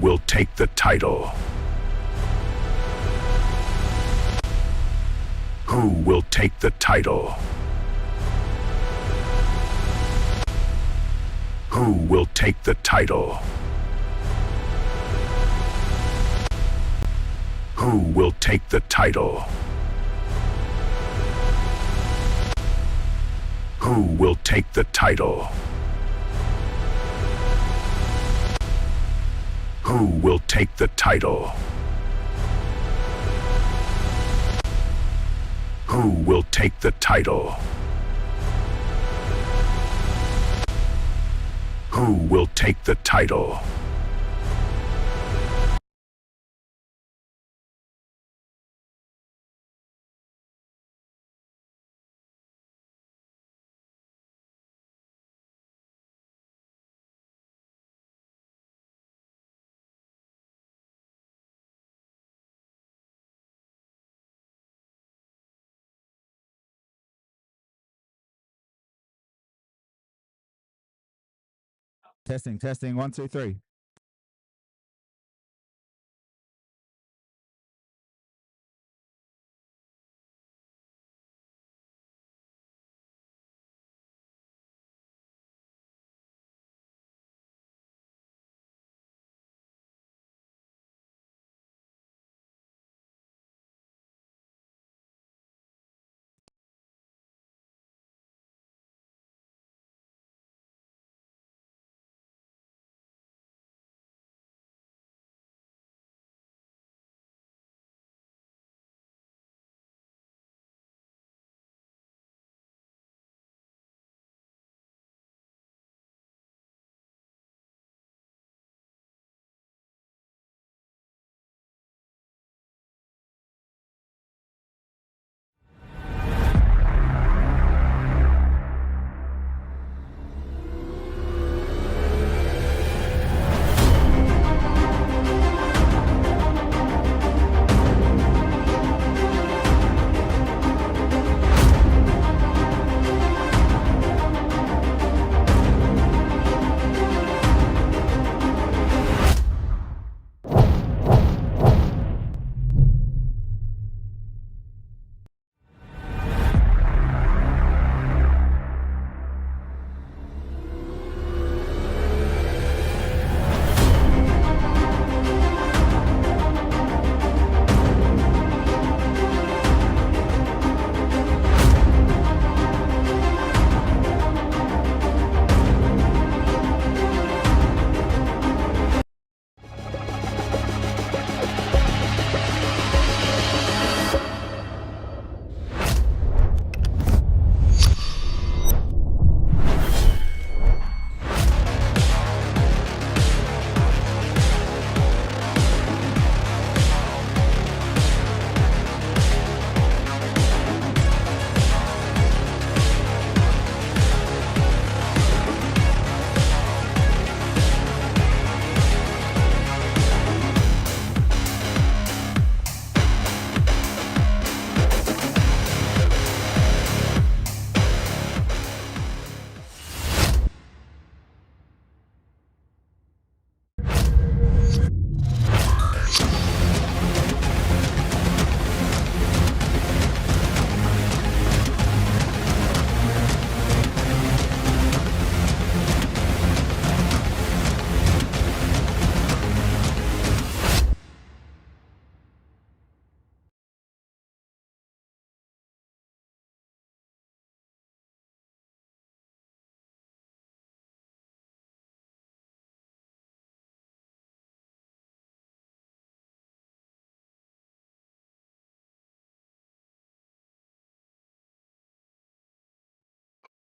will take the title? Who will take the title? Who will take the title? Who will take the title? Who will take the title? Who will take the title? Who will take the title? Who will take the title? Testing, testing, 1, 2, 3.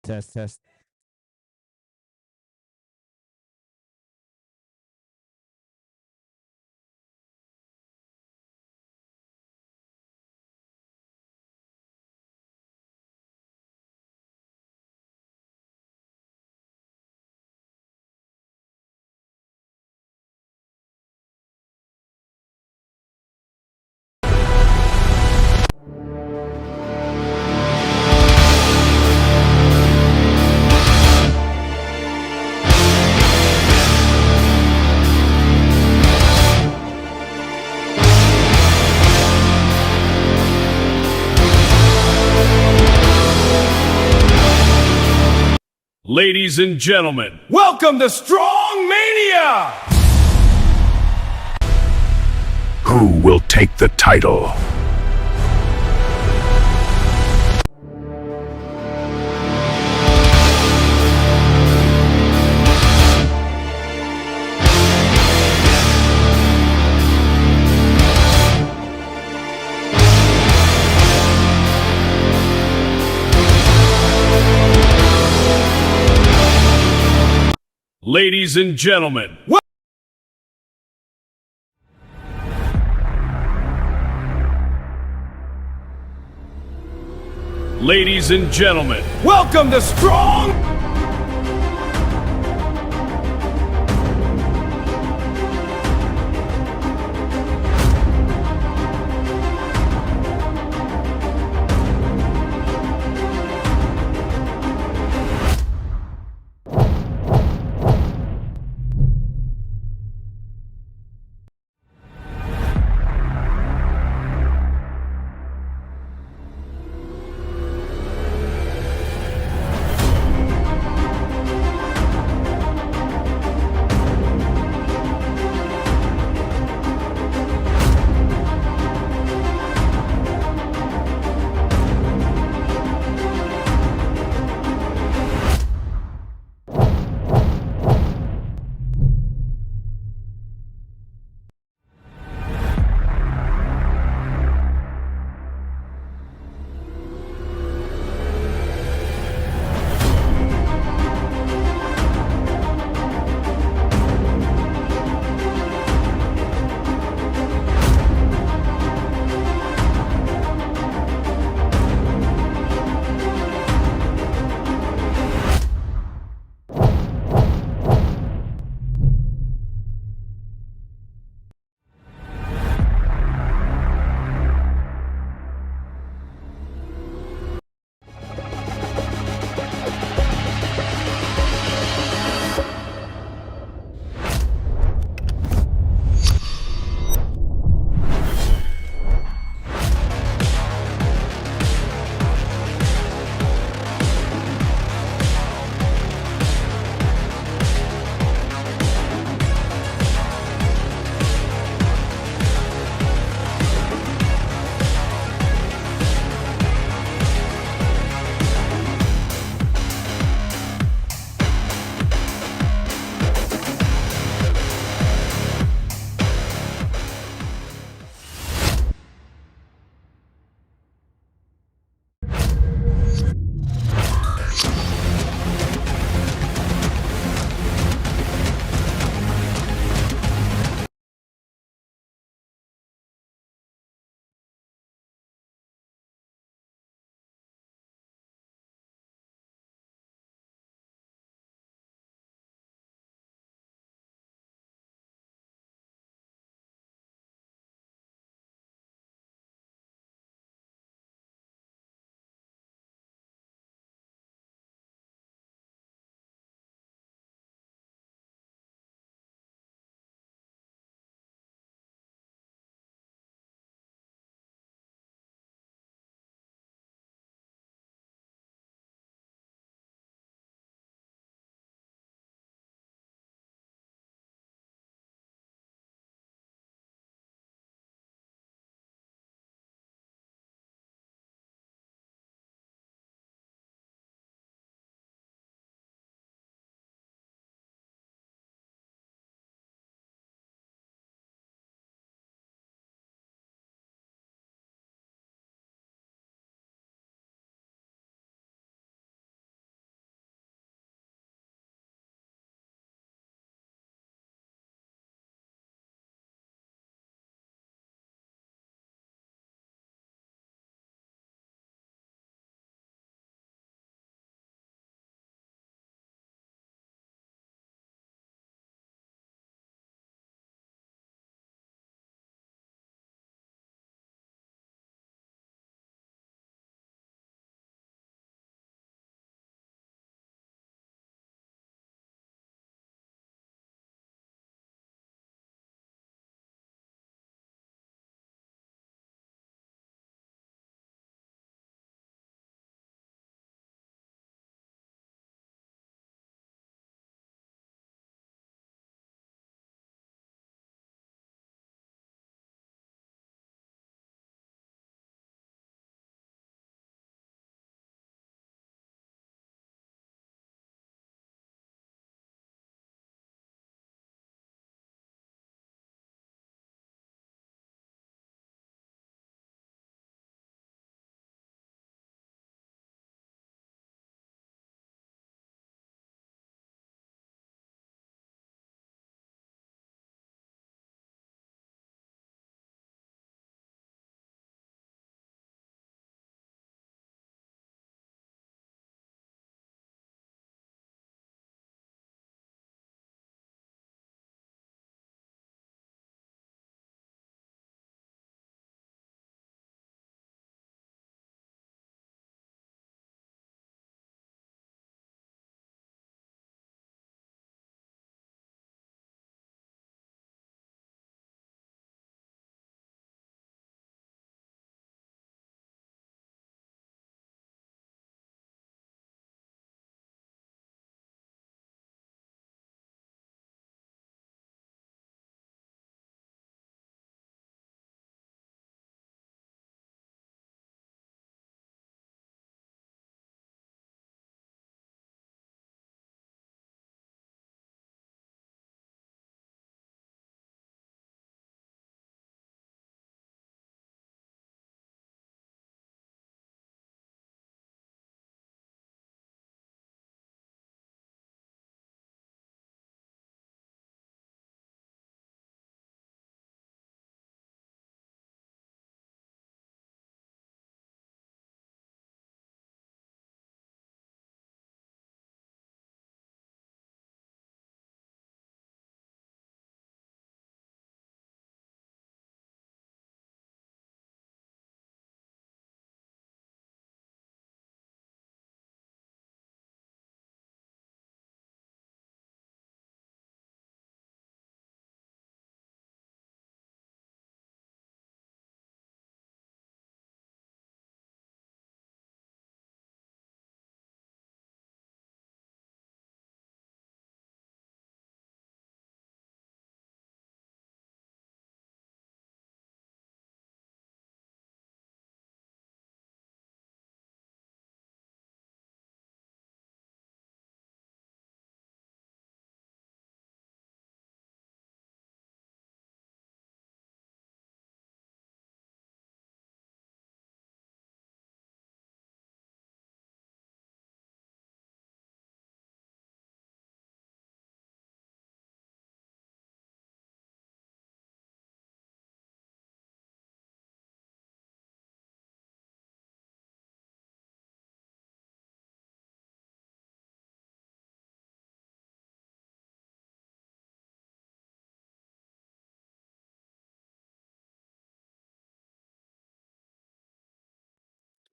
Test, test. Ladies and gentlemen, welcome to Strongmania! Who will take the title? Ladies and gentlemen, Ladies and gentlemen, welcome to Strong!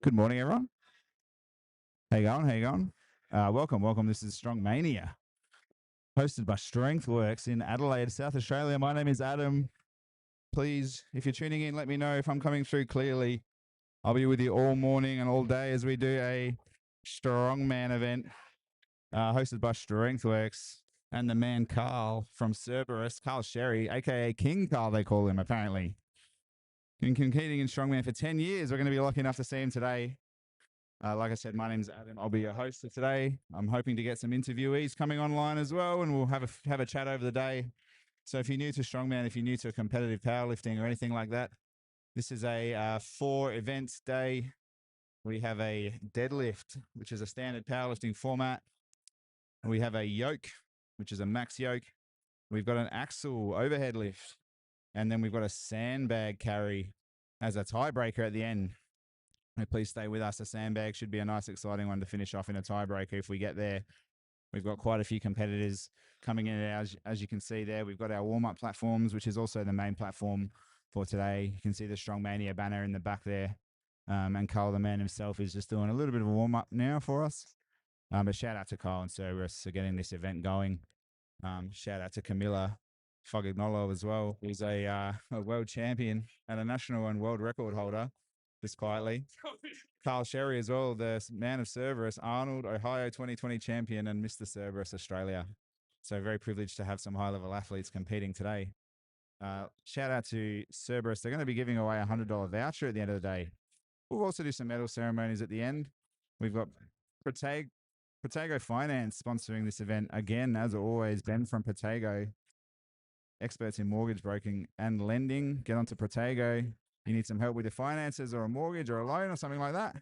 Good morning, everyone. How you going? How you going? Welcome. This is Strongmania, hosted by Strengthworks in Adelaide, South Australia. My name is Adam. Please, if you're tuning in, let me know if I'm coming through clearly. I'll be with you all morning and all day as we do a strongman event hosted by Strengthworks and the man Carl from Cerberus, Carl Sherry, aka King Carl, they call him apparently. Been competing in strongman for 10 years. We're going to be lucky enough to see him today. Like I said, my name's Adam. I'll be your host for today. I'm hoping to get some interviewees coming online as well, and we'll have a chat over the day. So if you're new to strongman, if you're new to competitive powerlifting or anything like that, this is a 4 events day. We have a deadlift, which is a standard powerlifting format. We have a yoke, which is a max yoke. We've got an axle overhead lift, and then we've got a sandbag carry as a tiebreaker at the end. Please stay with us. A sandbag should be a nice, exciting one to finish off in a tiebreaker if we get there. We've got quite a few competitors coming in as you can see there. We've got our warm-up platforms, which is also the main platform for today. You can see the Strongmania banner in the back there. And Carl, the man himself, is just doing a little bit of a warm-up now for us. But shout out to Carl and Cerberus for getting this event going. Shout out to Camilla Fogagnolo as well, who's a world champion and a national and world record holder, just quietly. Carl Sherry as well, the man of Cerberus, Arnold, Ohio 2020 champion and Mr. Cerberus Australia. So very privileged to have some high-level athletes competing today. Shout out to Cerberus. They're going to be giving away a $100 voucher at the end of the day. We'll also do some medal ceremonies at the end. We've got Protego Finance sponsoring this event again, as always. Ben from Protego, experts in mortgage broking and lending. Get onto Protego. You need some help with your finances or a mortgage or a loan or something like that.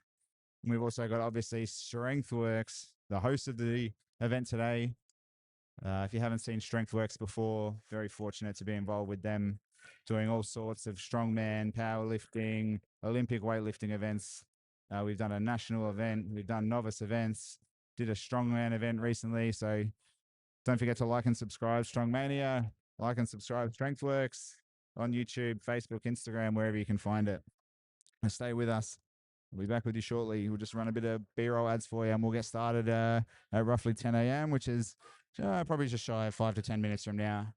And we've also got, obviously, Strengthworks, the host of the event today. If you haven't seen Strengthworks before, very fortunate to be involved with them, doing all sorts of strongman, powerlifting, Olympic weightlifting events. We've done a national event. We've done novice events. Did a strongman event recently. So don't forget to like and subscribe Strongmania. Like and subscribe Strengthworks on YouTube, Facebook, Instagram, wherever you can find it. And stay with us. We'll be back with you shortly. We'll just run a bit of B-roll ads for you, and we'll get started at roughly 10 a.m., which is probably just shy of 5 to 10 minutes from now.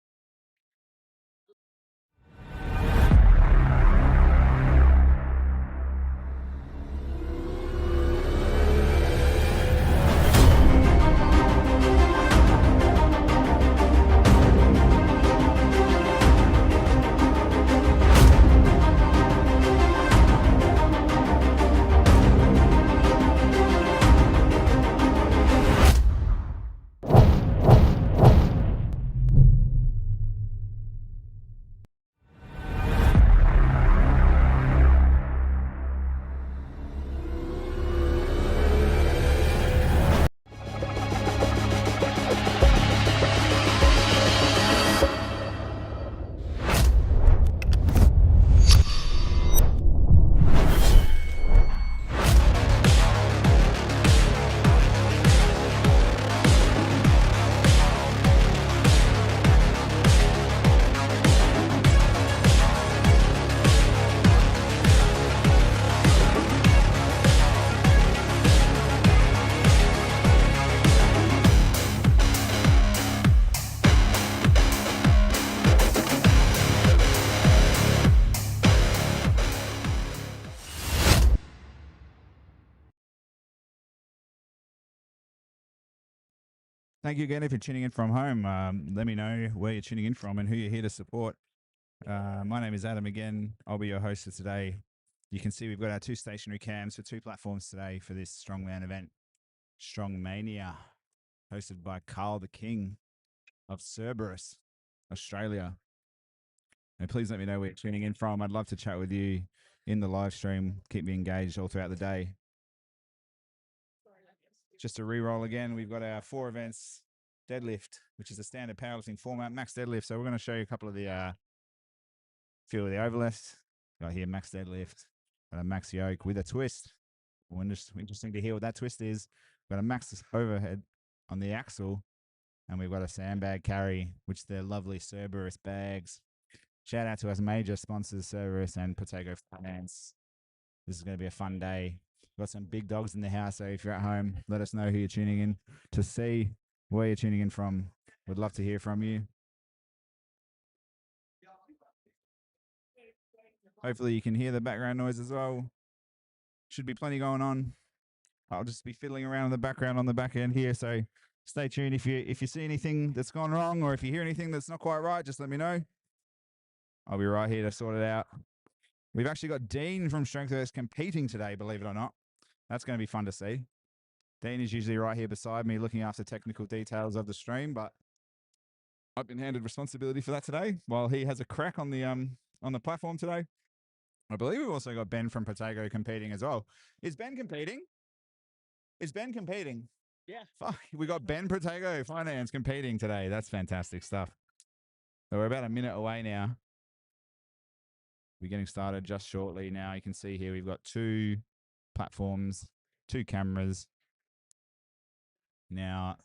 Thank you again if you're tuning in from home. Let me know where you're tuning in from and who you're here to support. My name is Adam again. I'll be your host for today. You can see we've got our 2 stationary cams for 2 platforms today for this strongman event, Strongmania, hosted by Carl the King of Cerberus, Australia. And please let me know where you're tuning in from. I'd love to chat with you in the live stream. Keep me engaged all throughout the day. Just to re-roll again, we've got our 4 events, deadlift, which is a standard powerlifting format, max deadlift. So we're going to show you a couple of the few of the overlifts. Got here max deadlift, got a max yoke with a twist. Interesting to hear what that twist is. We've got a max overhead on the axle, and we've got a sandbag carry, which they're lovely Cerberus bags. Shout out to our major sponsors, Cerberus and Protego Finance. This is going to be a fun day. Got some big dogs in the house, so if you're at home, let us know who you're tuning in to see, where you're tuning in from. We'd love to hear from you. Hopefully you can hear the background noise as well. Should be plenty going on. I'll just be fiddling around in the background on the back end here, so stay tuned. If you see anything that's gone wrong or if you hear anything that's not quite right, just let me know. I'll be right here to sort it out. We've actually got Dean from Strength competing today, believe it or not. That's going to be fun to see. Dean is usually right here beside me looking after technical details of the stream, but I've been handed responsibility for that today while he has a crack on the platform today. I believe we've also got Ben from Protego competing as well. Is Ben competing? Yeah. Fuck, we got Ben Protego Finance competing today. That's fantastic stuff. So we're about a minute away now. We're getting started just shortly now. You can see here we've got 2 platforms, 2 cameras. Now,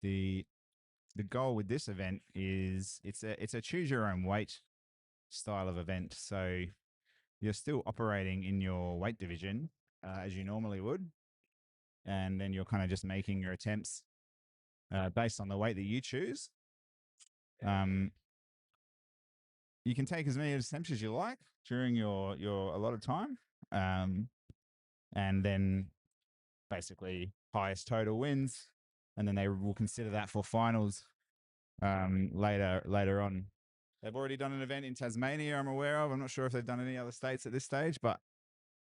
the goal with this event is it's a choose your own weight style of event. So you're still operating in your weight division as you normally would, and then you're kind of just making your attempts based on the weight that you choose. You can take as many attempts as you like during your allotted time, and then basically highest total wins, and then they will consider that for finals later on. They've already done an event in Tasmania, I'm aware of. I'm not sure if they've done any other states at this stage, but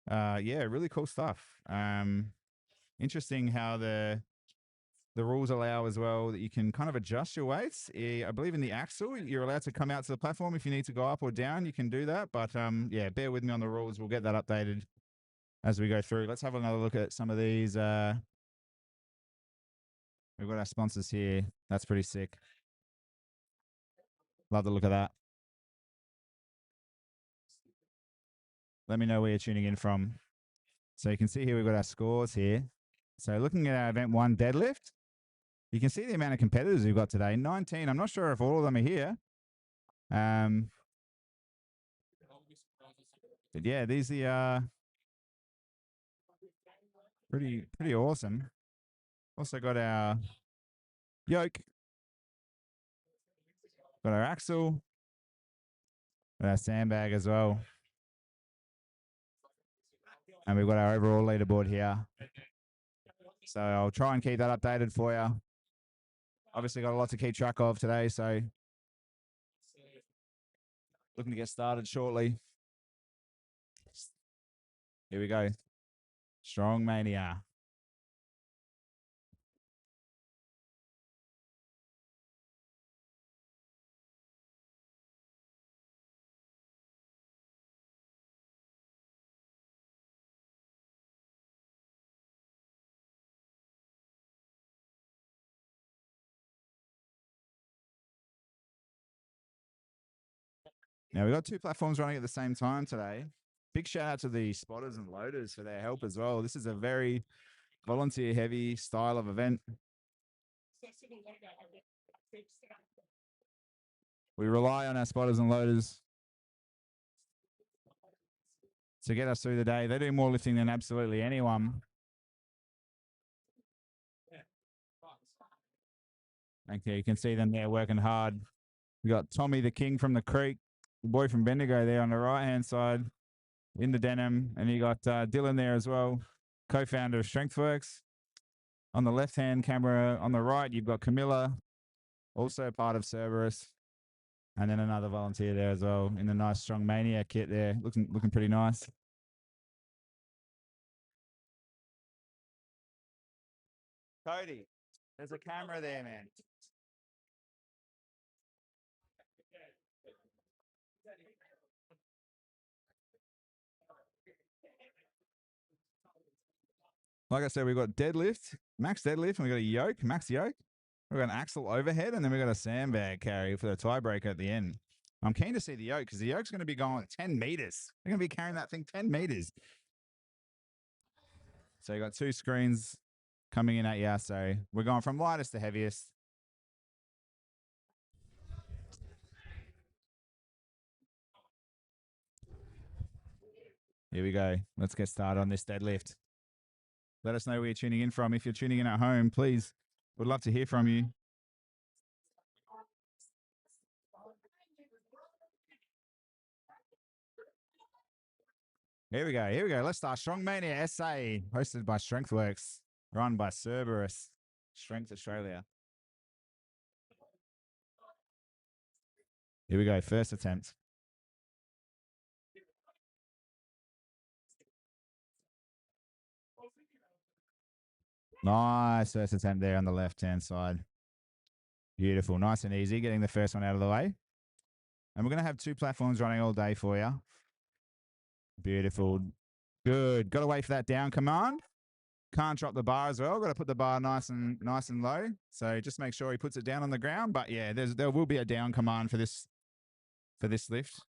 yeah, really cool stuff. Interesting how the rules allow as well that you can kind of adjust your weights. I believe in the axle, you're allowed to come out to the platform if you need to go up or down. You can do that, but yeah, bear with me on the rules. We'll get that updated as we go through. Let's have another look at some of these. We've got our sponsors here. That's pretty sick. Love the look of that. Let me know where you're tuning in from. So you can see here we've got our scores here. So looking at our event 1 deadlift, you can see the amount of competitors we've got today. 19. I'm not sure if all of them are here. But yeah, these are pretty awesome. Also got our yoke, got our axle, got our sandbag as well. And we've got our overall leaderboard here. So I'll try and keep that updated for you. Obviously got a lot to keep track of today, so looking to get started shortly. Here we go. Strongmania. Now, we've got 2 platforms running at the same time today. Big shout out to the spotters and loaders for their help as well. This is a very volunteer heavy style of event. We rely on our spotters and loaders to get us through the day. They do more lifting than absolutely anyone. Okay, you can see them there working hard. We got Tommy the King from the Creek, the boy from Bendigo there on the right-hand side in the denim. And you got Dylan there as well, co-founder of StrengthWorks. On the left-hand camera on the right, you've got Camilla, also part of Cerberus. And then another volunteer there as well in the nice Strongmania kit there, looking pretty nice. Cody, there's a camera there, man. Like I said, we've got deadlift, max deadlift, and we've got a yoke, max yoke. We've got an axle overhead, and then we've got a sandbag carry for the tiebreaker at the end. I'm keen to see the yoke because the yoke's going to be going 10 meters. They're going to be carrying that thing 10 meters. So you got 2 screens coming in at you. So we're going from lightest to heaviest. Here we go. Let's get started on this deadlift. Let us know where you're tuning in from. If you're tuning in at home, please, would love to hear from you. Here we go. Here we go. Let's start. Strongmania SA, hosted by StrengthWorks, run by Cerberus, Strength Australia. Here we go. First attempt. Nice first attempt there on the left-hand side. Beautiful. Nice and easy. Getting the first one out of the way. And we're going to have 2 platforms running all day for you. Beautiful. Good. Got to wait for that down command. Can't drop the bar as well. Got to put the bar nice and low. So just make sure he puts it down on the ground. But yeah, there will be a down command for this lift.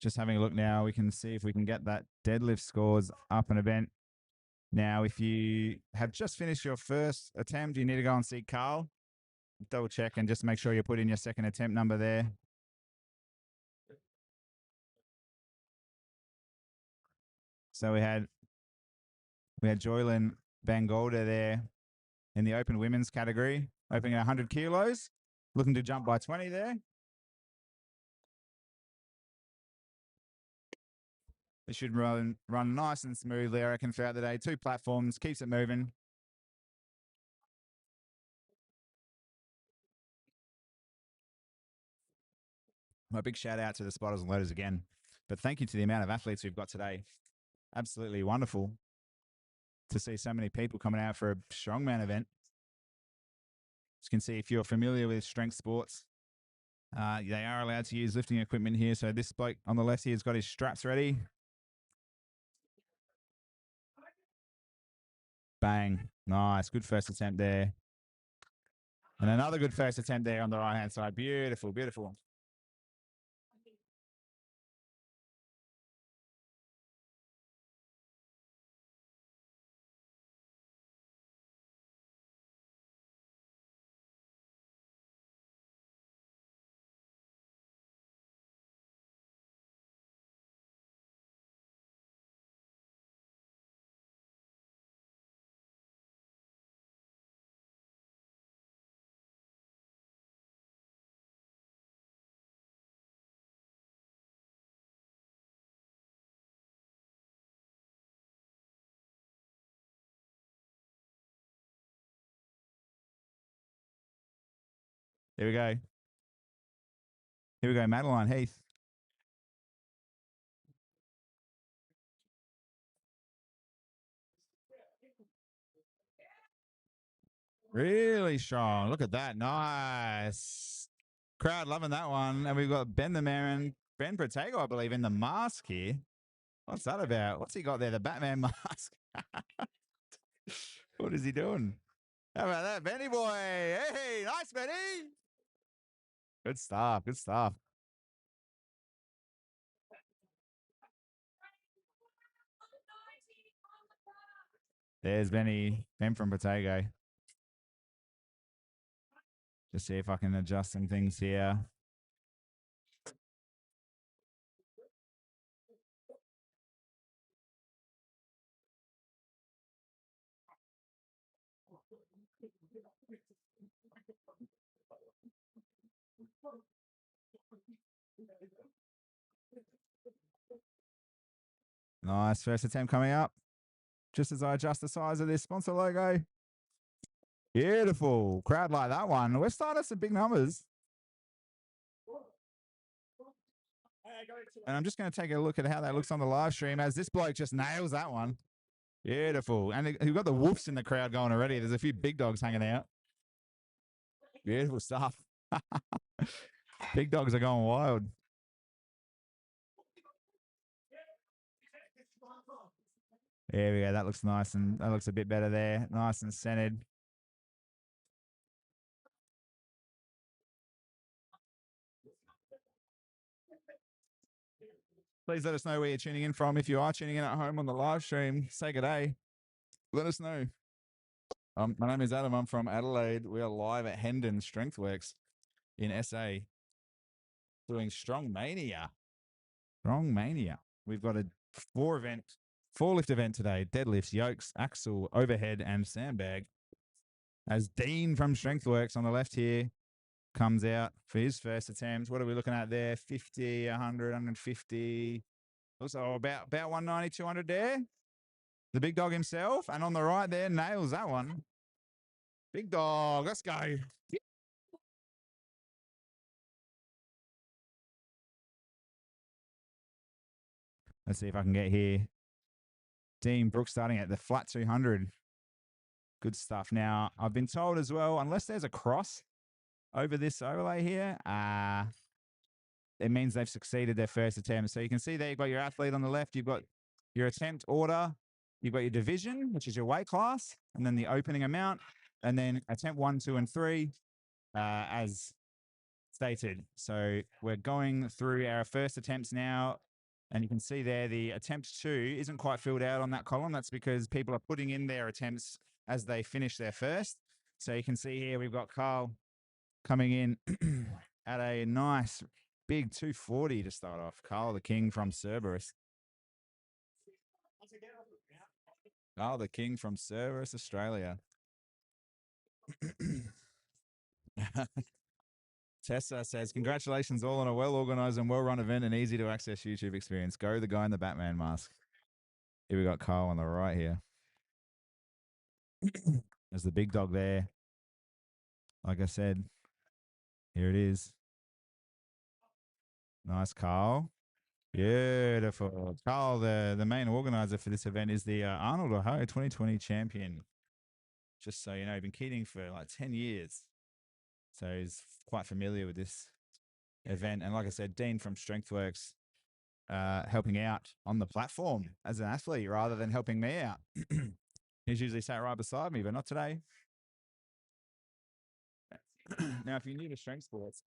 Just having a look now, we can see if we can get that deadlift scores up an event. Now, if you have just finished your first attempt, you need to go and see Carl. Double check and just make sure you put in your second attempt number there. So we had Joylyn Bangolda there in the open women's category, opening at 100 kilos, looking to jump by 20 there. It should run nice and smoothly, I reckon, throughout the day. 2 platforms, keeps it moving. My big shout out to the spotters and loaders again. But thank you to the amount of athletes we've got today. Absolutely wonderful to see so many people coming out for a strongman event. As you can see, if you're familiar with strength sports, they are allowed to use lifting equipment here. So this bloke on the left here has got his straps ready. Bang. Nice. Good first attempt there. And another good first attempt there on the right-hand side. Beautiful, beautiful. Here we go. Here we go, Madeline Heath. Really strong. Look at that. Nice. Crowd loving that one. And we've got Ben the Man, Ben Protego, I believe, in the mask here. What's that about? What's he got there? The Batman mask. What is he doing? How about that, Benny boy? Hey, nice, Benny. Good stuff. Good stuff. There's Benny, Ben from Protego. Just see if I can adjust some things here. Nice first attempt coming up. Just as I adjust the size of this sponsor logo. Beautiful. Crowd like that one. We're starting some big numbers. And I'm just going to take a look at how that looks on the live stream as this bloke just nails that one. Beautiful. And we've got the woofs in the crowd going already. There's a few big dogs hanging out. Beautiful stuff. Big dogs are going wild. There we go. That looks nice, and that looks a bit better there. Nice and centered. Please let us know where you're tuning in from. If you are tuning in at home on the live stream, say good day. Let us know. My name is Adam. I'm from Adelaide. We are live at Hendon StrengthWorks in SA. doing Strongmania. Strongmania. We've got a four lift event today: deadlifts, yokes, axle, overhead, and sandbag. As Dean from Strengthworks on the left here comes out for his first attempt. What are we looking at there? 50, 100, 150. Also about 190, 200 there. The big dog himself. And on the right there, nails that one. Big dog. Let's go. Let's see if I can get here. Dean Brooks starting at the flat 200. Good stuff. Now, I've been told as well, unless there's a cross over this overlay here, it means they've succeeded their first attempt. So you can see there, you've got your athlete on the left, you've got your attempt order, you've got your division, which is your weight class, and then the opening amount, and then attempt 1, 2, and 3, as stated. So we're going through our first attempts now, and you can see there the attempt 2 isn't quite filled out on that column. That's because people are putting in their attempts as they finish their first. So you can see here we've got Carl coming in at a nice big 240 to start off. Carl the King from Cerberus. Carl the King from Cerberus, Australia. Tessa says, congratulations all on a well-organized and well-run event and easy-to-access YouTube experience. Go the guy in the Batman mask. Here we got Carl on the right here. There's the big dog there. Like I said, here it is. Nice, Carl. Beautiful. Carl, the main organizer for this event, is the Arnold Ohio 2020 champion. Just so you know, been competing for like 10 years. So he's quite familiar with this event. And like I said, Dean from Strengthworks, helping out on the platform as an athlete rather than helping me out. He's usually sat right beside me, but not today. Now, if you're new to strength sports,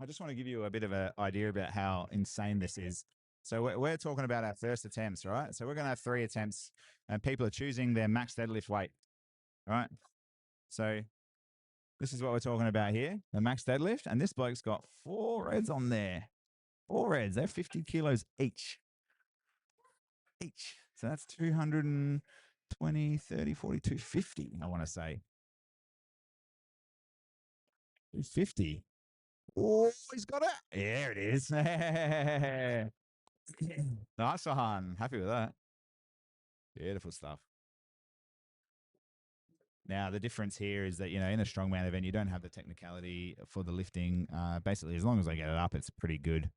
I just want to give you a bit of an idea about how insane this is. So we're talking about our first attempts, right? So we're going to have 3 attempts, and people are choosing their max deadlift weight, right? So this is what we're talking about here, the max deadlift, and this bloke's got 4 reds on there. 4 reds, they're 50 kilos each. So that's 220, 30, 40, 250, I want to say. 250. Oh, he's got it. There it is. Nice one. Happy with that. Beautiful stuff. Now, the difference here is that, you know, in a strongman event, you don't have the technicality for the lifting. Basically, as long as I get it up, it's pretty good.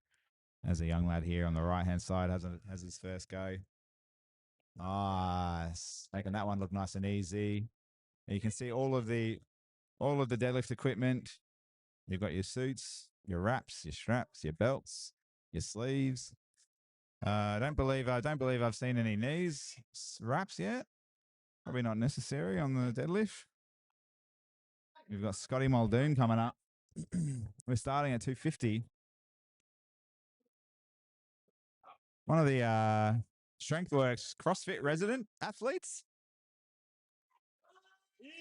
As a young lad here on the right-hand side has his first go. Nice. Making that one look nice and easy. And you can see all of the deadlift equipment. You've got your suits, your wraps, your straps, your belts, your sleeves. I don't believe I've seen any knees wraps yet. Probably not necessary on the deadlift. We've got Scotty Muldoon coming up. We're starting at 250. One of the Strengthworks CrossFit resident athletes.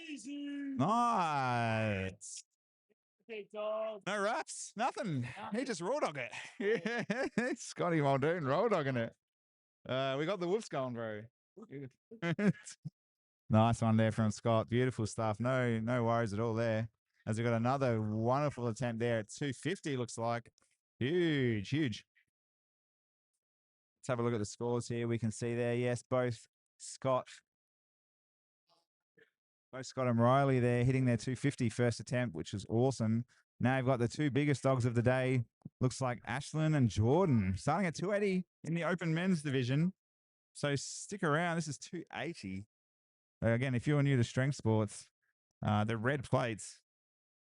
Easy. Nice. No wraps, nothing. He just raw dog it. Scotty Muldoon raw dogging it. We got the wolves going, bro. Nice one there from Scott. Beautiful stuff. No worries at all there. As we got another wonderful attempt there at 250, looks like. Huge. Let's have a look at the scores here. We can see there, yes, both Scott and Riley there hitting their 250 first attempt, which is awesome. Now you've got the 2 biggest dogs of the day. Looks like Ashlyn and Jordan starting at 280 in the open men's division. So stick around. This is 280. Again, if you're new to strength sports, the red plates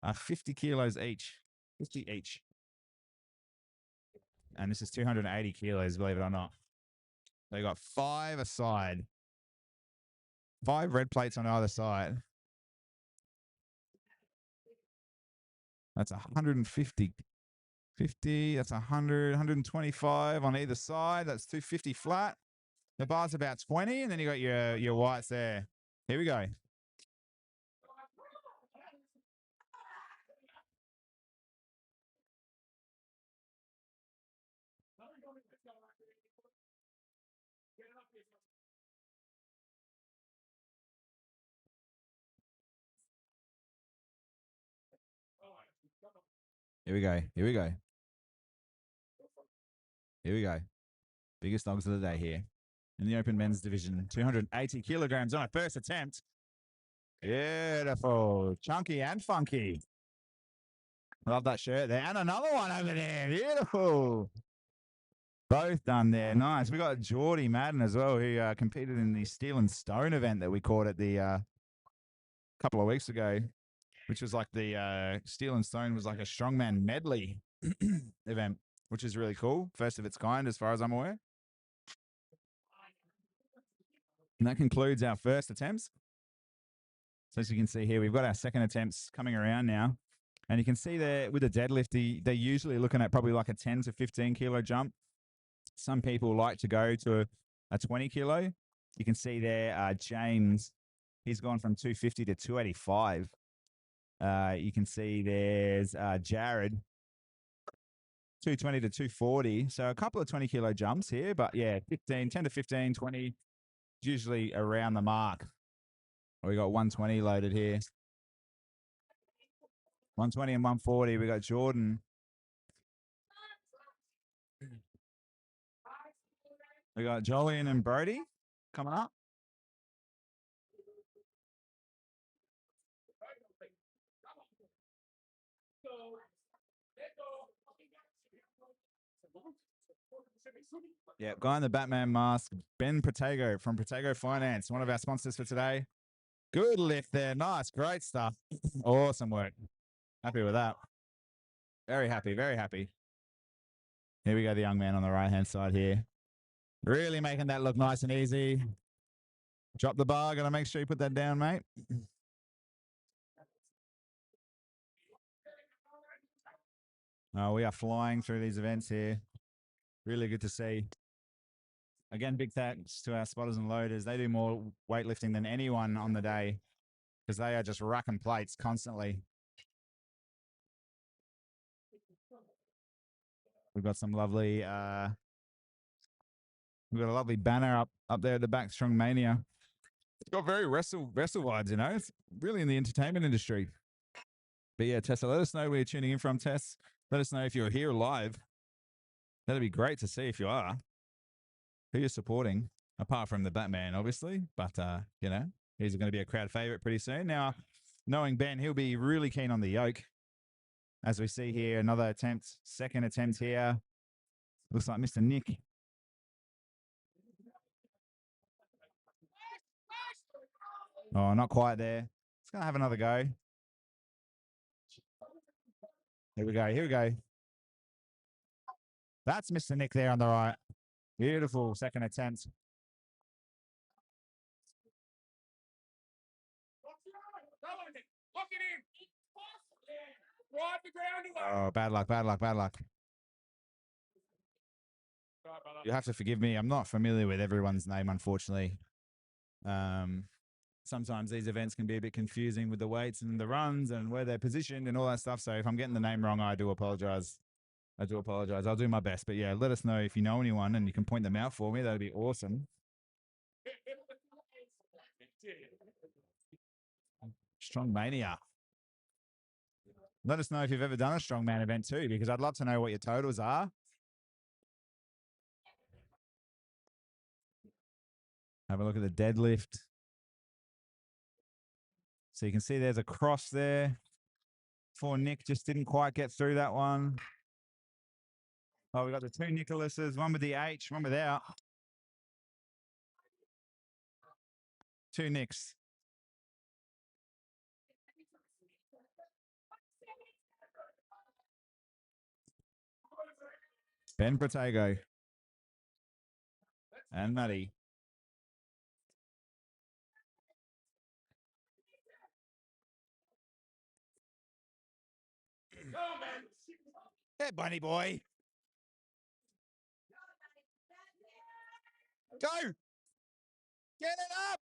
are 50 kilos each. 50 each. And this is 280 kilos, believe it or not. They got 5 aside. 5 red plates on either side. That's 150. 50, that's 100, 125 on either side. That's 250 flat. The bar's about 20, and then you got your whites there. Here we go. Here we go. Here we go. Here we go. Biggest dogs of the day here in the open men's division. 280 kilograms on a first attempt. Beautiful. Chunky and funky. Love that shirt there. And another one over there. Beautiful. Both done there. Nice. We got Geordie Madden as well, who competed in the Steel and Stone event that we caught at the couple of weeks ago, which was like the Steel and Stone was like a strongman medley event, which is really cool. First of its kind, as far as I'm aware. And that concludes our first attempts. So as you can see here, we've got our second attempts coming around now. And you can see there with the deadlift, they're usually looking at probably like a 10 to 15 kilo jump. Some people like to go to a 20 kilo. You can see there, James, he's gone from 250 to 285. You can see there's Jared, 220 to 240. So a couple of 20 kilo jumps here, but yeah, 10 to 15, 20, usually around the mark. We got 120 loaded here. 120 and 140. We got Jordan. We got Jolien and Brody coming up. Yeah, guy in the Batman mask, Ben Protego from Protego Finance, one of our sponsors for today. Good lift there. Nice. Great stuff. Awesome work. Happy with that. Very happy. Very happy. Here we go, the young man on the right-hand side here. Really making that look nice and easy. Drop the bar. Got to make sure you put that down, mate. We are flying through these events here. Really good to see. Again, big thanks to our spotters and loaders. They do more weightlifting than anyone on the day because they are just racking plates constantly. We've got some lovely, we've got a lovely banner up there at the back, Strongmania. It's got very wrestle vibes, you know. It's really in the entertainment industry. But yeah, Tessa, let us know where you're tuning in from, Tess. Let us know if you're here live. That'd be great to see if you are. Who you're supporting, apart from the Batman, obviously. But, you know, he's going to be a crowd favorite pretty soon. Now, knowing Ben, he'll be really keen on the yoke. As we see here, another attempt, second attempt here. Looks like Mr. Nick. Oh, not quite there. It's going to have another go. Here we go. Here we go. That's Mr. Nick there on the right. Beautiful second attempt. Oh, bad luck, bad luck, bad luck. You have to forgive me. I'm not familiar with everyone's name, unfortunately. Sometimes these events can be a bit confusing with the weights and the runs and where they're positioned and all that stuff. So if I'm getting the name wrong, I do apologize. I do apologize. I'll do my best. But yeah, let us know if you know anyone and you can point them out for me. That would be awesome. Strongmania. Let us know if you've ever done a strongman event too, because I'd love to know what your totals are. Have a look at the deadlift. So you can see there's a cross there for Nick. Just didn't quite get through that one. Oh, we got the two Nicholases, one with the H, one without. Two Nicks. Ben Protego. And Nutty. Hey, bunny boy. Go. Get it up.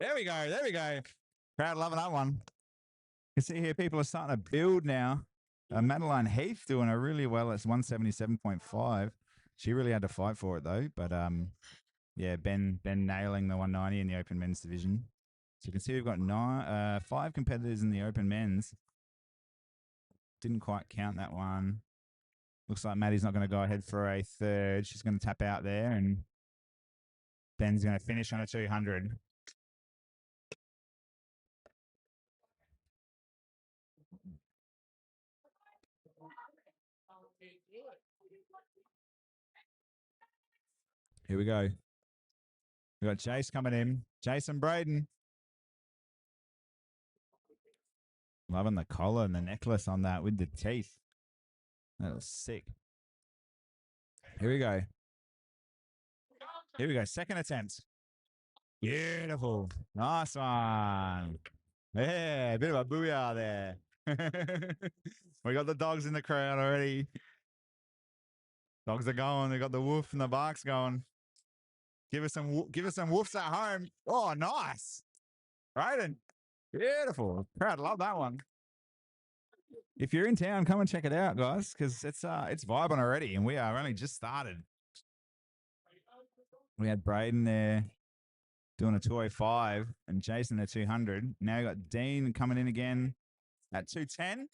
There we go. There we go. Crowd loving that one. You see here, people are starting to build now. Madeline Heath doing her really well. It's 177.5. She really had to fight for it though. But yeah, Ben nailing the 190 in the open men's division. So you can see we've got 5 competitors in the open men's. Didn't quite count that one. Looks like Maddie's not going to go ahead for a third. She's going to tap out there, and Ben's going to finish on a 200. Here we go. We got Jace coming in. Jason Braden. Loving the collar and the necklace on that with the teeth. That was sick. Here we go. Here we go. Second attempt. Beautiful. Nice one. Yeah, a bit of a booyah there. We got the dogs in the crowd already. Dogs are going. They got the woof and the barks going. Give us some woofs at home. Oh, nice. Right, beautiful. Crowd love that one. If you're in town, come and check it out, guys, because it's vibing already, and we are only just started. We had Braden there doing a 205 and Jason at 200. Now you got Dean coming in again at 210.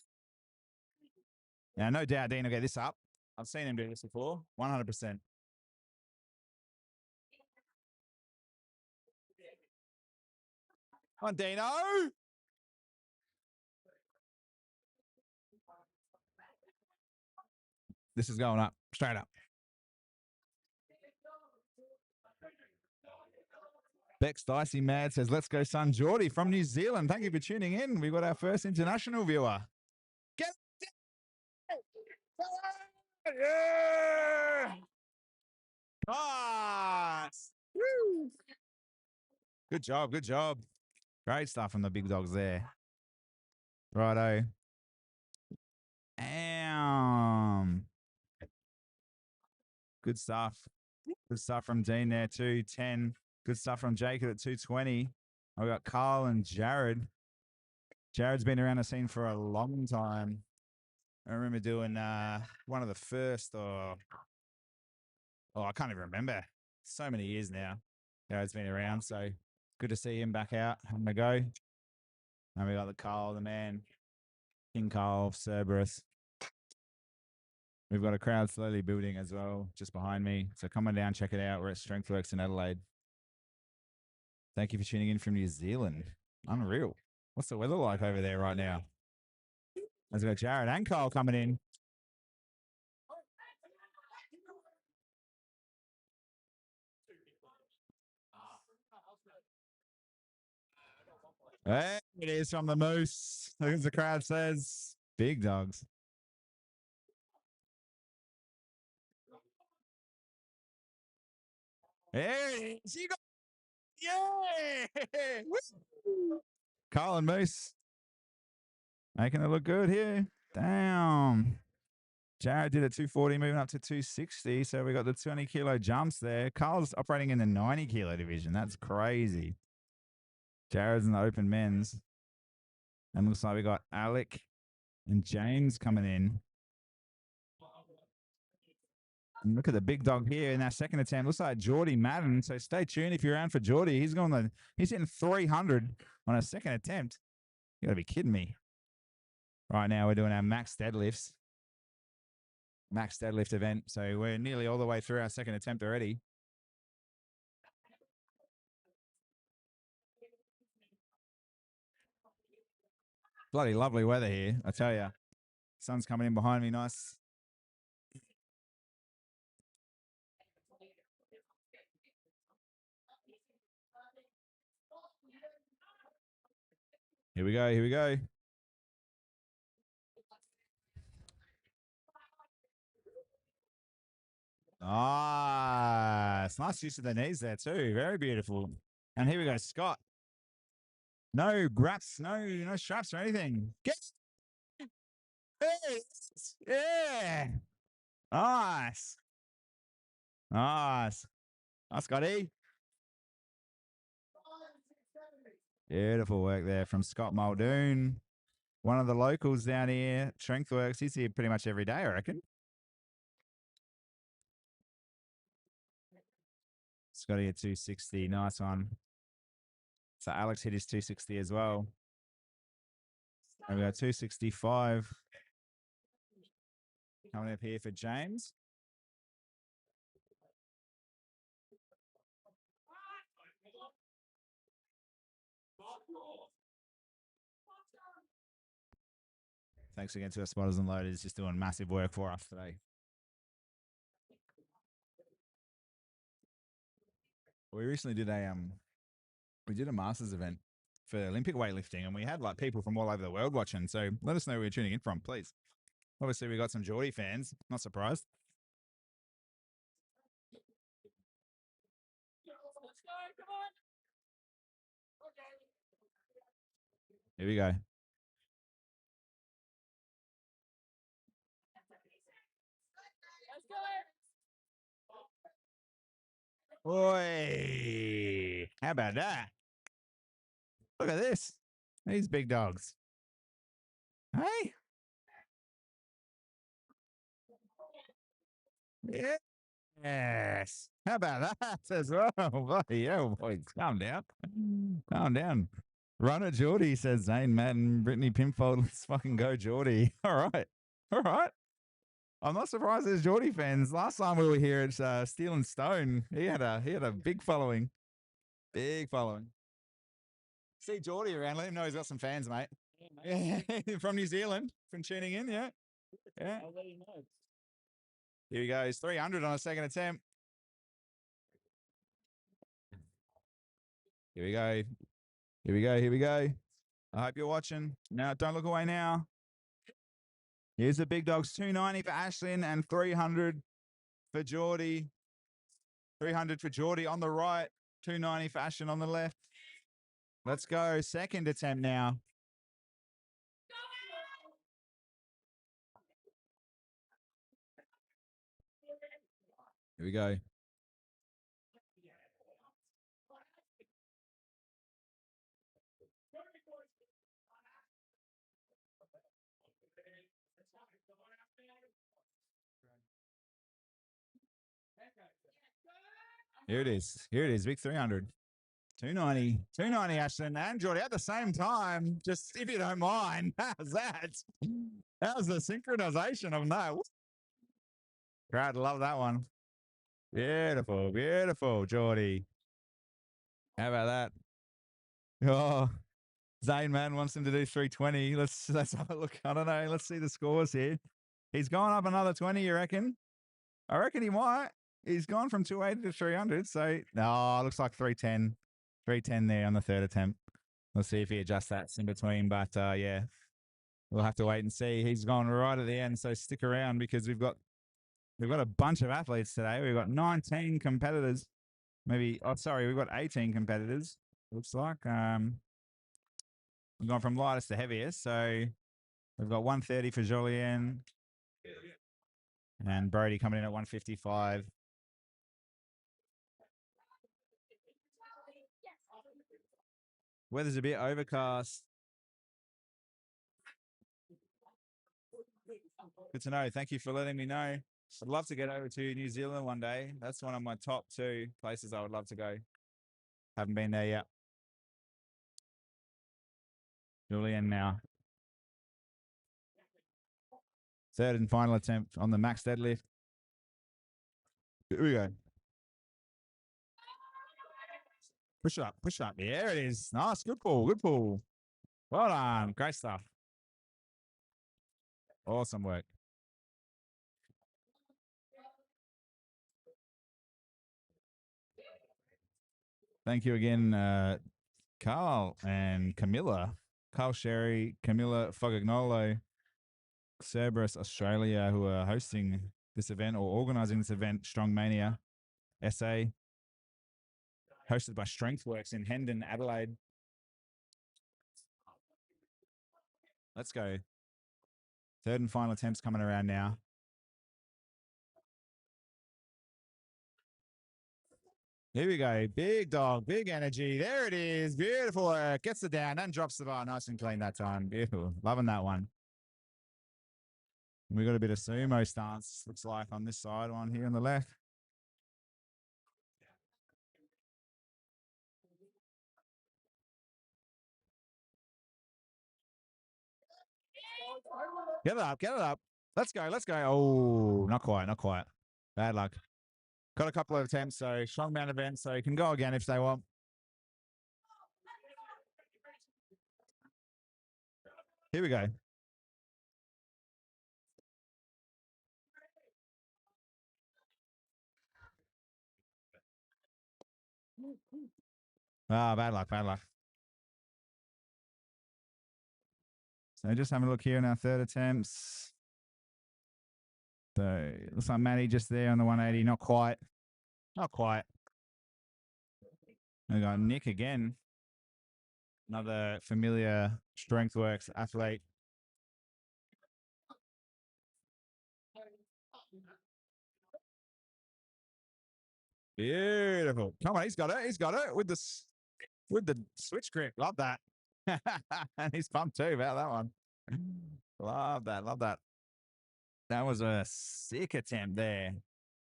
Now, no doubt Dean will get this up. I've seen him do this before, 100%. Come on, Dino. This is going up, straight up. Bex Dicey Mad says, let's go, son. Geordie from New Zealand. Thank you for tuning in. We've got our first international viewer. Get yeah! Nice. Woo! Good job. Good job. Great stuff from the big dogs there. Righto. Good stuff. Good stuff from Dean there, 210. Good stuff from Jacob at 220. We got Carl and Jared. Jared's been around the scene for a long time. I remember doing one of the first, I can't even remember. So many years now. Jared's been around, so good to see him back out, having a go. And we got the Carl, the man, King Carl, Cerberus. We've got a crowd slowly building as well, just behind me. So come on down, check it out. We're at Strengthworks in Adelaide. Thank you for tuning in from New Zealand. Unreal. What's the weather like over there right now? As we got Jared and Kyle coming in. There it is from the Moose. As the crowd says, big dogs. Hey, you got, yeah! Woo! Kyle and Moose making it look good here. Damn. Jared did a 240 moving up to 260. So we got the 20 kilo jumps there. Carl's operating in the 90 kilo division. That's crazy. Jared's in the open men's. And looks like we got Alec and James coming in. And look at the big dog here in that second attempt. Looks like Geordie Madden. So stay tuned if you're around for Geordie. He's hitting 300 on a second attempt. You gotta be kidding me. Right now we're doing our max deadlift event. So we're nearly all the way through our second attempt already. Bloody lovely weather here, I tell you. Sun's coming in behind me, nice. Here we go, here we go. Ah, it's nice use of the knees there too. Very beautiful. And here we go, Scott. No graps, no straps or anything. Get yeah. Nice. Nice. Nice, Scotty. Beautiful work there from Scott Muldoon. One of the locals down here, Strengthworks. He's here pretty much every day, I reckon. Scotty at 260. Nice one. So Alex hit his 260 as well. And we got 265 coming up here for James. Thanks again to our spotters and loaders, just doing massive work for us today. We recently did a Masters event for Olympic weightlifting, and we had like people from all over the world watching. So let us know where you're tuning in from, please. Obviously, we got some Geordie fans. Not surprised. Here we go. Oi! How about that? Look at this. These big dogs. Hey? Yes. How about that as well? Bloody hell, boys. Calm down. Calm down. Runner Geordie, says Zane, Matt, and Brittany Pimfold. Let's fucking go, Geordie. All right. All right. I'm not surprised there's Geordie fans. Last time we were here at Steel and Stone, he had a big following. Big following. See Geordie around. Let him know he's got some fans, mate. Yeah, from New Zealand, from tuning in. Yeah. Yeah. I'll let you know. Here he goes. 300 on a second attempt. Here we go. Here we go. Here we go. I hope you're watching. Now, don't look away now. Here's the big dogs. 290 for Ashlyn and 300 for Geordie. 300 for Geordie on the right. 290 for Ashlyn on the left. Let's go. Second attempt now. Here we go. Here it is. Here it is. Big 300. 290. 290, Ashton and Geordie at the same time. Just if you don't mind. How's that? How's the synchronization of that? Crowd love that one. Beautiful. Beautiful, Geordie. How about that? Oh, Zane Man wants him to do 320. Let's have a look. I don't know. Let's see the scores here. He's gone up another 20, you reckon? I reckon he might. He's gone from 280 to 300. So, no, looks like 310. 310 there on the third attempt. Let's see if he adjusts that in between. But, yeah, we'll have to wait and see. He's gone right at the end. So stick around because we've got a bunch of athletes today. We've got 19 competitors. Maybe, oh, sorry, we've got 18 competitors. Looks like. We've gone from lightest to heaviest. So we've got 130 for Jolien. And Brody coming in at 155. Weather's a bit overcast. Good to know. Thank you for letting me know. I'd love to get over to New Zealand one day. That's one of my top 2 places I would love to go. Haven't been there yet. Julian now. Third and final attempt on the max deadlift. Here we go. Push it up, push it up. Yeah, it is. Nice, good pull, good pull. Well done, great stuff. Awesome work. Thank you again, Carl and Camilla. Carl Sherry, Camilla Fogagnolo, Cerberus Australia, who are hosting this event or organizing this event, Strongmania SA, hosted by Strengthworks in Hendon, Adelaide. Let's go. Third and final attempts coming around now. Here we go. Big dog, big energy. There it is. Beautiful work. Gets it down and drops the bar nice and clean that time. Beautiful. Loving that one. We got a bit of sumo stance, looks like, on this side one here on the left. Get it up, get it up. Let's go, let's go. Oh, not quite, not quite. Bad luck. Got a couple of attempts, so strongman event, so you can go again if they want. Here we go. Ah, bad luck, bad luck. So just having a look here in our third attempts. So looks like Matty just there on the 180. Not quite. Not quite. We got Nick again. Another familiar StrengthWorks athlete. Beautiful. Come on, he's got it. He's got it with the switch grip. Love that. And he's pumped too about that one. Love that. Love that. That was a sick attempt there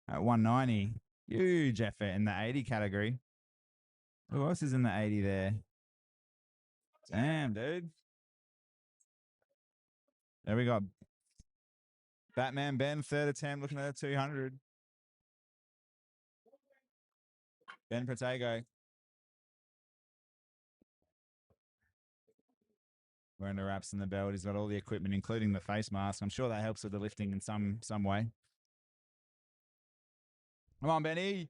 at 190. Huge effort in the 80 category. Who else is in the 80 there? Damn, dude. There we go. Batman Ben, third attempt, looking at a 200. Ben Protego. Wearing the wraps and the belt. He's got all the equipment, including the face mask. I'm sure that helps with the lifting in some way. Come on, Benny.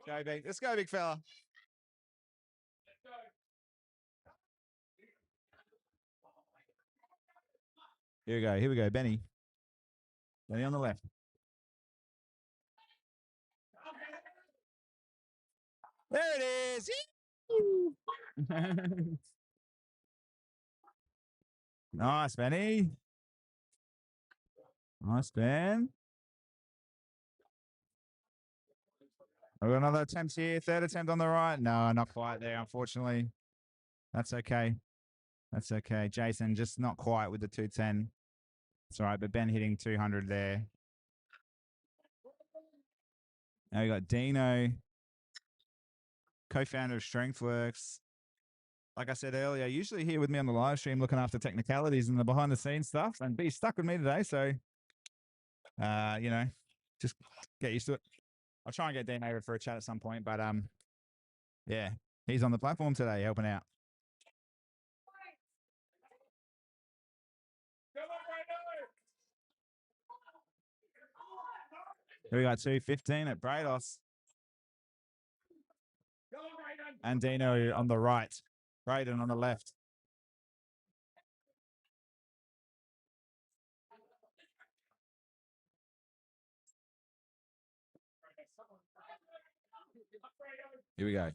Go, big. Let's go, big fella. Here we go. Here we go, Benny. Benny on the left. There it is. Nice, Benny. Nice, Ben. I've got another attempt here. Third attempt on the right. No, not quite there, unfortunately. That's okay. That's okay. Jason, just not quite with the 210. It's all right, but Ben hitting 200 there. Now we got Dino, co-founder of StrengthWorks. Like I said earlier, usually here with me on the live stream looking after technicalities and the behind the scenes stuff, and be stuck with me today. So, just get used to it. I'll try and get Dean over for a chat at some point, but yeah, he's on the platform today helping out. Here we got 215 at Brados. And Dino on the right. Braden on the left. Here we go.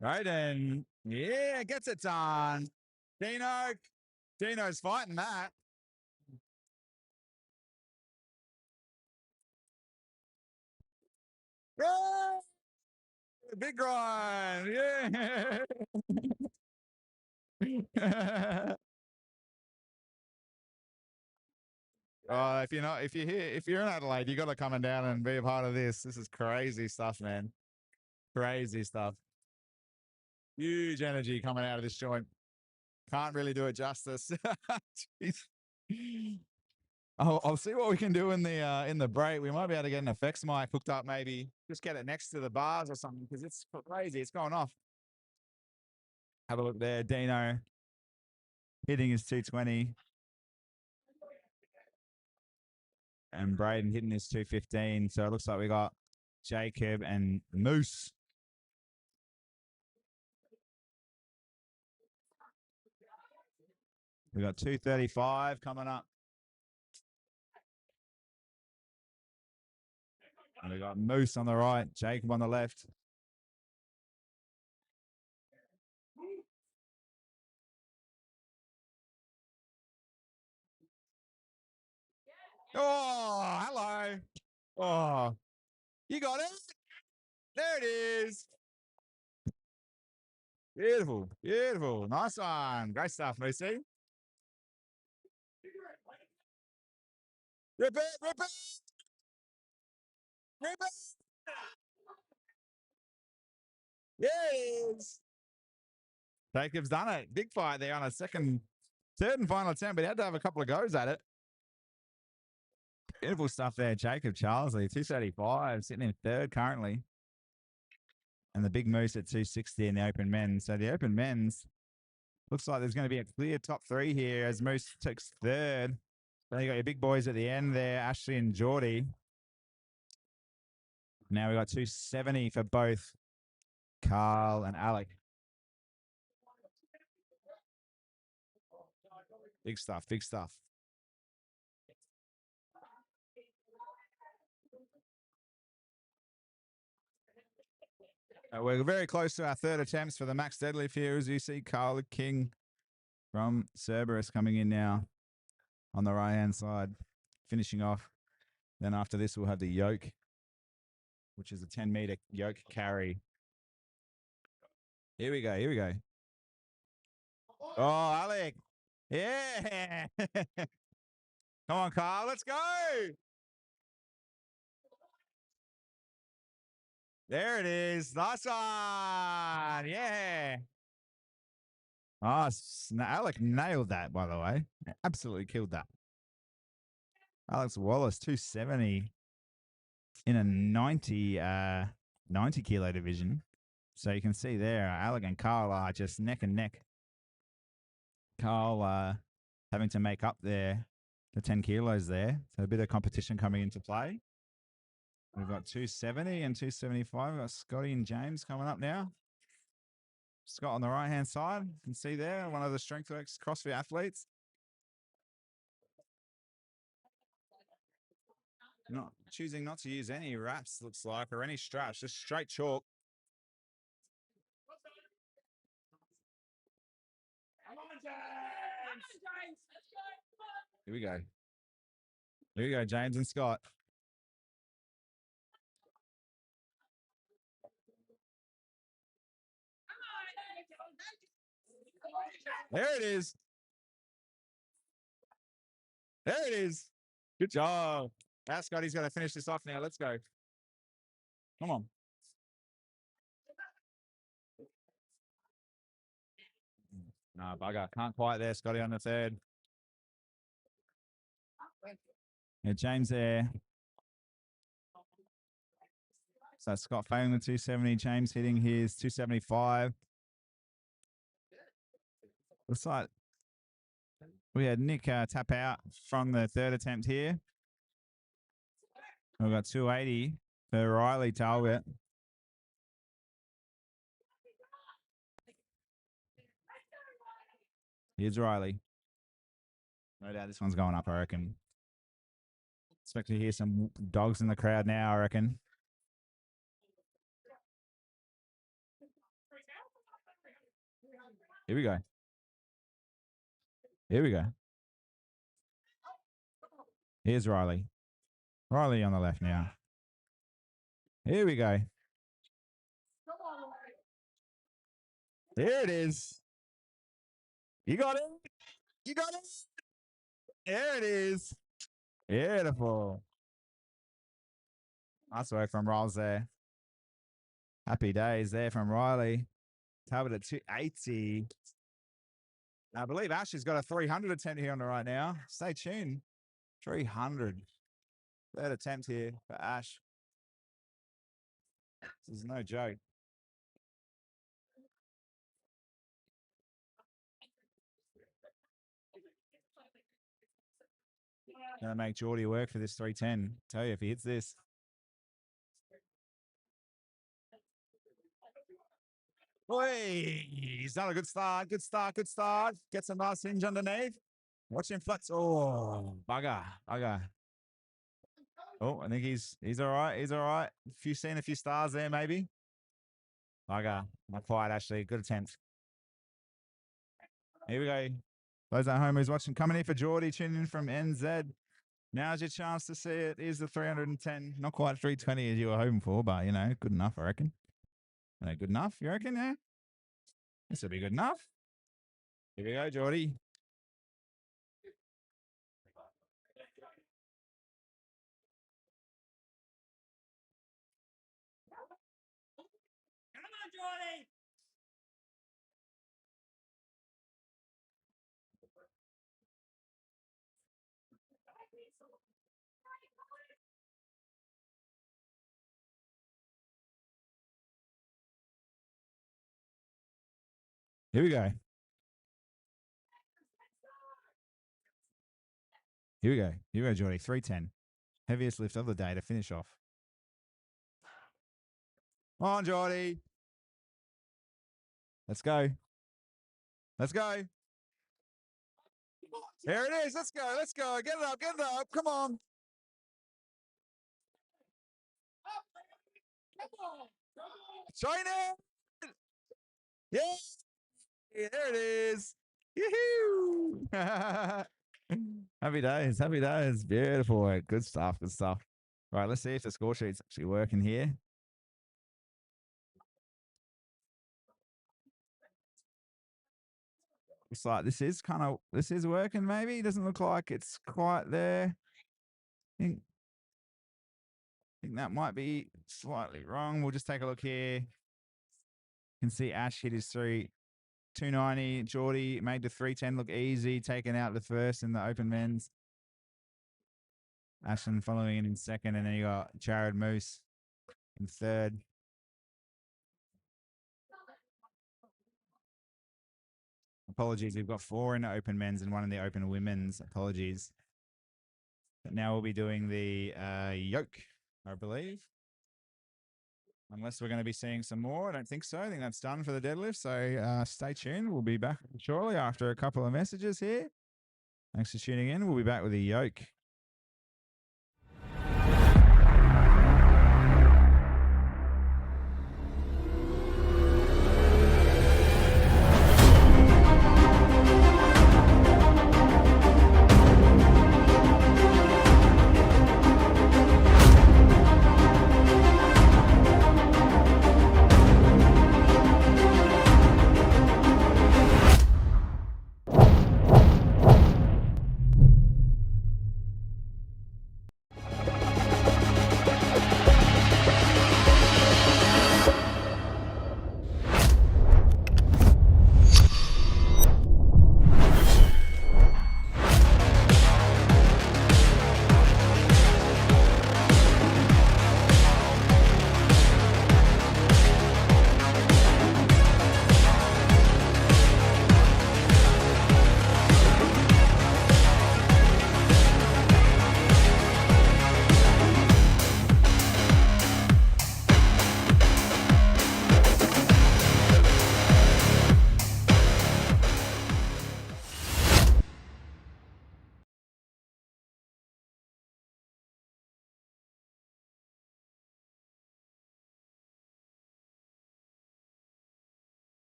Braden, yeah, gets it done. Dino's fighting that. Yeah! Big grind, yeah. Oh, if you're in Adelaide, you got to come down and be a part of this. This is crazy stuff, man. Crazy stuff. Huge energy coming out of this joint. Can't really do it justice. I'll see what we can do in the break. We might be able to get an effects mic hooked up, maybe just get it next to the bars or something because it's crazy. It's going off. Have a look there, Dino hitting his 220. And Braden hitting his 215. So it looks like we got Jacob and Moose. We got 235 coming up. And we got Moose on the right, Jacob on the left. Oh, hello. Oh, you got it. There it is. Beautiful, beautiful. Nice one. Great stuff, Moosey. Rip it, rip it. Rip it. Yeah, it is. Jacob's done it. Big fight there on a third and final attempt, but he had to have a couple of goes at it. Beautiful stuff there, Jacob Charlesley, 235, sitting in third currently. And the big moose at 260 in the open men's. So the open men's looks like there's going to be a clear top three here as Moose takes third. Then you got your big boys at the end there, Ashley and Geordie. Now we got 270 for both Carl and Alec. Big stuff, big stuff. We're very close to our third attempts for the max deadlift here, as you see Carl King from Cerberus coming in now on the right-hand side, finishing off. Then after this, we'll have the yoke, which is a 10-meter yoke carry. Here we go, here we go. Oh, Alec. Yeah. Come on, Carl, let's go. There it is. Nice one. Yeah. Oh, Alec nailed that, by the way. Absolutely killed that. Alex Wallace, 270 in a 90 kilo division. So you can see there, Alec and Carl are just neck and neck. Carl having to make up there the 10 kilos there. So a bit of competition coming into play. We've got 270 and 275. We've got Scotty and James coming up now. Scott on the right-hand side. You can see there, one of the StrengthWorks CrossFit athletes. Choosing not to use any wraps, looks like, or any straps, just straight chalk. Come on, James! Here we go. Here we go, James and Scott. There it is. There it is. Good job. Now Scotty's got to finish this off now. Let's go. Come on. No, bugger. Can't quite there, Scotty on the third. Yeah, James there. So Scott failing the 270. James hitting his 275. Looks like we had Nick tap out from the third attempt here. We've got 280 for Riley Talbot. Here's Riley. No doubt this one's going up, I reckon. Expect to hear some dogs in the crowd now, I reckon. Here we go. Here we go. Here's Riley. Riley on the left now. Here we go. There it is. You got it. You got it. There it is. Beautiful. Nice work from Rolls there. Happy days there from Riley. Talbot at 280. I believe Ash has got a 300 attempt here on the right now. Stay tuned. 300. Third attempt here for Ash. This is no joke. Gonna make Geordie work for this 310. Tell you if he hits this. Boy, he's done a good start. Good start. Good start. Gets a nice hinge underneath. Watch him flex. Oh, bugger. Bugger. Oh, I think he's all right. He's all right. Seen a few stars there, maybe. Bugger. Not quite, actually. Good attempt. Here we go. Those at home who's watching, coming in for Geordie, tuning in from NZ. Now's your chance to see it. Here's the 310. Not quite 320 as you were hoping for, but, you know, good enough, I reckon. Good enough, you reckon, yeah? This will be good enough. Here we go, Geordie. Come on, Geordie. Here we go. Here we go. Here we go, Geordie. 310. Heaviest lift of the day to finish off. Come on, Geordie. Let's go. Let's go. Here it is. Let's go. Let's go. Get it up. Get it up. Come on. Join it. Yeah. There it is. Yoo-hoo. Happy days. Happy days. Beautiful work. Good stuff. Good stuff. All right. Let's see if the score sheet's actually working here. Looks like this is working maybe. Doesn't look like it's quite there. I think that might be slightly wrong. We'll just take a look here. You can see Ash hit his 290. Geordie made the 310 look easy, taking out the first in the open men's. Ashton following in second, and then you got Jared Moose in third. Apologies, we've got 4 in the open men's and 1 in the open women's. Apologies. But now we'll be doing the yoke, I believe. Unless we're going to be seeing some more. I don't think so. I think that's done for the deadlift. So stay tuned. We'll be back shortly after a couple of messages here. Thanks for tuning in. We'll be back with the yoke.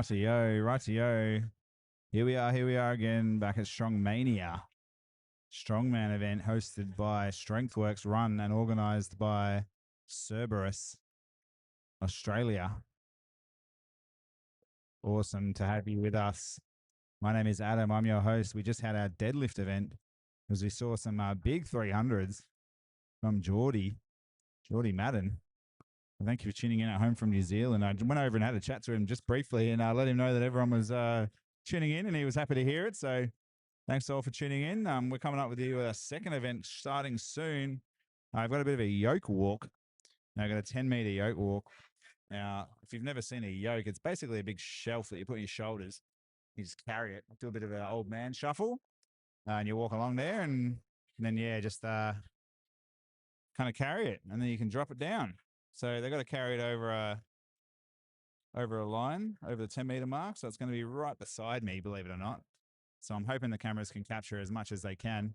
Rightio. Here we are again, back at Strongmania. Strongman event hosted by Strengthworks, run and organised by Cerberus, Australia. Awesome to have you with us. My name is Adam. I'm your host. We just had our deadlift event because we saw some big 300s from Geordie Madden. Thank you for tuning in at home from New Zealand. I went over and had a chat to him just briefly and let him know that everyone was tuning in and he was happy to hear it. So thanks all for tuning in. We're coming up with you with a second event starting soon. I've got a bit of a yoke walk. Now I've got a 10-meter yoke walk. Now, if you've never seen a yoke, it's basically a big shelf that you put on your shoulders. You just carry it, do a bit of an old man shuffle, and you walk along there and then, just kind of carry it, and then you can drop it down. So they've got to carry it over a line, over the 10-meter mark. So it's going to be right beside me, believe it or not. So I'm hoping the cameras can capture as much as they can.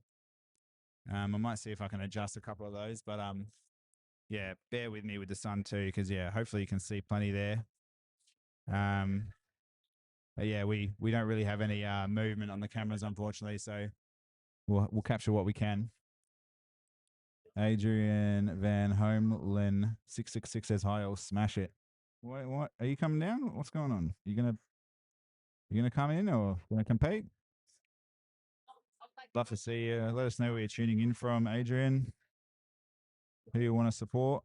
I might see if I can adjust a couple of those, but bear with me with the sun too, because hopefully you can see plenty there. But we don't really have any movement on the cameras, unfortunately, so we'll capture what we can. Adrian Van Homelen 666 says hi. I'll smash it. What are you coming down? What's going on? You gonna come in or gonna compete? Love to see you. Let us know where you're tuning in from, Adrian. Who you want to support?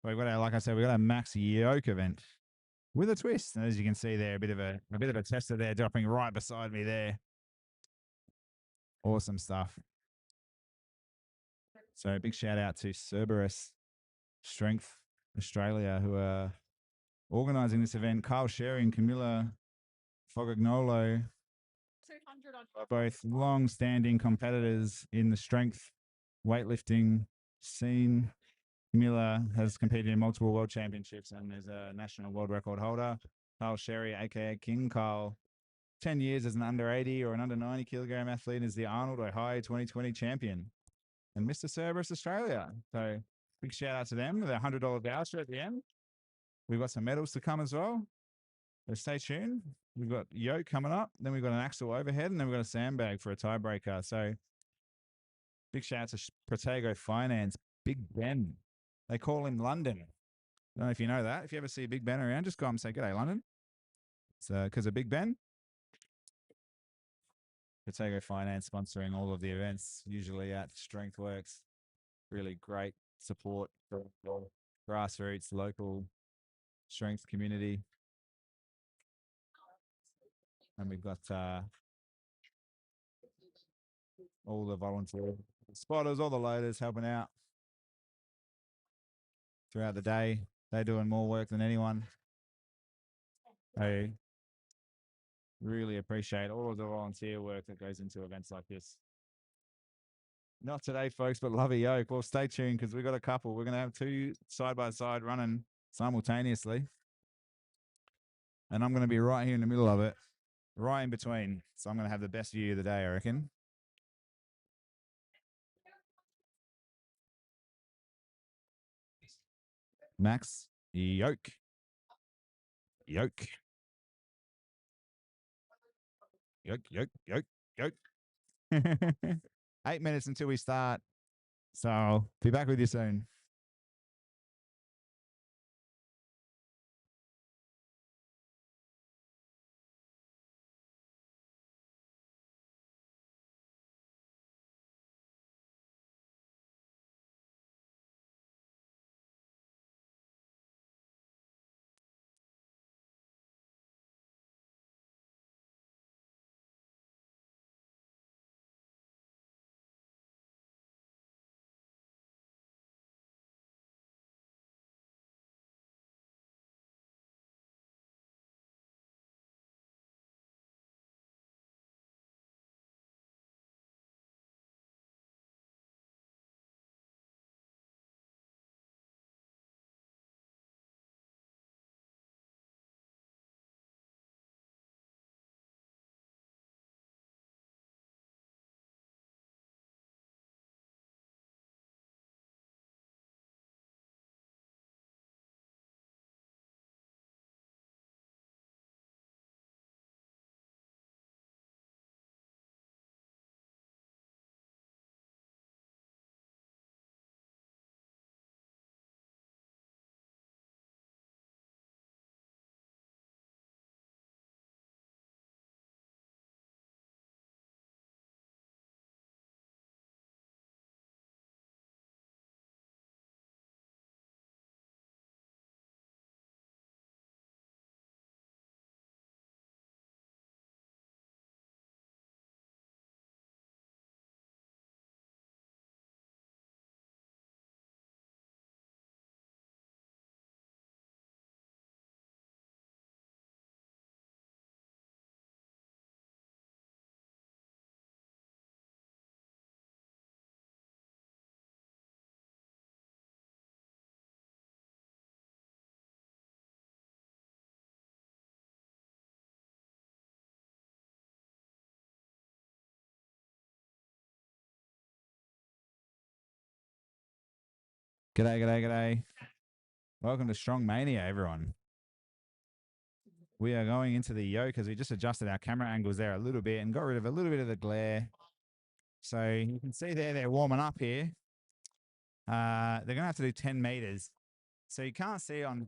We've got like I said, we've got a max yoke event with a twist. And as you can see there, a bit of a tester there dropping right beside me there. Awesome stuff. So big shout out to Cerberus Strength Australia, who are organising this event. Carl Sherry and Camilla Fogagnolo are both long-standing competitors in the strength weightlifting scene. Camilla has competed in multiple world championships and is a national world record holder. Carl Sherry, aka King Carl, 10 years as an under 80 or an under 90 kilogram athlete, is the Arnold Ohio 2020 champion. And Mr. Cerberus Australia. So big shout out to them with a $100 voucher at the end. We've got some medals to come as well. So stay tuned. We've got yoke coming up. Then we've got an axle overhead, and then we've got a sandbag for a tiebreaker. So big shout out to Protego Finance, Big Ben. They call him London. I don't know if you know that. If you ever see Big Ben around, just go up and say, "G'day, London." It's because of Big Ben. Protego Finance sponsoring all of the events, usually at Strengthworks. Really great support for grassroots, local strength community. And we've got all the volunteer spotters, all the loaders helping out throughout the day. They're doing more work than anyone. I really appreciate all of the volunteer work that goes into events like this. Not today, folks, but love a yoke. Well, stay tuned because we've got a couple. We're going to have two side-by-side running simultaneously. And I'm going to be right here in the middle of it, right in between. So I'm going to have the best view of the day, I reckon. Max, yoke. 8 minutes until we start. So be back with you soon. G'day, g'day, g'day. Welcome to Strongmania, everyone. We are going into the yoke as we just adjusted our camera angles there a little bit and got rid of a little bit of the glare. So you can see there they're warming up here. They're going to have to do 10 meters. So you can't see on,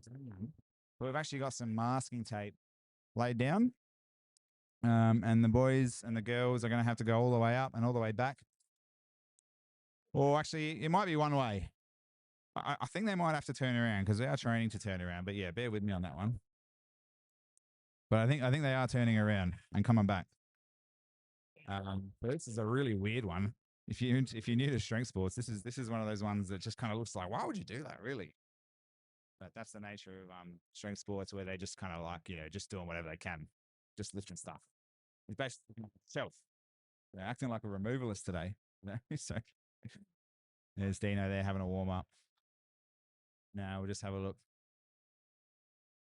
but we've actually got some masking tape laid down. And the boys and the girls are going to have to go all the way up and all the way back. Or actually, it might be one way. I think they might have to turn around because they are training to turn around. But yeah, bear with me on that one. But I think they are turning around and coming back. But this is a really weird one. If you're new to strength sports, this is one of those ones that just kind of looks like, why would you do that, really? But that's the nature of strength sports, where they just kind of like, just doing whatever they can, just lifting stuff. It's basically self. They're acting like a removalist today. So there's Dino there having a warm up. Now we'll just have a look.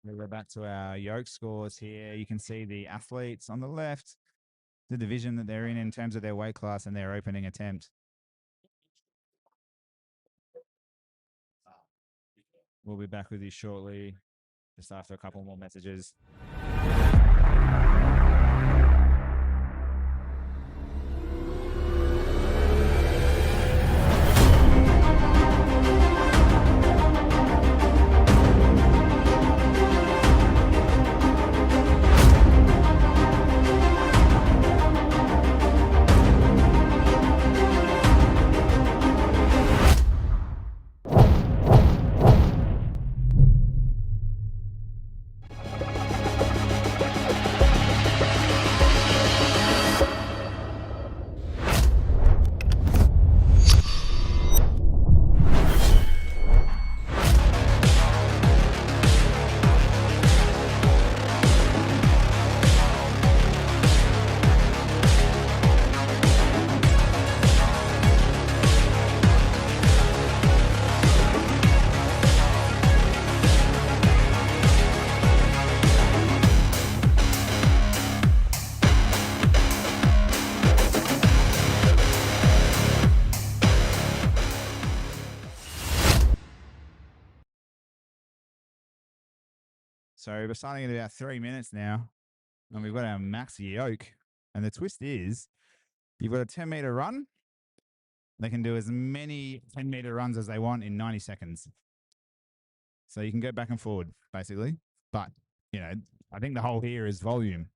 We'll go back to our yoke scores here. You can see the athletes on the left, the division that they're in terms of their weight class and their opening attempt. We'll be back with you shortly, just after a couple more messages. So we're starting at about 3 minutes now, and we've got our max yoke. And the twist is, you've got a 10-meter run. They can do as many 10-meter runs as they want in 90 seconds. So you can go back and forward, basically. But, I think the whole here is volume.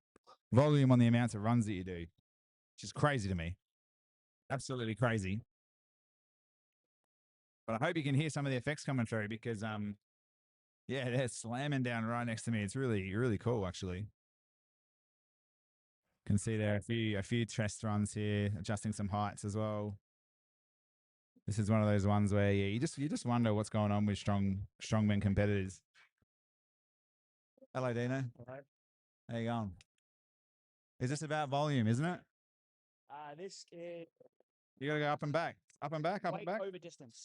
Volume on the amounts of runs that you do, which is crazy to me. Absolutely crazy. But I hope you can hear some of the effects coming through because, yeah, they're slamming down right next to me. It's really, really cool, actually. Can see there a few chest runs here, adjusting some heights as well. This is one of those ones where you just wonder what's going on with strongmen competitors. Hello, Dino. Hello. How you going? Is this about volume, isn't it? This is You got to go up and back, up and back, up and weight back. over distance.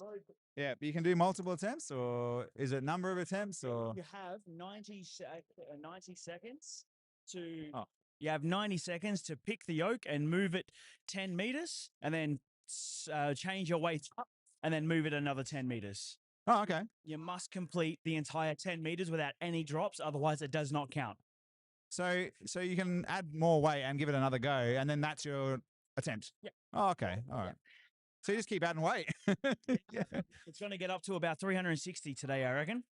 Yeah, but you can do multiple attempts, or is it number of attempts, or? You have 90 seconds to. Oh. You have 90 seconds to pick the yoke and move it 10 meters, and then change your weight up, and then move it another 10 meters. Oh, okay. You must complete the entire 10 meters without any drops, otherwise it does not count. So you can add more weight and give it another go, and then that's your attempt. Yeah. Oh, okay. All right. Yeah. So you just keep adding weight. Yeah. It's going to get up to about 360 today, I reckon.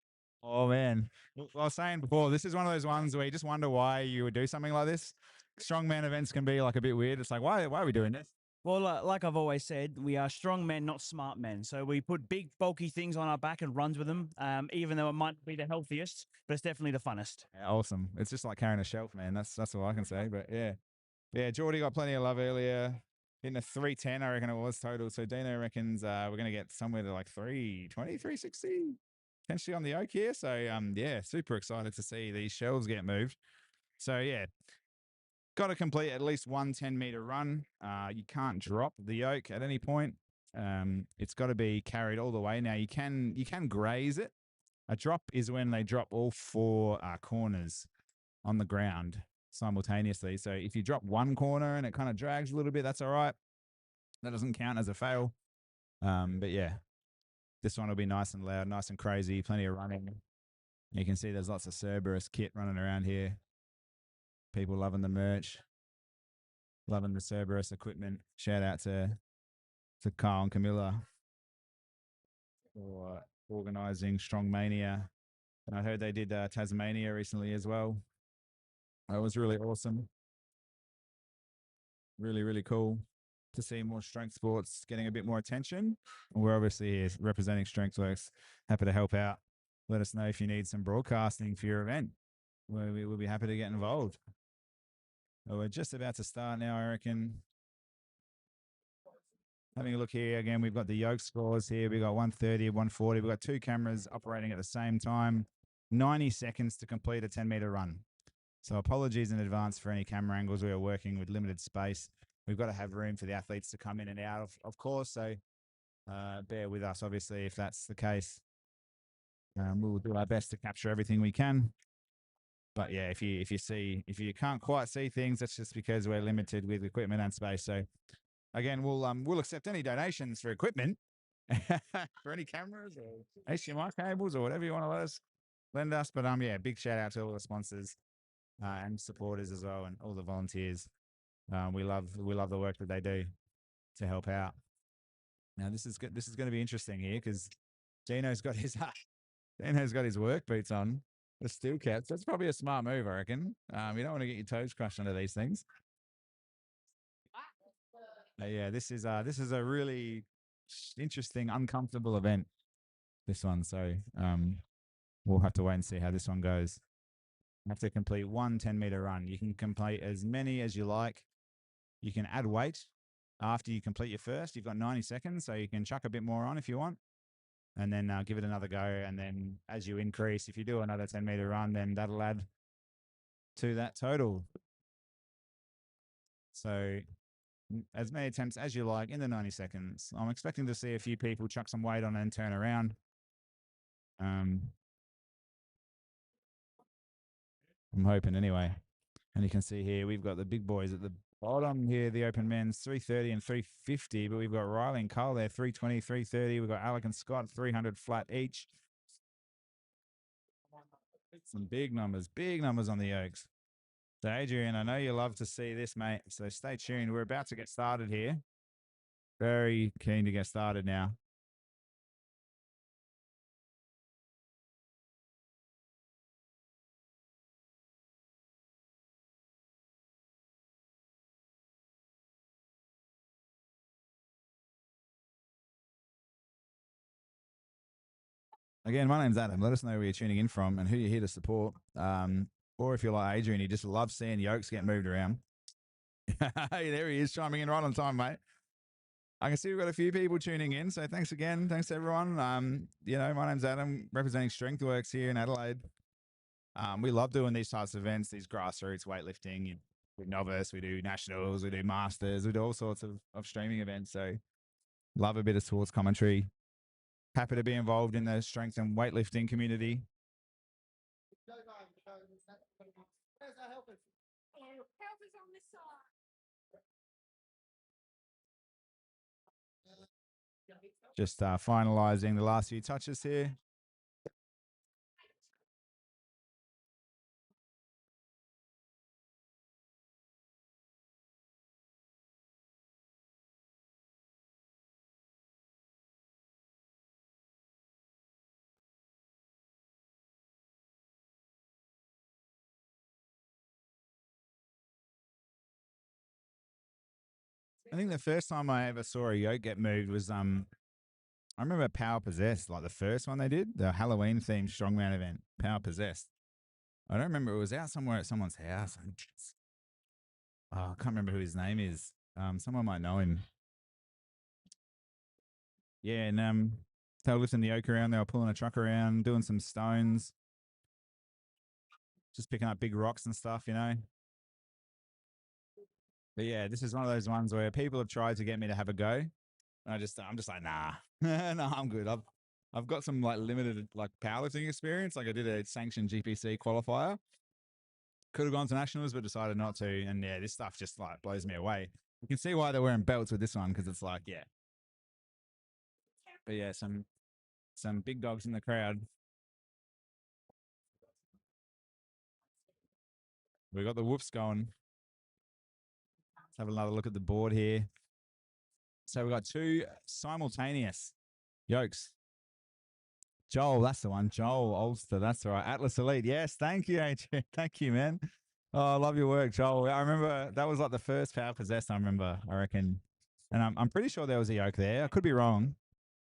Oh man. Well, I was saying before, this is one of those ones where you just wonder why you would do something like this. Strongman events can be like a bit weird. It's like, why are we doing this? Well, like I've always said, we are strong men, not smart men. So we put big, bulky things on our back and runs with them, even though it might be the healthiest, but it's definitely the funnest. Yeah, awesome. It's just like carrying a shelf, man. That's all I can say. But yeah. Yeah, Geordie got plenty of love earlier. Hitting a 310, I reckon it was total. So Dino reckons we're going to get somewhere to like 320, 360 potentially on the oak here. So yeah, super excited to see these shelves get moved. So yeah, got to complete at least one 10-meter run. You can't drop the yoke at any point. It's got to be carried all the way. Now you can graze it. A drop is when they drop all four corners on the ground simultaneously. So if you drop one corner and it kind of drags a little bit, that's all right. That doesn't count as a fail. But yeah, This one will be nice and loud, nice and crazy, plenty of running. You can see there's lots of Cerberus kit running around here. People loving the merch, loving the Cerberus equipment. Shout out to Kyle and Camilla for organising Strongmania. And I heard they did Tasmania recently as well. That was really awesome. Really, really cool to see more strength sports getting a bit more attention. We're obviously here representing StrengthWorks. Happy to help out. Let us know if you need some broadcasting for your event. We will be happy to get involved. Well, we're just about to start now, I reckon. Having a look here again, we've got the yoke scores here. We've got 130, 140. We've got two cameras operating at the same time. 90 seconds to complete a 10-meter run. So apologies in advance for any camera angles. We are working with limited space. We've got to have room for the athletes to come in and out, of course. So bear with us, obviously, if that's the case. We'll do our best to capture everything we can. But yeah, if you can't quite see things, that's just because we're limited with equipment and space. So again, we'll accept any donations for equipment, for any cameras or HDMI cables or whatever you want to lend us. But yeah, big shout out to all the sponsors and supporters as well, and all the volunteers. We love the work that they do to help out. Now this is going to be interesting here because Dino's got his work boots on, the steel caps. That's probably a smart move, I reckon. You don't want to get your toes crushed under these things. Yeah, this is a really interesting, uncomfortable event. This one, so we'll have to wait and see how this one goes. You have to complete one 10-meter run. You can complete as many as you like. You can add weight after you complete your first. You've got 90 seconds, so you can chuck a bit more on if you want, and then give it another go. And then as you increase, if you do another 10-meter run, then that'll add to that total. So as many attempts as you like in the 90 seconds. I'm expecting to see a few people chuck some weight on and turn around. I'm hoping anyway. And you can see here, we've got the big boys at the bottom here, the open men's 330 and 350, but we've got Riley and Carl there, 320, 330. We've got Alec and Scott, 300 flat each. Some big numbers on the yokes. So Adrian, I know you love to see this, mate. So stay tuned. We're about to get started here. Very keen to get started now. Again, my name's Adam. Let us know where you're tuning in from and who you're here to support. Or if you're like Adrian, you just love seeing yokes get moved around. Hey, there he is, chiming in right on time, mate. I can see we've got a few people tuning in, so thanks again. Thanks, everyone. My name's Adam, representing StrengthWorks here in Adelaide. We love doing these types of events, these grassroots weightlifting. We do novice, we do nationals, we do masters, we do all sorts of streaming events. So love a bit of sports commentary. Happy to be involved in the strength and weightlifting community. Just finalizing the last few touches here. I think the first time I ever saw a yoke get moved was I remember Power Possessed, like the first one they did, the Halloween themed strongman event, Power Possessed. I don't remember, it was out somewhere at someone's house. I can't remember who his name is. Someone might know him. Yeah, and they were lifting the yoke around, they were pulling a truck around, doing some stones, just picking up big rocks and stuff, But yeah, this is one of those ones where people have tried to get me to have a go. And I'm just like, nah, no, I'm good. I've got some like limited like powerlifting experience. Like I did a sanctioned GPC qualifier. Could have gone to nationals, but decided not to. And yeah, this stuff just like blows me away. You can see why they're wearing belts with this one because it's like, yeah. But yeah, some Some big dogs in the crowd. We got the whoops going. Let's have another look at the board here. So we've got 2 simultaneous yokes. Joel, that's the one. Joel Ulster, that's right. Atlas Elite. Yes, thank you, AJ. Thank you, man. Oh, I love your work, Joel. I remember that was like the first Power Possessed, I remember, I reckon. And I'm pretty sure there was a yoke there. I could be wrong.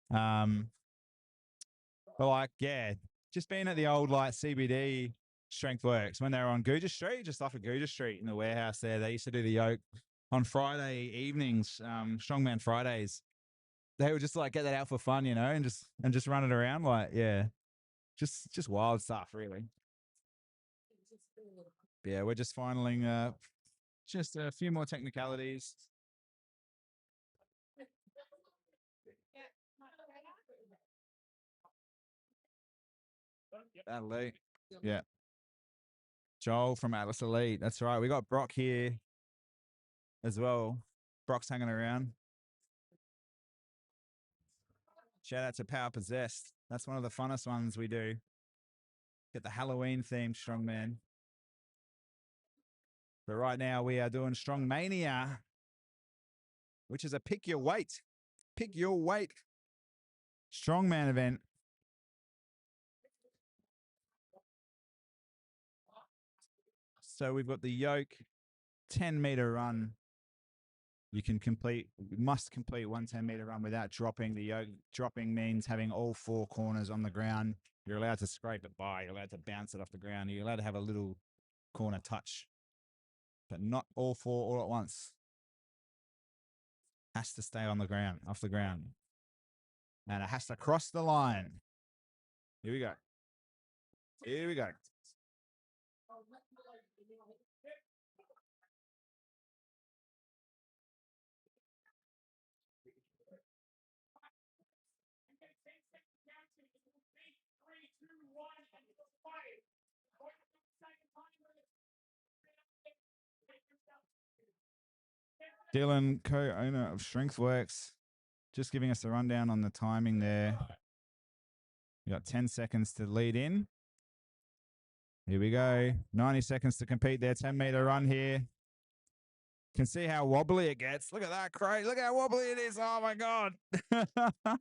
But like, yeah, just being at the old like CBD Strength Works when they were on Gooja Street, just off of Gooja Street in the warehouse there. They used to do the yoke on Friday evenings, Strongman Fridays. They would just like get that out for fun, you know, and just run it around. Like, yeah, just wild stuff, really. But yeah, we're just finaling just a few more technicalities. Elite. Yeah. Joel from Atlas Elite. That's right. We got Brock here as well. Brock's hanging around. Shout out to Power Possessed. That's one of the funnest ones we do. Get the Halloween themed Strongman. But right now we are doing Strongmania, which is a pick your weight strongman event. So we've got the yoke 10-meter run. You must complete 1 10-meter run without dropping the yoke. Dropping means having all 4 corners on the ground. You're allowed to scrape it by. You're allowed to bounce it off the ground. You're allowed to have a little corner touch, but not all 4 all at once. Has to stay on the ground, off the ground. And it has to cross the line. Here we go. Here we go. Dylan, co-owner of StrengthWorks, just giving us the rundown on the timing there. We got 10 seconds to lead in. Here we go. 90 seconds to compete their 10-meter run here. Can see how wobbly it gets. Look at that crate. Look how wobbly it is. Oh my God. Got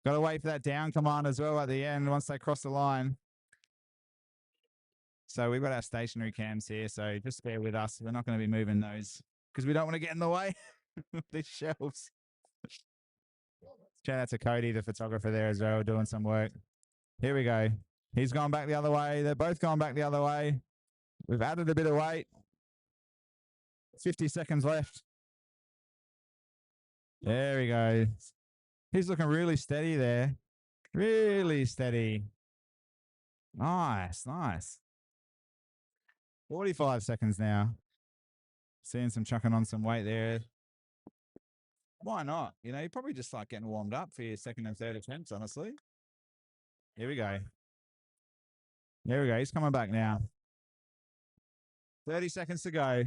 to wait for that down command as well at the end once they cross the line. So we've got our stationary cams here. So just bear with us. We're not going to be moving those because we don't want to get in the way of these shelves. Shout out to Cody, the photographer there as well, doing some work. Here we go. He's gone back the other way. They're both gone back the other way. We've added a bit of weight. 50 seconds left. There we go. He's looking really steady there. Really steady. Nice, nice. 45 seconds now. Seeing some chucking on some weight there. Why not? You know, you're probably just like getting warmed up for your second and third attempts, honestly. Here we go. There we go. He's coming back now. 30 seconds to go.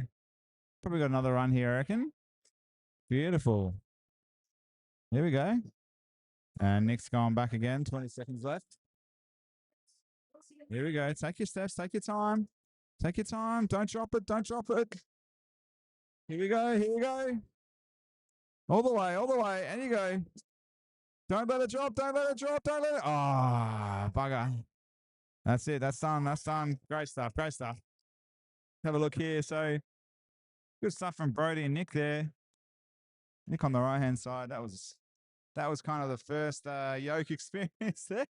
Probably got another run here, I reckon. Beautiful. Here we go. And Nick's going back again. 20 seconds left. Here we go. Take your steps. Take your time. Take your time. Don't drop it. Don't drop it. Here we go. Here we go. All the way. All the way. And you go. Don't let it drop. Don't let it drop. Don't let it. Oh, bugger. That's it. That's done. That's done. Great stuff. Great stuff. Have a look here. So good stuff from Brody and Nick there. Nick on the right-hand side. That was kind of the first yoke experience there.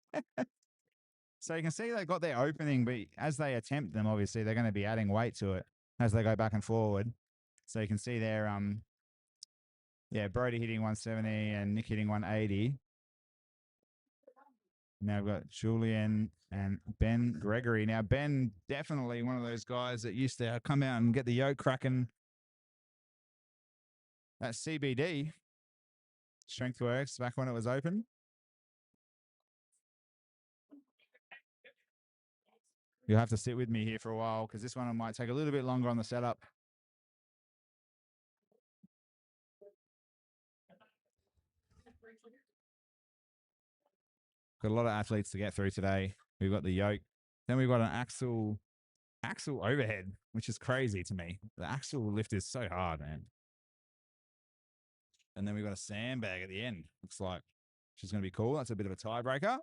So you can see they've got their opening, but as they attempt them, obviously they're going to be adding weight to it as they go back and forward. So you can see there, Brody hitting 170 and Nick hitting 180. Now we've got Julian and Ben Gregory. Now Ben, definitely one of those guys that used to come out and get the yoke cracking at CBD, StrengthWorks, back when it was open. You'll have to sit with me here for a while because this one might take a little bit longer on the setup. Got a lot of athletes to get through today. We've got the yoke. Then we've got an axle overhead, which is crazy to me. The axle lift is so hard, man. And then we've got a sandbag at the end. Looks like, which is going to be cool. That's a bit of a tiebreaker.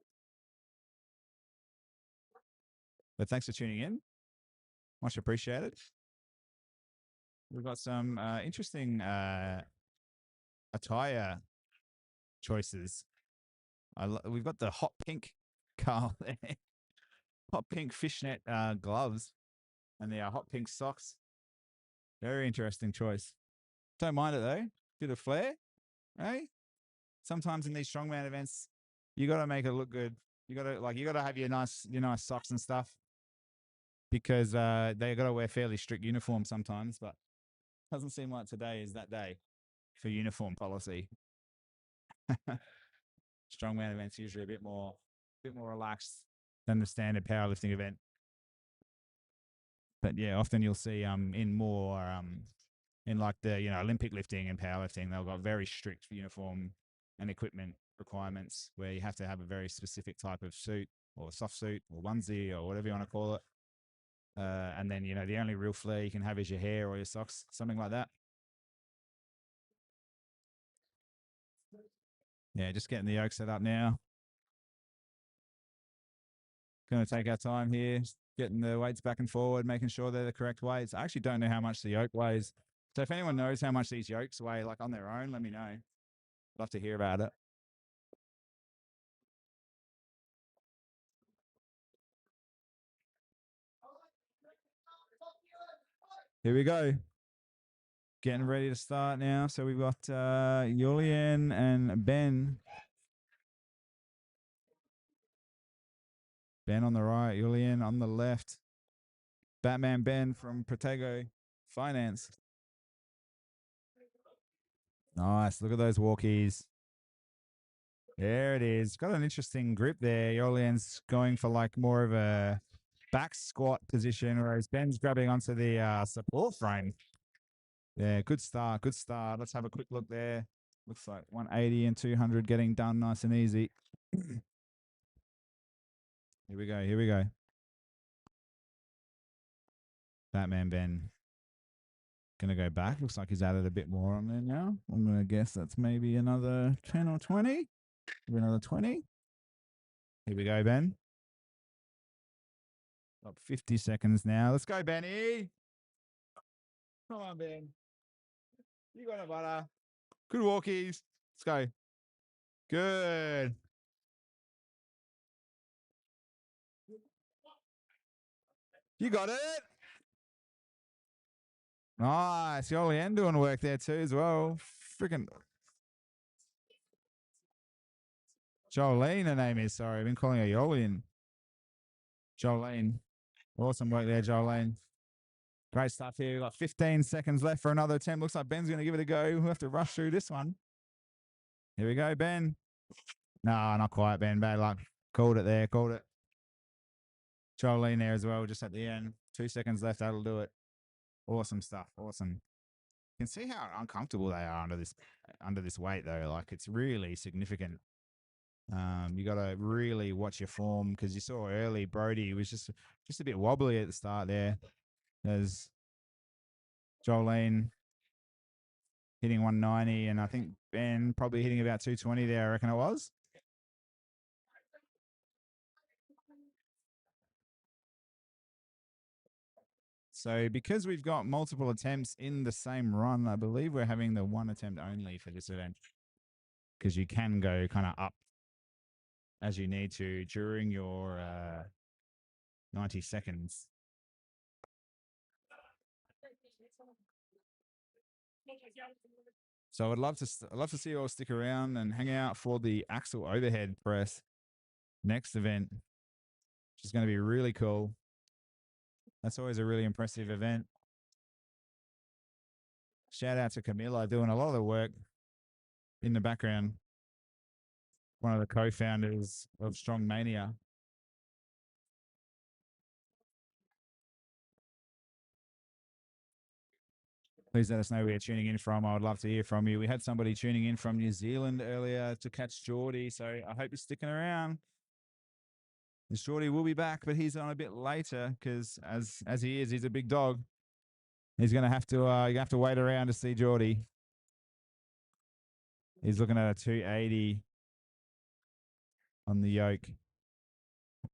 But thanks for tuning in. Much appreciated. We've got some interesting attire choices. We've got the hot pink Carl there. Hot pink fishnet gloves and the hot pink socks. Very interesting choice. Don't mind it though. Bit of flair, eh? Sometimes in these strongman events, you got to make it look good. You got to have your nice socks and stuff because they got to wear fairly strict uniforms sometimes. But doesn't seem like today is that day for uniform policy. Strongman events usually a bit more relaxed than the standard powerlifting event. But yeah, often you'll see in more in like the Olympic lifting and powerlifting, they've got very strict uniform and equipment requirements where you have to have a very specific type of suit or soft suit or onesie or whatever you want to call it. And then the only real flair you can have is your hair or your socks, something like that. Yeah, just getting the yoke set up now. Going to take our time here, getting the weights back and forward, making sure they're the correct weights. I actually don't know how much the yoke weighs. So if anyone knows how much these yokes weigh, like on their own, let me know. Love to hear about it. Here we go. Getting ready to start now. So we've got Julian and Ben. Ben on the right, Julian on the left. Batman Ben from Protego Finance. Nice. Look at those walkies. There it is. Got an interesting grip there. Julian's going for like more of a back squat position, whereas Ben's grabbing onto the support frame. Yeah, good start. Good start. Let's have a quick look there. Looks like 180 and 200 getting done nice and easy. Here we go. Here we go. Batman Ben. Going to go back. Looks like he's added a bit more on there now. I'm going to guess that's maybe another 10 or 20. Maybe another 20. Here we go, Ben. Got 50 seconds now. Let's go, Benny. Come on, Ben. You got it, butter. Good walkies. Let's go. Good. You got it. Nice. Jolien doing work there too as well. Freaking Jolene, her name is. Sorry, I've been calling her Jolien. Jolene. Awesome work there, Jolene. Great stuff here. We've got 15 seconds left for another attempt. Looks like Ben's going to give it a go. We'll have to rush through this one. Here we go, Ben. No, not quite, Ben. Bad luck. Called it there. Called it. Jolene there as well, just at the end. 2 seconds left. That'll do it. Awesome stuff. Awesome. You can see how uncomfortable they are under this weight, though. Like, it's really significant. You got to really watch your form because you saw early Brody was just a bit wobbly at the start there. There's Jolene hitting 190, and I think Ben probably hitting about 220 there, I reckon it was. So because we've got multiple attempts in the same run, I believe we're having the one attempt only for this event because you can go kind of up as you need to during your 90 seconds. So I'd love to see you all stick around and hang out for the axle overhead press next event, which is going to be really cool. That's always a really impressive event. Shout out to Camilla doing a lot of the work in the background. One of the co-founders of Strongmania. Please let us know where you're tuning in from. I would love to hear from you. We had somebody tuning in from New Zealand earlier to catch Geordie, so I hope you're sticking around. The shorty will be back, but he's on a bit later because as he is, he's a big dog. He's gonna have to you have to wait around to see Geordie. He's looking at a 280 on the yoke.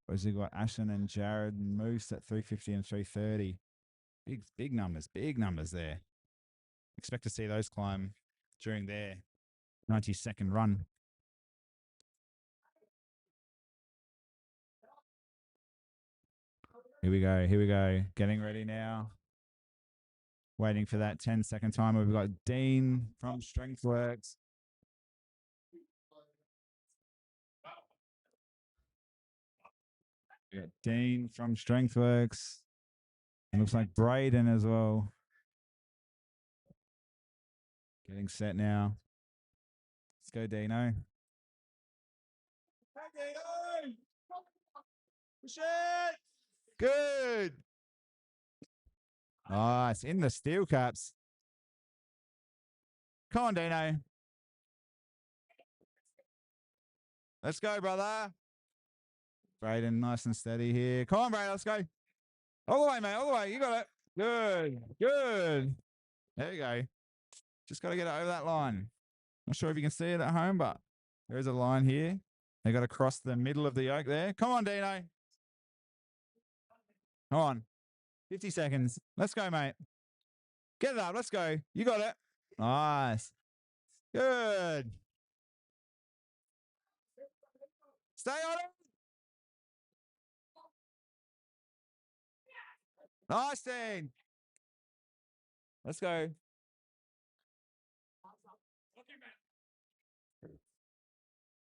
Where's he got Ashen and Jared and Moose at 350 and 330. Big numbers there. Expect to see those climb during their 90-second run. Here we go. Getting ready now. Waiting for that 10-second timer. We've got Dean from StrengthWorks. We got Dean from StrengthWorks. It looks like Braden as well. Getting set now. Let's go, Dino. Hey, Dino! Push it! Good. Nice. In the steel caps. Come on, Dino. Let's go, brother. Braden, nice and steady here. Come on, Braden. Let's go. All the way, mate. All the way. You got it. Good. There you go. Just got to get it over that line. Not sure if you can see it at home, but there is a line here. They got to cross the middle of the yoke there. Come on, Dino. Come on. 50 seconds. Let's go, mate. Get it up. Let's go. You got it. Nice. Good. Stay on it. Nice, Dean. Let's go.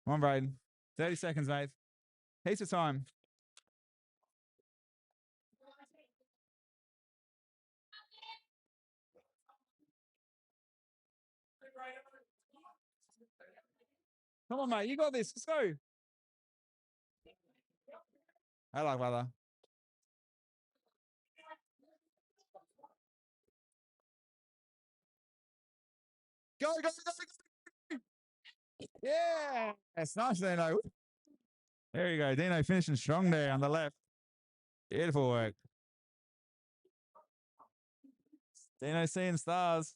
Come on, Braden. 30 seconds, mate. Heaps of time. Come on, mate. You got this. Let's go. Hello, brother. Go. Yeah. That's nice, Dino. There you go. Dino finishing strong there on the left. Beautiful work. Dino seeing stars.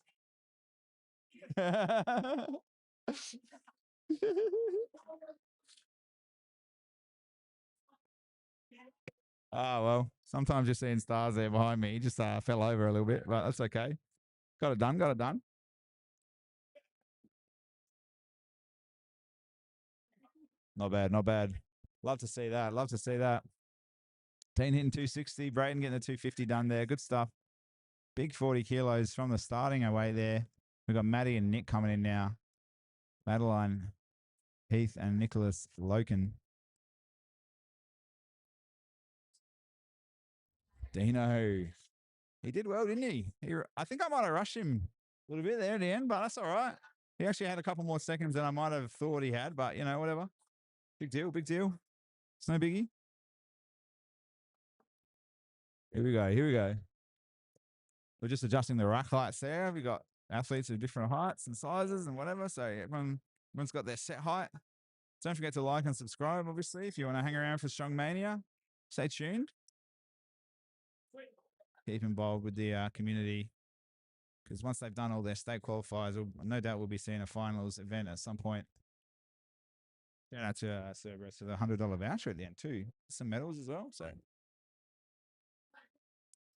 Oh, well, sometimes you're seeing stars there behind me. He just fell over a little bit, but that's okay. Got it done. Not bad. Love to see that. Dean hitting 260, Brayden getting the 250 done there. Good stuff. Big 40 kilos from the starting away there. We've got Maddie and Nick coming in now. Madeline, Heath, and Nicholas Loken. Dino. He did well, didn't he? I think I might have rushed him a little bit there at the end, but that's all right. He actually had a couple more seconds than I might have thought he had, but, whatever. Big deal. It's no biggie. Here we go. We're just adjusting the rack heights there. We've got athletes of different heights and sizes and whatever, so everyone's got their set height. Don't forget to like and subscribe, obviously, if you want to hang around for Strongmania. Stay tuned. Keep involved with the community, because once they've done all their state qualifiers, no doubt we'll be seeing a finals event at some point. Shout out to Cerberus for the $100 voucher at the end too. Some medals as well. So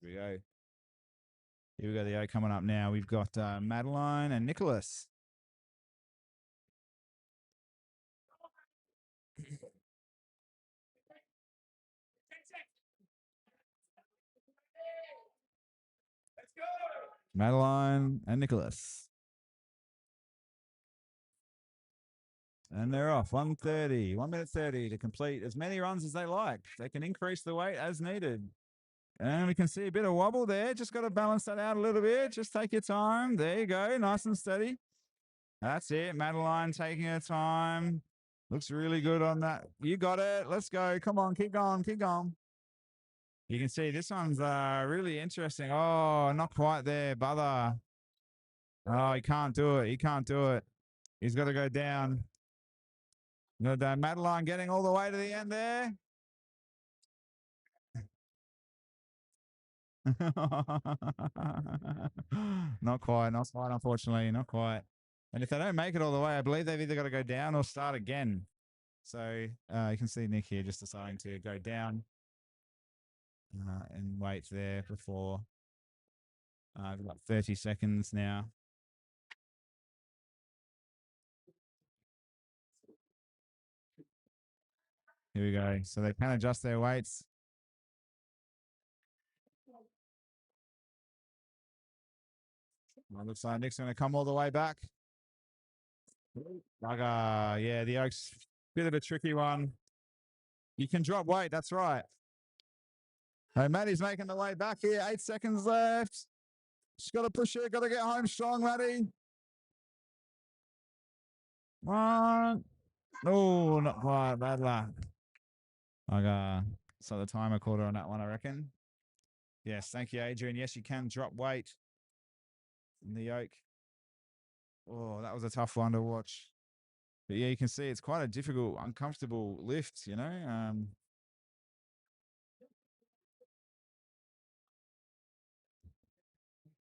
here we go. The O coming up now. We've got Madeline and Nicholas. Madeline and Nicholas. And they're off. 1:30, 1 minute 30 to complete as many runs as they like. They can increase the weight as needed. And we can see a bit of wobble there. Just got to balance that out a little bit. Just take your time. There you go. Nice and steady. That's it. Madeline taking her time. Looks really good on that. You got it. Let's go. Come on. Keep going. You can see this one's really interesting. Oh, not quite there, brother. Oh, he can't do it. He's got to go down. Madeline getting all the way to the end there. Not quite, unfortunately, not quite. And if they don't make it all the way, I believe they've either got to go down or start again. So you can see Nick here just deciding to go down and wait there before. We've got 30 seconds now. Here we go. So they can adjust their weights. Well, looks like Nick's going to come all the way back. Bugger. Yeah, the Oak's bit of a tricky one. You can drop weight. That's right. Hey, Matty's making the way back here. 8 seconds left. Just got to push it. Got to get home strong, Matty. One. Oh, not quite. Bad luck. So the timer quarter on that one, I reckon. Yes, thank you, Adrian. Yes, you can drop weight in the yoke. Oh, that was a tough one to watch. But yeah, you can see it's quite a difficult, uncomfortable lift, you know.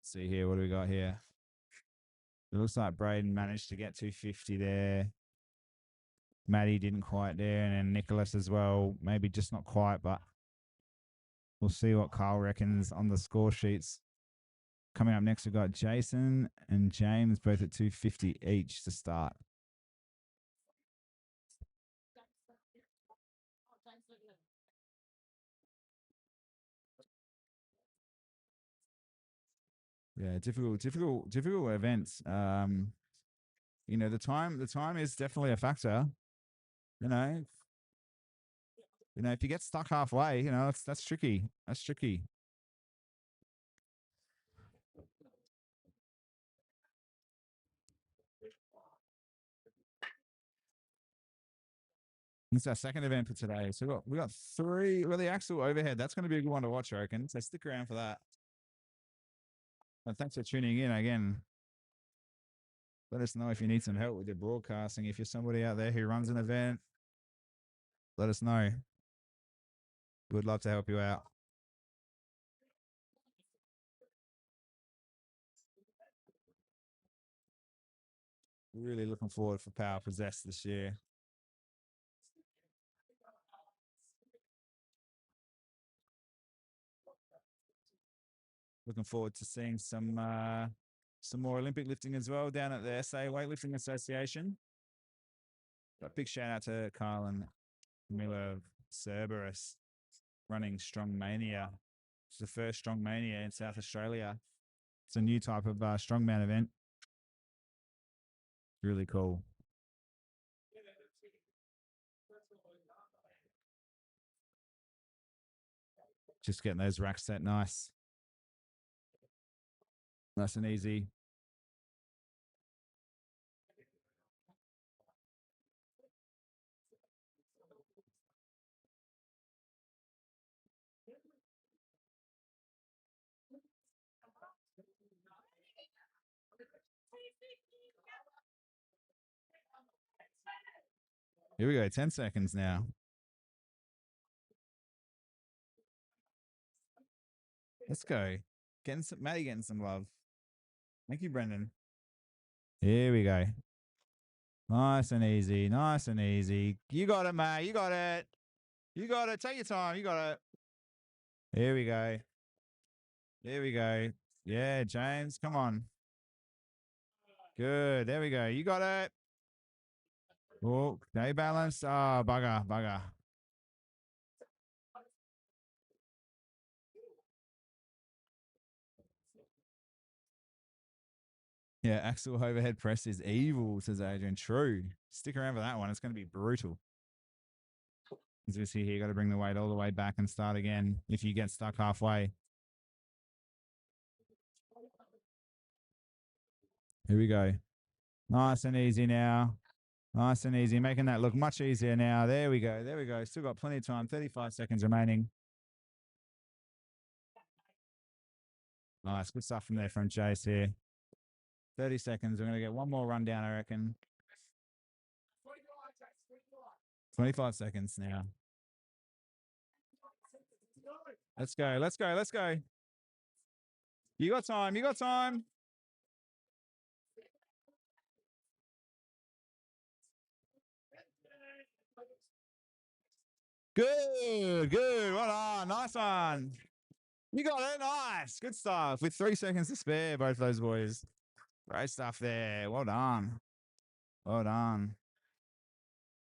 See here, what do we got here? It looks like Braden managed to get 250 there. Matty didn't quite there, and then Nicholas as well. Maybe just not quite, but we'll see what Kyle reckons on the score sheets. Coming up next, we've got Jason and James both at 250 each to start. Yeah, difficult events. You know, the time is definitely a factor. You know, if you get stuck halfway, you know, that's tricky. That's tricky. It's our second event for today. So we got three. Well, the axle overhead. That's going to be a good one to watch, I reckon. So stick around for that. And thanks for tuning in again. Let us know if you need some help with your broadcasting. If you're somebody out there who runs an event, let us know. We'd love to help you out. Really looking forward for Power Possess this year. Looking forward to seeing some more Olympic lifting as well down at the SA Weightlifting Association. But big shout out to Kyle and Mila Cerberus running Strongmania. It's the first Strongmania in South Australia. It's a new type of strongman event. Really cool. Just getting those racks set nice. Nice and easy. Here we go. 10 seconds now. Let's go. Matty getting some love. Thank you, Brendan. Here we go. Nice and easy. Nice and easy. You got it, Matt. You got it. You got it. Take your time. You got it. Here we go. There we go. Yeah, James. Come on. Good. There we go. You got it. Oh, stay balanced. Oh, bugger. Yeah, axle overhead press is evil, says Adrian. True. Stick around for that one. It's going to be brutal. As we see here, you got to bring the weight all the way back and start again if you get stuck halfway. Here we go. Nice and easy now. Nice and easy. Making that look much easier now. There we go. There we go. Still got plenty of time. 35 seconds remaining. Nice. Good stuff from there from Jace here. 30 seconds. We're going to get one more rundown, I reckon. 25 seconds now. Let's go. Let's go. Let's go. You got time. You got time. Good, good. Well done. Nice one. You got it. Nice. Good stuff. With 3 seconds to spare, both those boys. Great stuff there. Well done. Well done.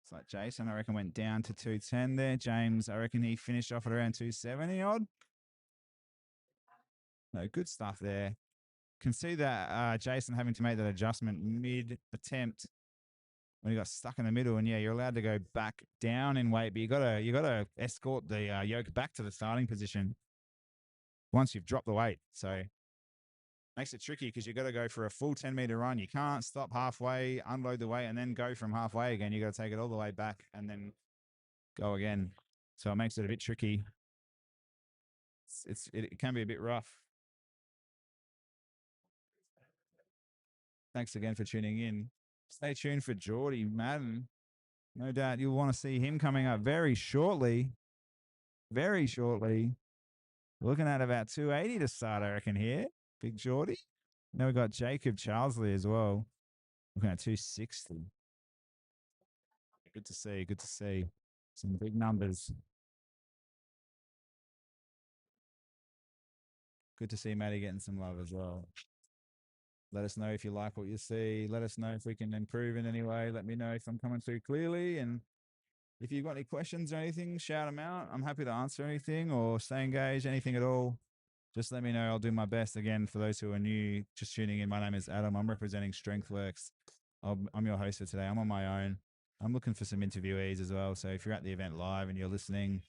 It's like Jason, I reckon, went down to 210 there. James, I reckon he finished off at around 270 odd. No, good stuff there. Can see that Jason having to make that adjustment mid attempt when he got stuck in the middle. And yeah, you're allowed to go back down in weight, but you gotta escort the yoke back to the starting position once you've dropped the weight. So makes it tricky because you got to go for a full 10-meter run. You can't stop halfway, unload the weight, and then go from halfway again. You got to take it all the way back and then go again. So it makes it a bit tricky. It can be a bit rough. Thanks again for tuning in. Stay tuned for Geordie Madden. No doubt you'll want to see him coming up very shortly. Very shortly. Looking at about 280 to start, I reckon, here. Big Geordie. Now we've got Jacob Charlesley as well. Looking at 260. Good to see. Good to see. Some big numbers. Good to see Matty getting some love as well. Let us know if you like what you see. Let us know if we can improve in any way. Let me know if I'm coming through clearly. And if you've got any questions or anything, shout them out. I'm happy to answer anything or stay engaged, anything at all. Just let me know. I'll do my best. Again, for those who are new, just tuning in, my name is Adam. I'm representing StrengthWorks. I'm your host for today. I'm on my own. I'm looking for some interviewees as well. So if you're at the event live and you're listening,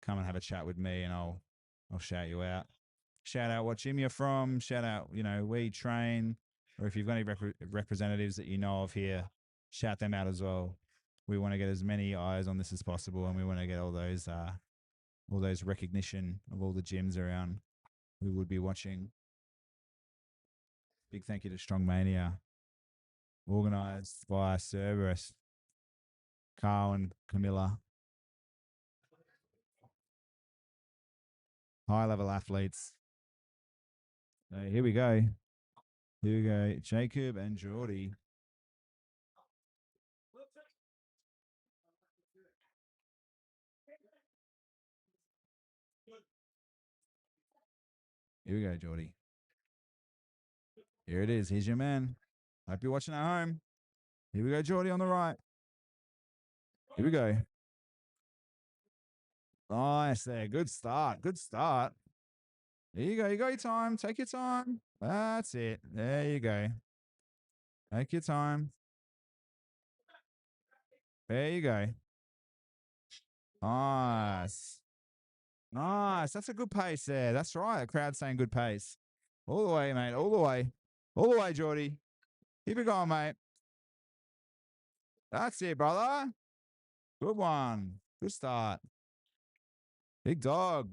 come and have a chat with me and I'll shout you out. Shout out what gym you're from. Shout out, where you train. Or if you've got any representatives that you know of here, shout them out as well. We want to get as many eyes on this as possible, and we want to get all those recognition of all the gyms around who would be watching. Big thank you to Strongmania, organised by Cerberus, Carl and Camilla. High-level athletes. So here we go. Here we go. Jacob and Geordie. Here we go, Geordie. Here it is. Here's your man. Hope you're watching at home. Here we go, Geordie on the right. Here we go. Nice there. Good start. Good start. There you go. You got your time. Take your time. That's it. There you go. Take your time. There you go. Nice. Nice. That's a good pace there. That's right. The crowd's saying good pace. All the way, mate. All the way. All the way, Geordie. Keep it going, mate. That's it, brother. Good one. Good start. Big dog.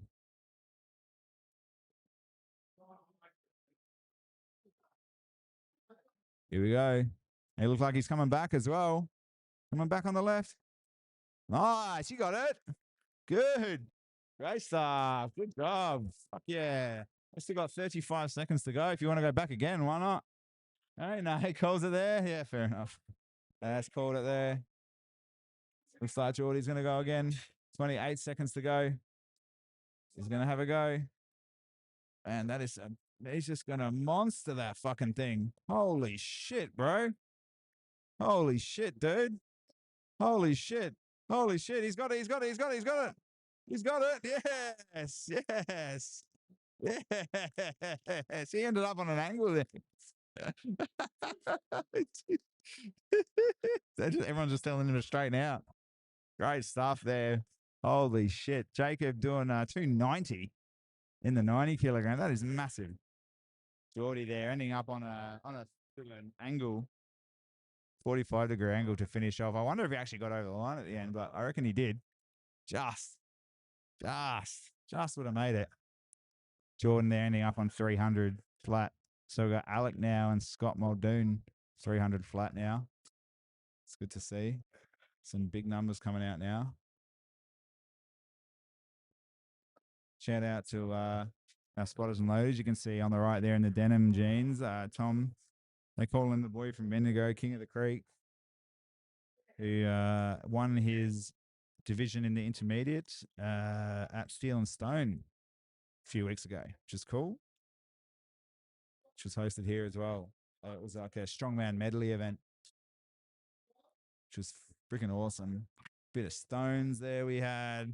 Here we go. He looks like he's coming back as well. Coming back on the left. Nice. You got it. Good. Great stuff. Good job. Fuck yeah. I still got 35 seconds to go. If you want to go back again, why not? Hey, no, he calls it there. Yeah, fair enough. That's called it there. Looks like Geordie's going to go again. 28 seconds to go. He's going to have a go. And that is he's just going to monster that fucking thing. Holy shit, bro. Holy shit, dude. Holy shit. Holy shit. He's got it. He's got it. He's got it. He's got it. He's got it. Yes. Yes. Yes. He ended up on an angle there. Everyone's just telling him to straighten out. Great stuff there. Holy shit. Jacob doing 290 in the 90 kilogram. That is massive. Geordie there ending up on an angle, 45-degree angle to finish off. I wonder if he actually got over the line at the end, but I reckon he did. Just would have made it. Jordan there ending up on 300 flat. So we've got Alec now and Scott Muldoon, 300 flat now. It's good to see. Some big numbers coming out now. Shout out to our spotters and loaders. You can see on the right there in the denim jeans, Tom. They call him the boy from Bendigo, King of the Creek, who won his division in the intermediate at Steel and Stone a few weeks ago, which is cool. Which was hosted here as well. It was like a strongman medley event, which was freaking awesome. Bit of stones there we had.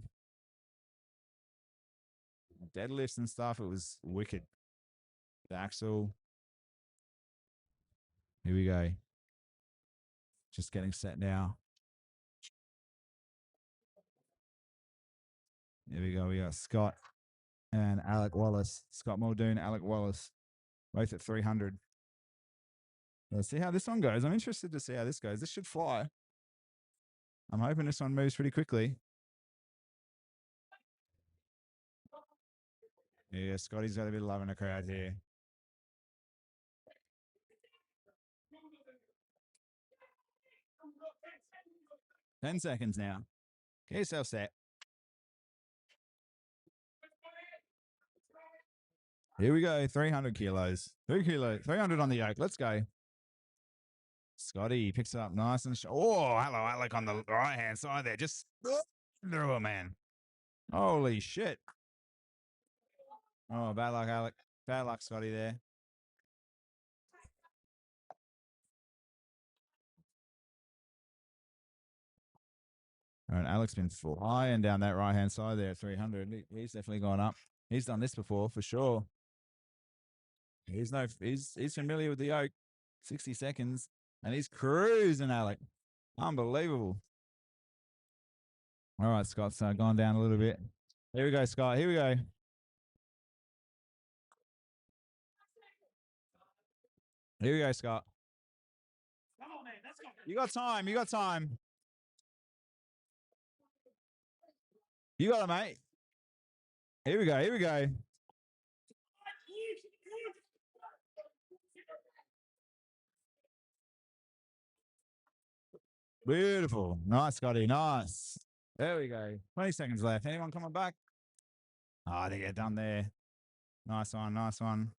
Deadlifts and stuff. It was wicked. The axle. Here we go. Just getting set now. Here we go. We got Scott and Alec Wallace. Scott Muldoon, Alec Wallace. Both at 300. Let's see how this one goes. I'm interested to see how this goes. This should fly. I'm hoping this one moves pretty quickly. Yeah, Scotty's got a bit of love in the crowd here. Ten seconds now. Get yourself set. Here we go. 300 kilos. 3 kilos. 300 on the yoke. Let's go. Scotty picks it up nice and oh, hello, Alec on the right hand side there. Just through it, man. Holy shit. Oh, bad luck, Alec. Bad luck, Scotty there. All right, Alec's been flying down that right hand side there at 300. He's definitely gone up. He's done this before for sure. He's familiar with the yoke. 60 seconds. And he's cruising, Alec. Unbelievable. All right, Scott's gone down a little bit. Here we go, Scott. Here we go. Here we go, Scott. Come on, man. Let's go. You got time. You got time. You got it, mate. Here we go. Here we go. Beautiful. Nice, Scotty. Nice. There we go. 20 seconds left. Anyone coming back? Oh, they get done there. Nice one. Nice one.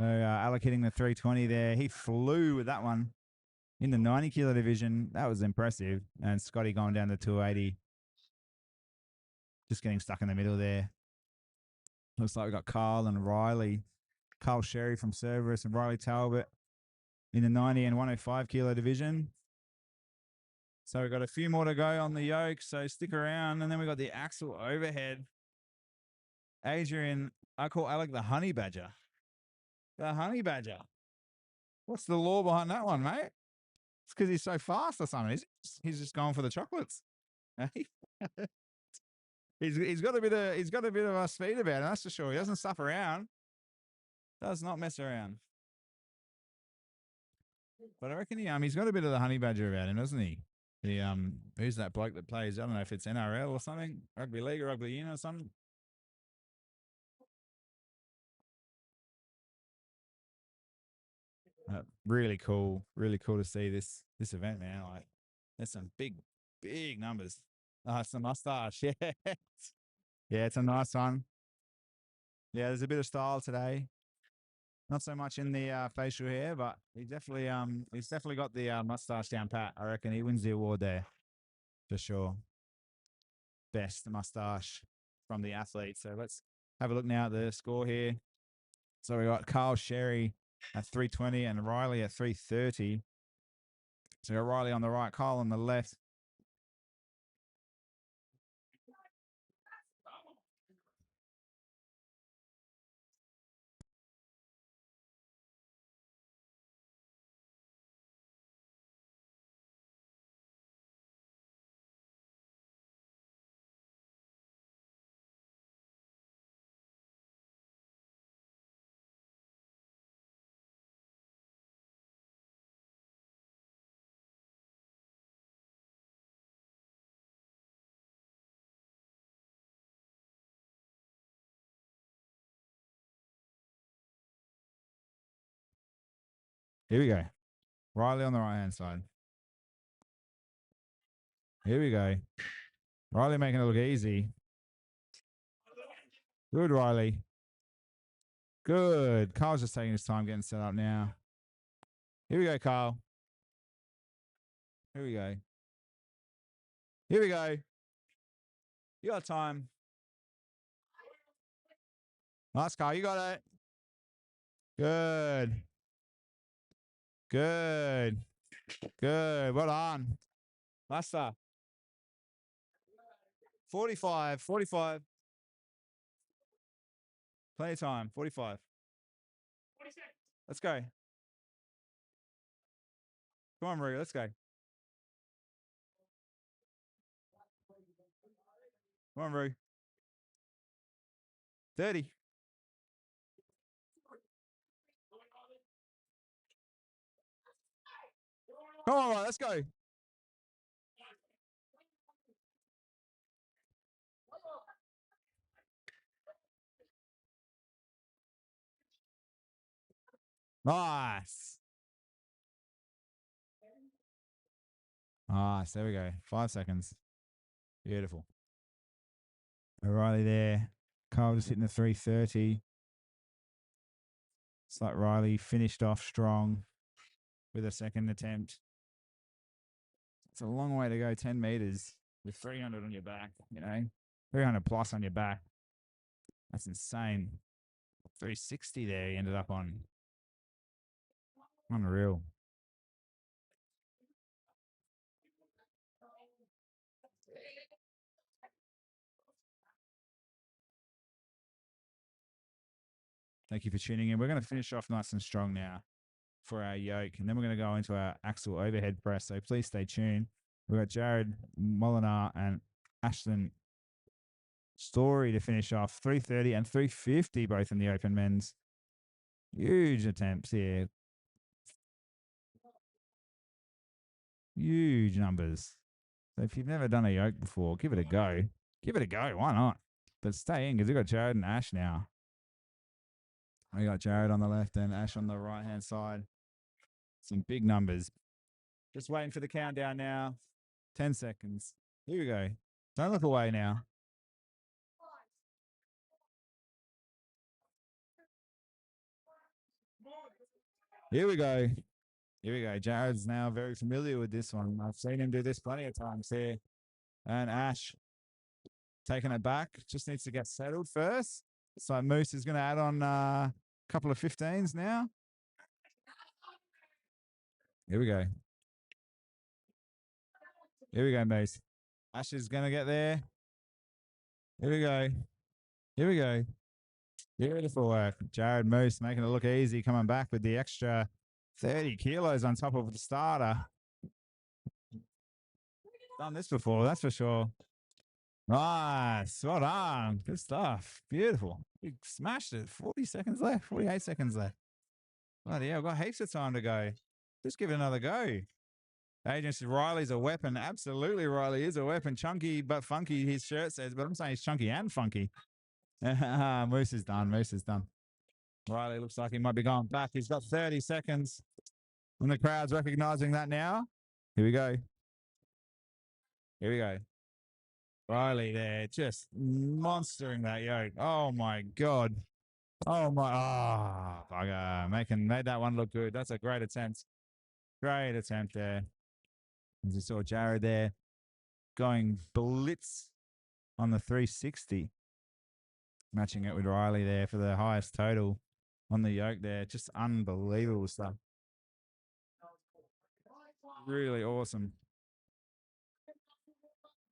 Alec hitting the 320 there. He flew with that one in the 90 kilo division. That was impressive. And Scotty going down to 280. Just getting stuck in the middle there. Looks like we got Carl and Riley. Carl Sherry from Cerberus and Riley Talbot in the 90 and 105 kilo division. So we've got a few more to go on the yoke, so stick around. And then we've got the axle overhead. Adrian, I call Alec the honey badger. The honey badger. What's the law behind that one, mate? It's because he's so fast or something. He's just going for the chocolates. He's got a bit of a speed about him, that's for sure. He doesn't stuff around. Does not mess around. But I reckon he's got a bit of the honey badger about him, doesn't he? Who's that bloke that plays? I don't know if it's NRL or something, rugby league or rugby union or something. Really cool to see this event, man. Like, there's some big numbers. It's a mustache, yeah, yeah, it's a nice one. Yeah, there's a bit of style today. Not so much in the facial hair, but he's definitely got the mustache down pat. I reckon he wins the award there for sure. Best mustache from the athlete. So let's have a look now at the score here. So we got Carl Sherry at 320 and Riley at 330. So we got Riley on the right, Carl on the left. Here we go. Riley on the right-hand side. Here we go. Riley making it look easy. Good, Riley. Good. Carl's just taking his time getting set up now. Here we go, Carl. Here we go. Here we go. You got time. Nice, Carl. You got it. Good. Good. Good. Well done. Nice stuff. 45. 45. Plenty of time. 45. Let's go. Come on, Maria. Let's go. Come on, Roo. 30. Come on, right, let's go. Nice. Nice. There we go. 5 seconds. Beautiful. Riley there. Carl just hitting the 330. It's like Riley finished off strong with a second attempt. It's a long way to go, 10 meters with 300 on your back, 300 plus on your back. That's insane. 360 there he ended up on. Unreal. Thank you for tuning in. We're going to finish off nice and strong now for our yoke, and then we're going to go into our axle overhead press. So please stay tuned. We've got Jared Molinar and Ashton Story to finish off. 330 and 350 both in the open men's. Huge attempts here. Huge numbers. So if you've never done a yoke before, give it a go. Give it a go. Why not? But stay in because we've got Jared and Ash now. We got Jared on the left and Ash on the right-hand side. Some big numbers. Just waiting for the countdown now. 10 seconds. Here we go. Don't look away now. Here we go. Here we go. Jared's now very familiar with this one. I've seen him do this plenty of times here. And Ash taking it back. Just needs to get settled first. So Moose is going to add on a couple of 15s now. Here we go. Here we go, Moose. Ash is going to get there. Here we go. Here we go. Beautiful work. Jared Moose making it look easy, coming back with the extra 30 kilos on top of the starter. Done this before, that's for sure. Nice. Well done. Good stuff. Beautiful. We smashed it. 40 seconds left. 48 seconds left. Bloody hell, we've got heaps of time to go. Just give it another go. Agent says Riley's a weapon. Absolutely, Riley is a weapon. Chunky but funky, his shirt says, but I'm saying he's chunky and funky. Moose is done. Moose is done. Riley looks like he might be going back. He's got 30 seconds. And the crowd's recognizing that now. Here we go. Here we go. Riley there, just monstering that yoke. Oh, my God. Oh, my. Oh, bugger. Made that one look good. That's a great attempt. Great attempt there. As you saw Jared there going blitz on the 360. Matching it with Riley there for the highest total on the yoke there. Just unbelievable stuff. Really awesome.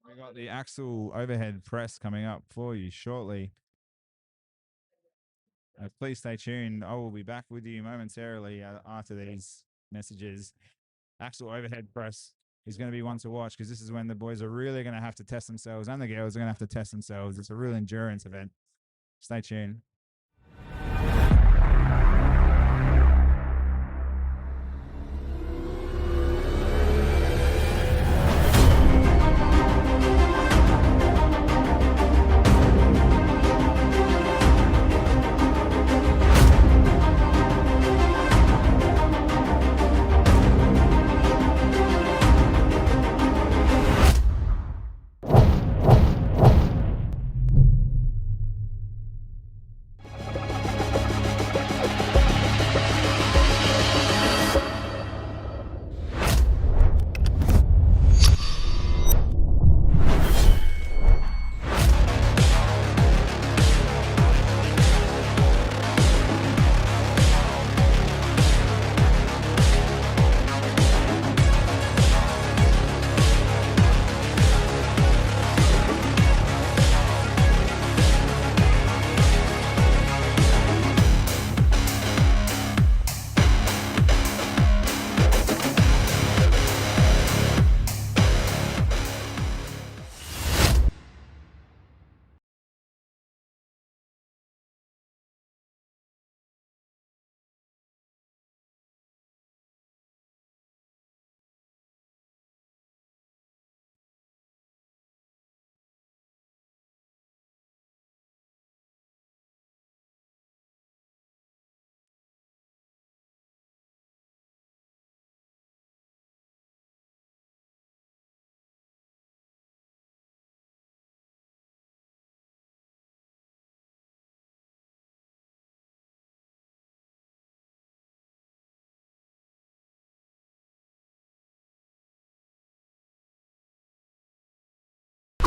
We got the axle overhead press coming up for you shortly. Please stay tuned. I will be back with you momentarily after these messages. Axle overhead press is going to be one to watch because this is when the boys are really going to have to test themselves and the girls are going to have to test themselves. It's a real endurance event. Stay tuned.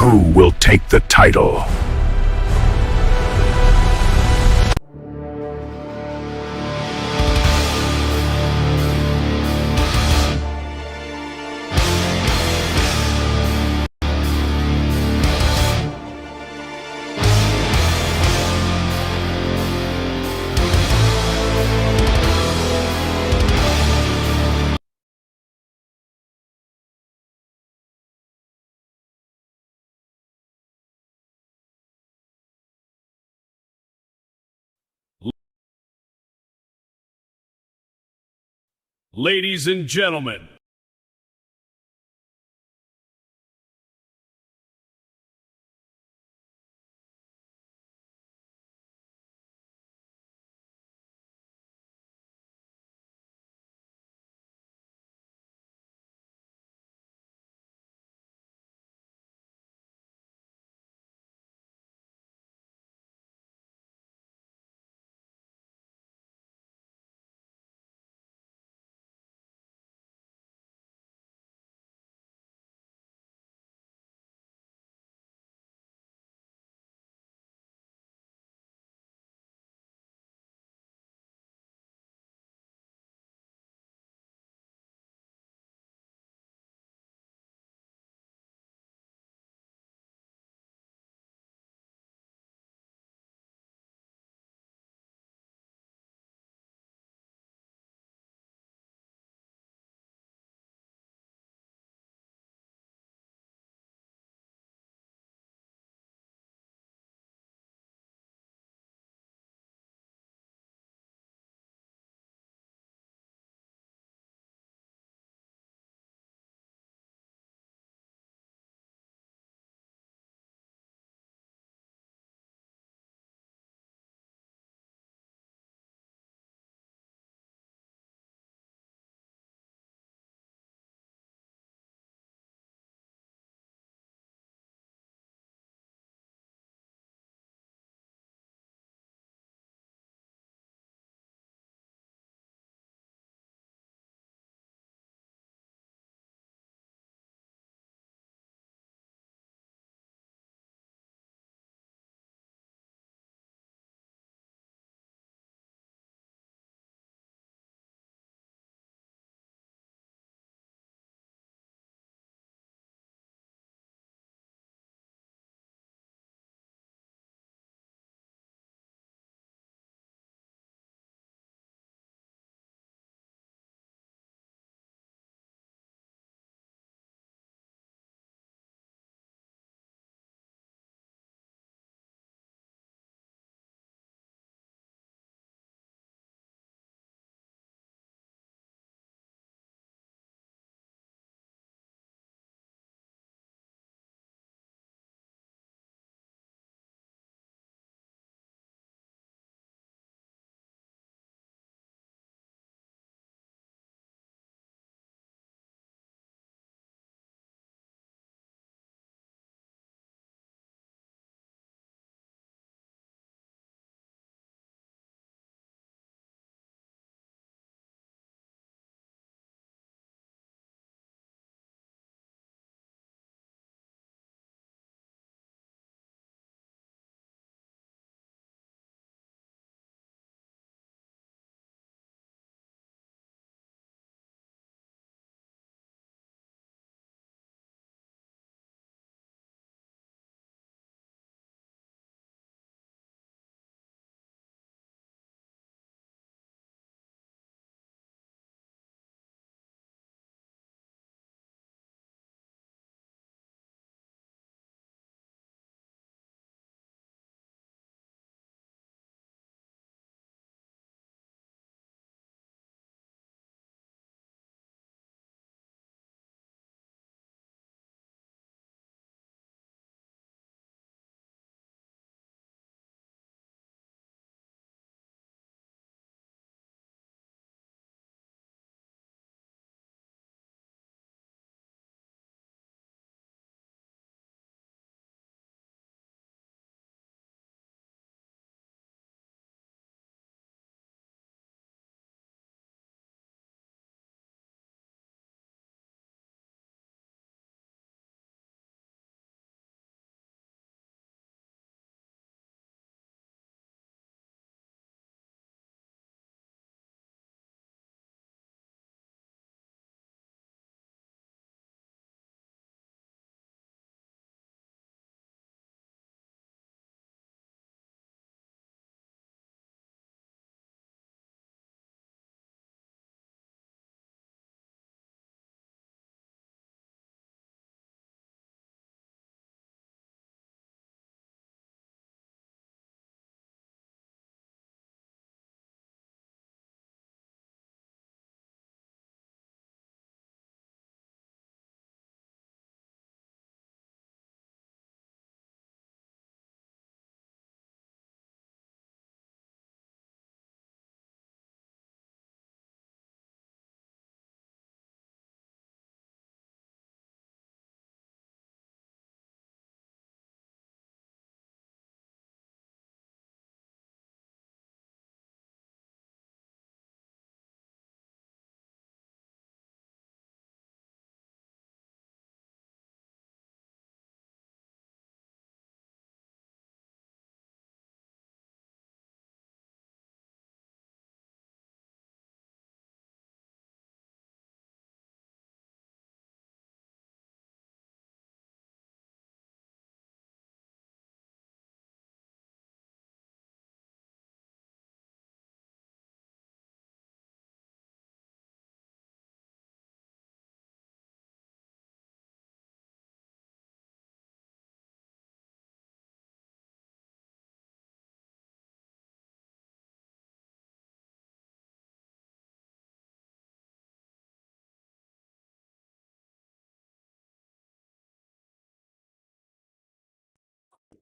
Who will take the title? Ladies and gentlemen,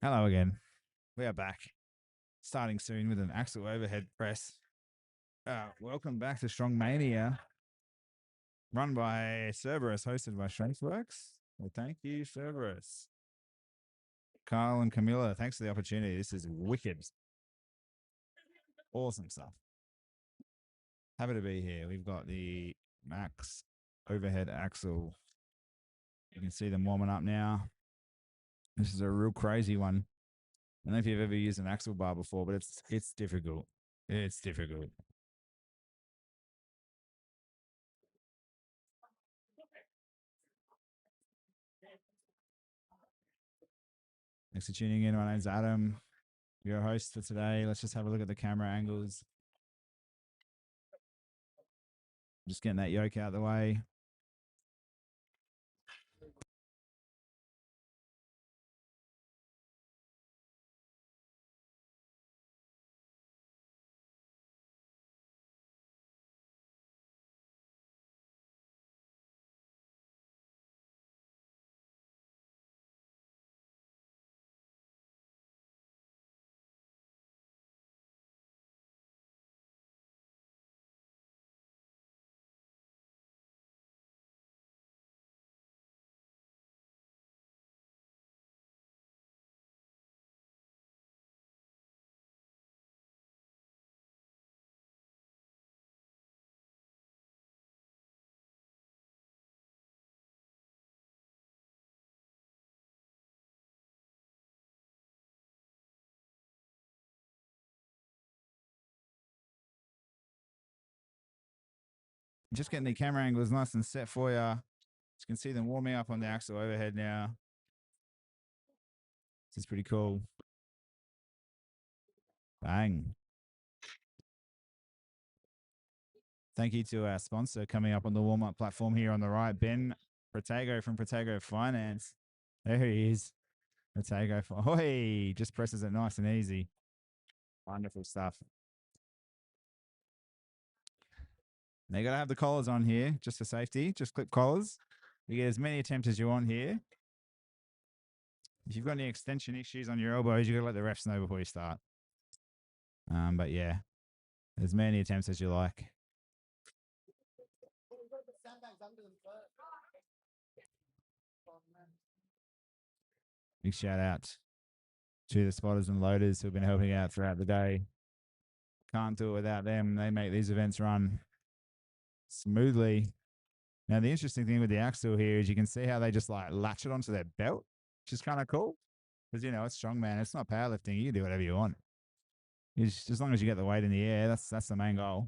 Hello again. We are back. Starting soon with an axle overhead press. Welcome back to Strongmania, run by Cerberus, hosted by Strengthworks. Well, thank you, Cerberus. Carl and Camilla, thanks for the opportunity. This is wicked. Awesome stuff. Happy to be here. We've got the Max overhead axle. You can see them warming up now. This is a real crazy one. I don't know if you've ever used an axle bar before, but it's difficult. It's difficult. Thanks for tuning in. My name's Adam, your host for today. Let's just have a look at the camera angles. Just getting that yoke out of the way. Just getting the camera angles nice and set for you. You can see them warming up on the axle overhead now. This is pretty cool. Bang. Thank you to our sponsor coming up on the warm-up platform here on the right, Ben Protego from Protego Finance. There he is. Protego. Hey, just presses it nice and easy. Wonderful stuff. They got to have the collars on here just for safety. Just clip collars. You get as many attempts as you want here. If you've got any extension issues on your elbows, you got to let the refs know before you start. But yeah, as many attempts as you like. Big shout out to the spotters and loaders who've been helping out throughout the day. Can't do it without them. They make these events run smoothly. Now, the interesting thing with the axle here is you can see how they just like latch it onto their belt, which is kind of cool. Because, you know, it's strongman. It's not powerlifting. You can do whatever you want. As long as you get the weight in the air, that's the main goal.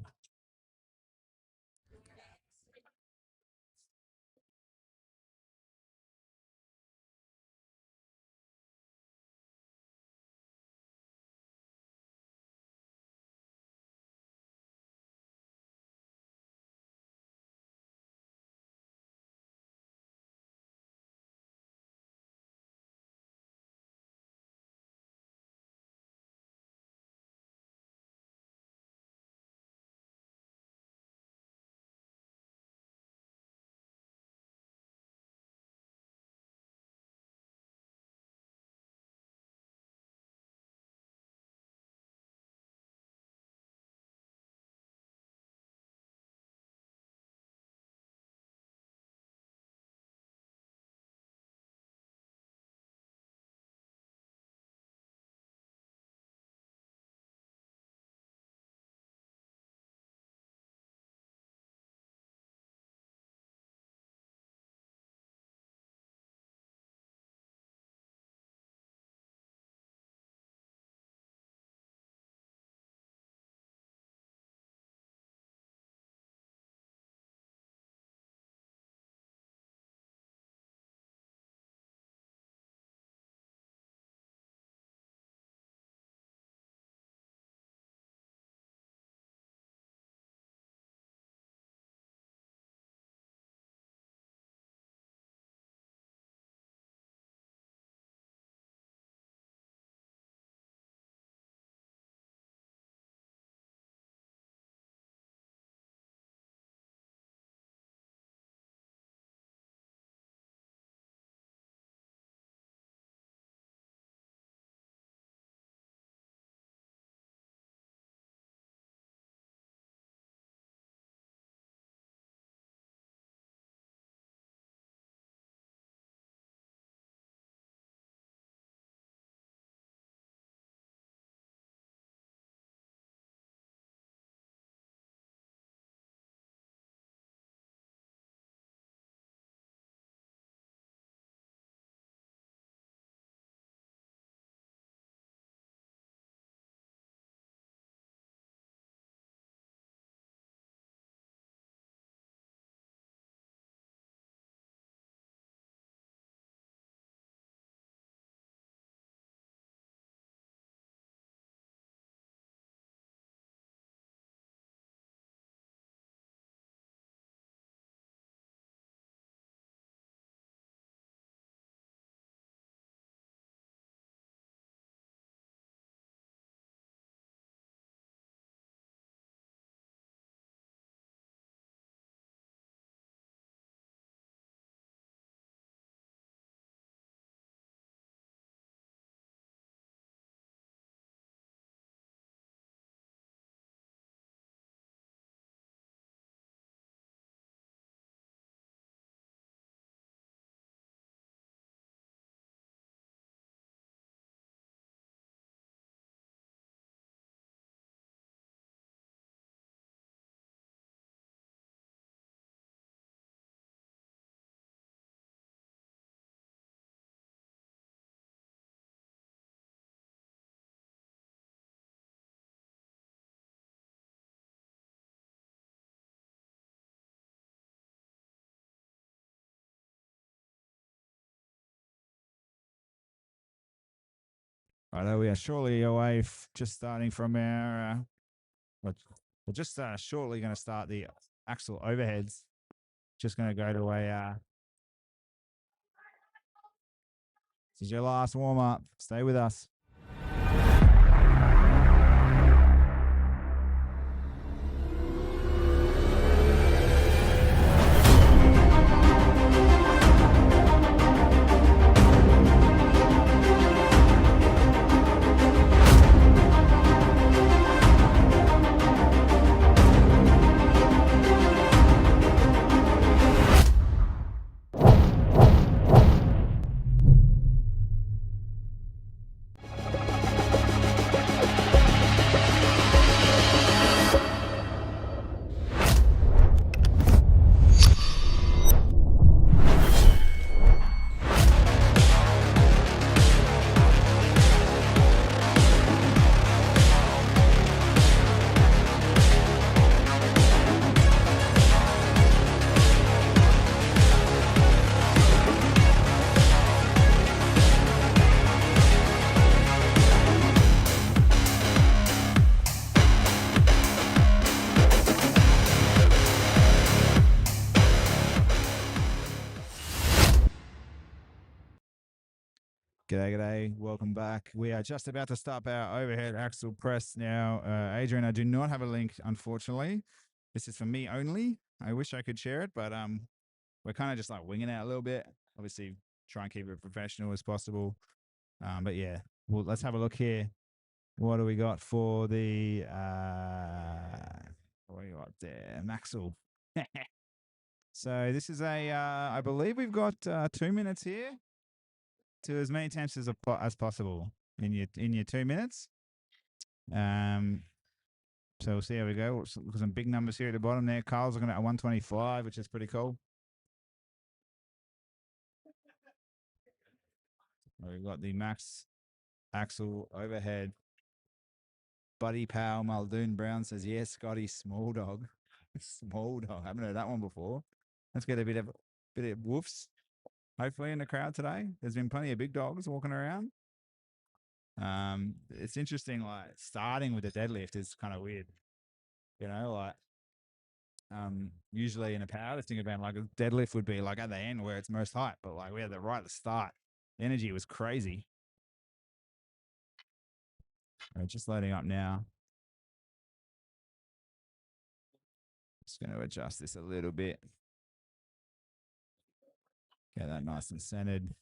Righto, we are shortly away, just starting from our. We're just shortly going to start the axle overheads. Just going to go to a. This is your last warm up. Stay with us. G'day, g'day. Welcome back. We are just about to start our overhead axle press now. Adrian, I do not have a link, unfortunately. This is for me only. I wish I could share it, but we're kind of just like winging it a little bit. Obviously, try and keep it professional as possible. But yeah, well, let's have a look here. What do we got for the what do you got there? Maxwell. So this is a I believe we've got 2 minutes here to as many attempts as possible in your 2 minutes. So we'll see how we go. Look at some big numbers here at the bottom there. Carl's looking at 125, which is pretty cool. We've got the max axle overhead. Buddy Powell Muldoon Brown says, yes, Scotty, small dog. Small dog. I haven't heard that one before. Let's get a bit of woofs, hopefully, in the crowd today. There's been plenty of big dogs walking around. It's interesting, like, starting with the deadlift is kind of weird. You know, like, usually in a powerlifting event, like a deadlift would be like at the end where it's most hype, but like we had that right at the start. The energy was crazy. All right, just loading up now. Just going to adjust this a little bit. Get that nice and centered.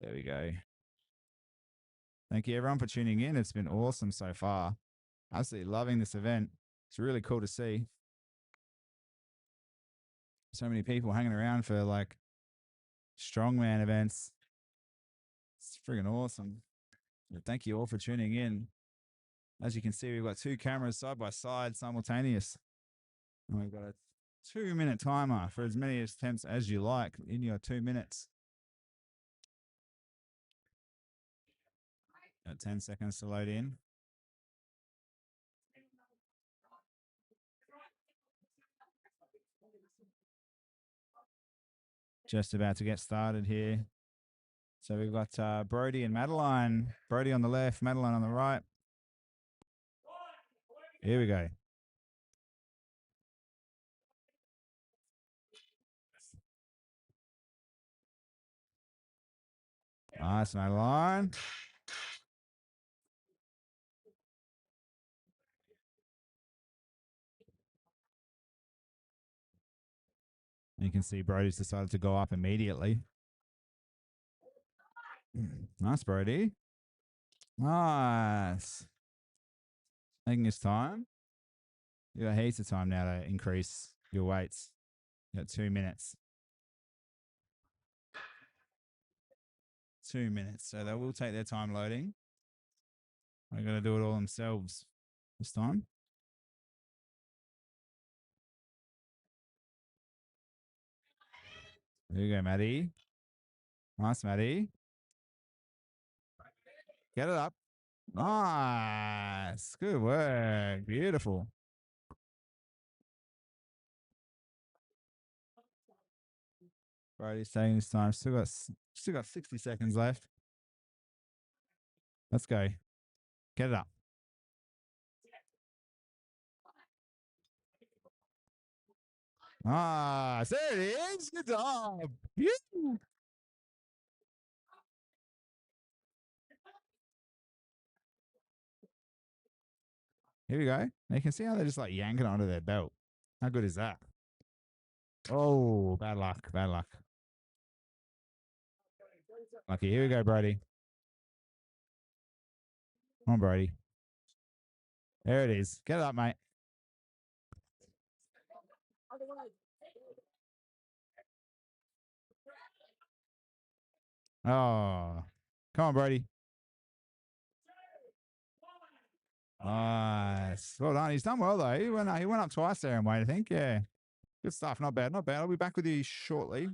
There we go. Thank you everyone for tuning in. It's been awesome so far. Absolutely loving this event. It's really cool to see. So many people hanging around for like strongman events. It's friggin' awesome. But thank you all for tuning in. As you can see, we've got 2 cameras side by side simultaneous. And we've got a 2-minute timer for as many attempts as you like in your 2 minutes. Got 10 seconds to load in. Just about to get started here. So we've got Brody and Madeline. Brody on the left, Madeline on the right. Here we go. Nice, Madeline. You can see Brody's decided to go up immediately. Nice, Brody. Nice. Taking his time. You got heaps of time now to increase your weights. You got 2 minutes. 2 minutes. So they will take their time loading. They're going to do it all themselves this time. There you go, Maddie. Nice, Maddie. Get it up. Nice. Good work. Beautiful. Brody's taking his time. Still got 60 seconds left. Let's go. Get it up. Ah, there it is. Good job. Phew. Here we go. Now you can see how they're just like yanking onto their belt. How good is that? Oh, bad luck. Bad luck. Lucky. Here we go, Brody. Come on, Brody. There it is. Get it up, mate. Oh, come on, Brody. Nice. Well done. He's done well, though. He went up twice there in weight, I think. Yeah. Good stuff. Not bad. Not bad. I'll be back with you shortly.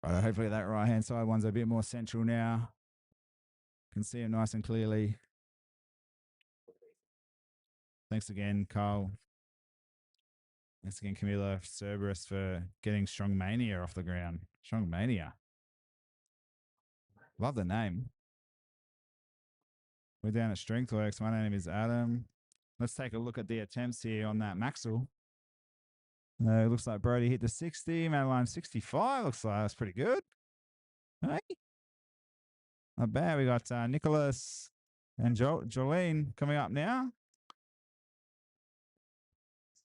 Right, hopefully that right hand side one's a bit more central now. Can see him nice and clearly. Thanks again, Carl. Thanks again, Camilla Cerberus, for getting Strongmania off the ground. Strongmania. Love the name. We're down at Strengthworks. My name is Adam. Let's take a look at the attempts here on that Maxwell. It looks like Brody hit the 60. Madeline 65. Looks like that's pretty good. Hey. Not bad. We got Nicholas and Jolene coming up now.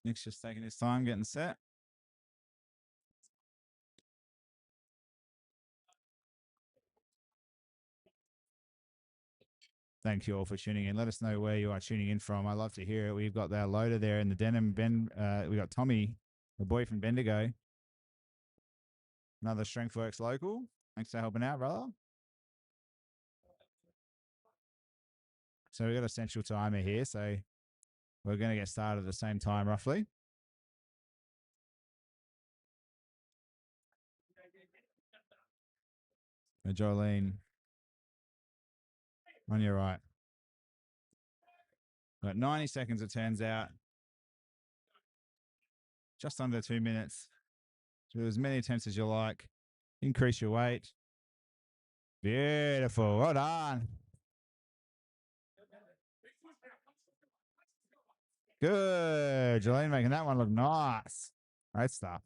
Nick's just taking his time getting set. Thank you all for tuning in. Let us know where you are tuning in from. I love to hear it. We've got that loader there in the denim. We got Tommy, the boy from Bendigo. Another Strengthworks local. Thanks for helping out, brother. So we've got a central timer here. So we're going to get started at the same time, roughly. Jolene, on your right. Got 90 seconds, it turns out. Just under 2 minutes. Do as many attempts as you like. Increase your weight. Beautiful. Well done. Good. Jolene making that one look nice. Great stuff.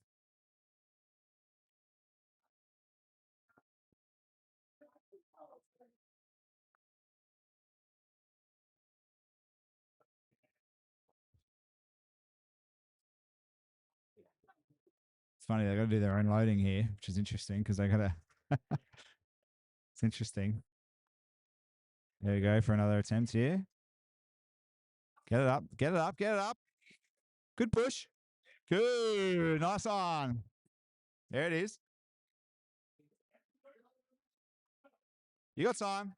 It's funny, they got to do their own loading here, which is interesting because they got to. It's interesting. There we go for another attempt here. Get it up, get it up, get it up. Good push. Good. Nice on. There it is. You got time.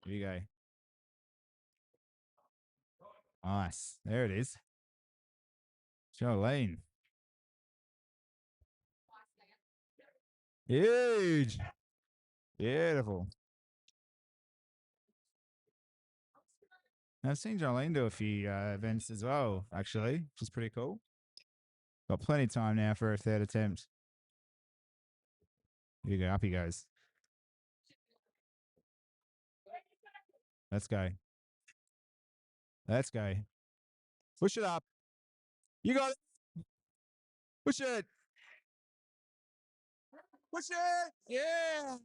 Here you go. Nice. There it is. Jolene. Huge. Beautiful. I've seen Jolene do a few events as well, actually, which is pretty cool. Got plenty of time now for a third attempt. Here you go. Up he goes. Let's go. Let's go. Push it up. You got it. Push it. Push it. Yeah.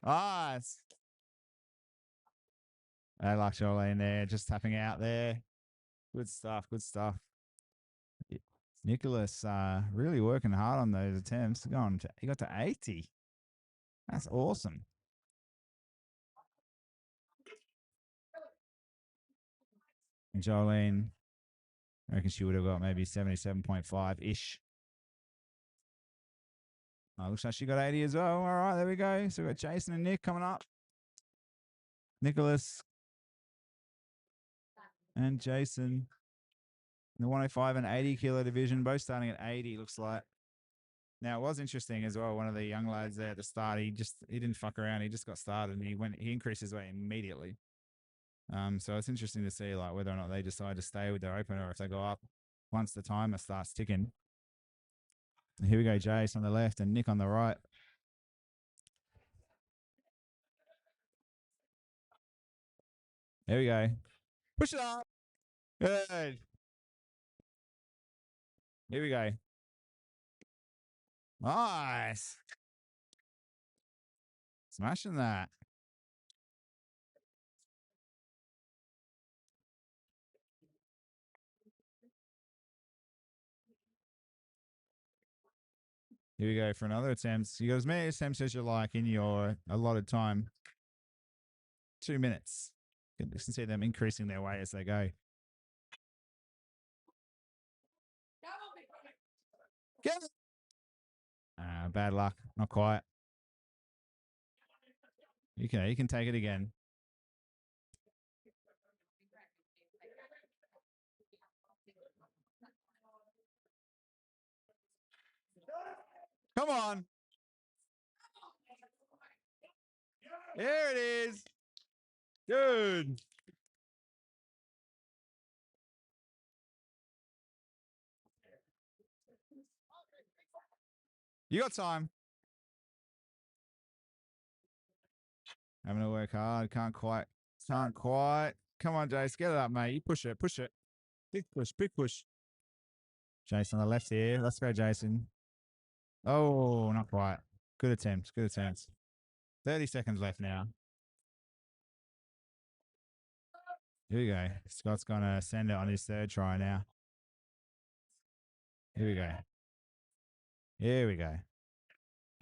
Nice. I like Jolene there, just tapping out there. Good stuff. Good stuff. Nicholas really working hard on those attempts. He got to 80. That's awesome. And Jolene, I reckon she would have got maybe 77.5-ish. Oh, looks like she got 80 as well. All right, there we go. So we've got Jason and Nick coming up. Nicholas and Jason in the 105 and 80 kilo division, both starting at 80, looks like. Now, it was interesting as well. One of the young lads there at the start, he didn't fuck around. He just got started and he increased his weight immediately. So it's interesting to see like whether or not they decide to stay with their opener or if they go up once the timer starts ticking. And here we go, Jace on the left and Nick on the right. There we go. Push it up. Good. Here we go. Nice. Smashing that. Here we go for another attempt. You got as many attempts as you like in your allotted time. 2 minutes. You can see them increasing their weight as they go. Get it. Bad luck. Not quite. You can take it again. Come on. There it is. Good. You got time. Having to work hard. Can't quite. Come on, Jace. Get it up, mate. You push it. Push it. Big push. Big push. Jason on the left here. Let's go, Jason. Oh, not quite. Good attempt. Good attempt. 30 seconds left now. Here we go. Scott's going to send it on his third try now. Here we go. Here we go.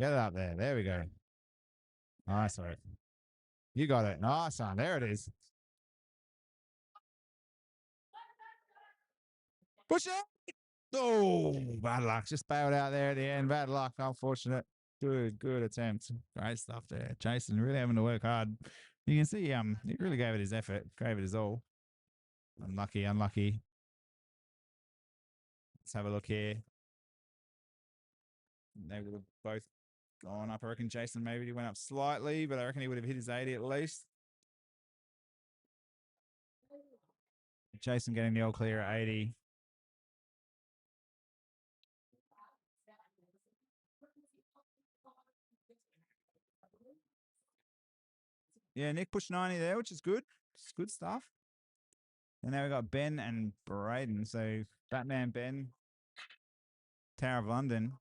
Get it up there. There we go. Nice work. You got it. Nice one. There it is. Push it. Oh, bad luck. Just bailed out there at the end. Bad luck. Unfortunate. Good attempt. Great stuff there. Jason really having to work hard. You can see he really gave it his effort, gave it his all. Unlucky. Let's have a look here. They would have both gone up. I reckon Jason maybe he went up slightly, but I reckon he would have hit his 80 at least. Jason getting the all clear at 80. Yeah, Nick pushed 90 there, which is good. It's good stuff. And now we got Ben and Braden. So Batman Ben, Tower of London.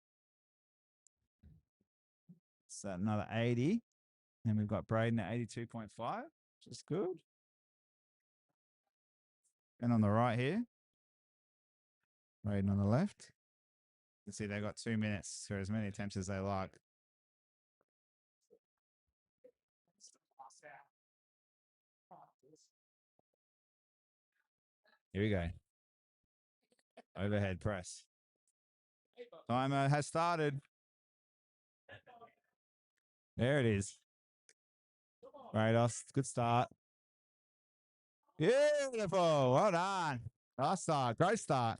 So another 80. And we've got Braden at 82.5, which is good. And on the right here, Braden on the left. You can see they've got 2 minutes for as many attempts as they like. Here we go. Overhead press. Timer has started. There it is. Rados, good start. Beautiful. Well done. Nice start. Great start.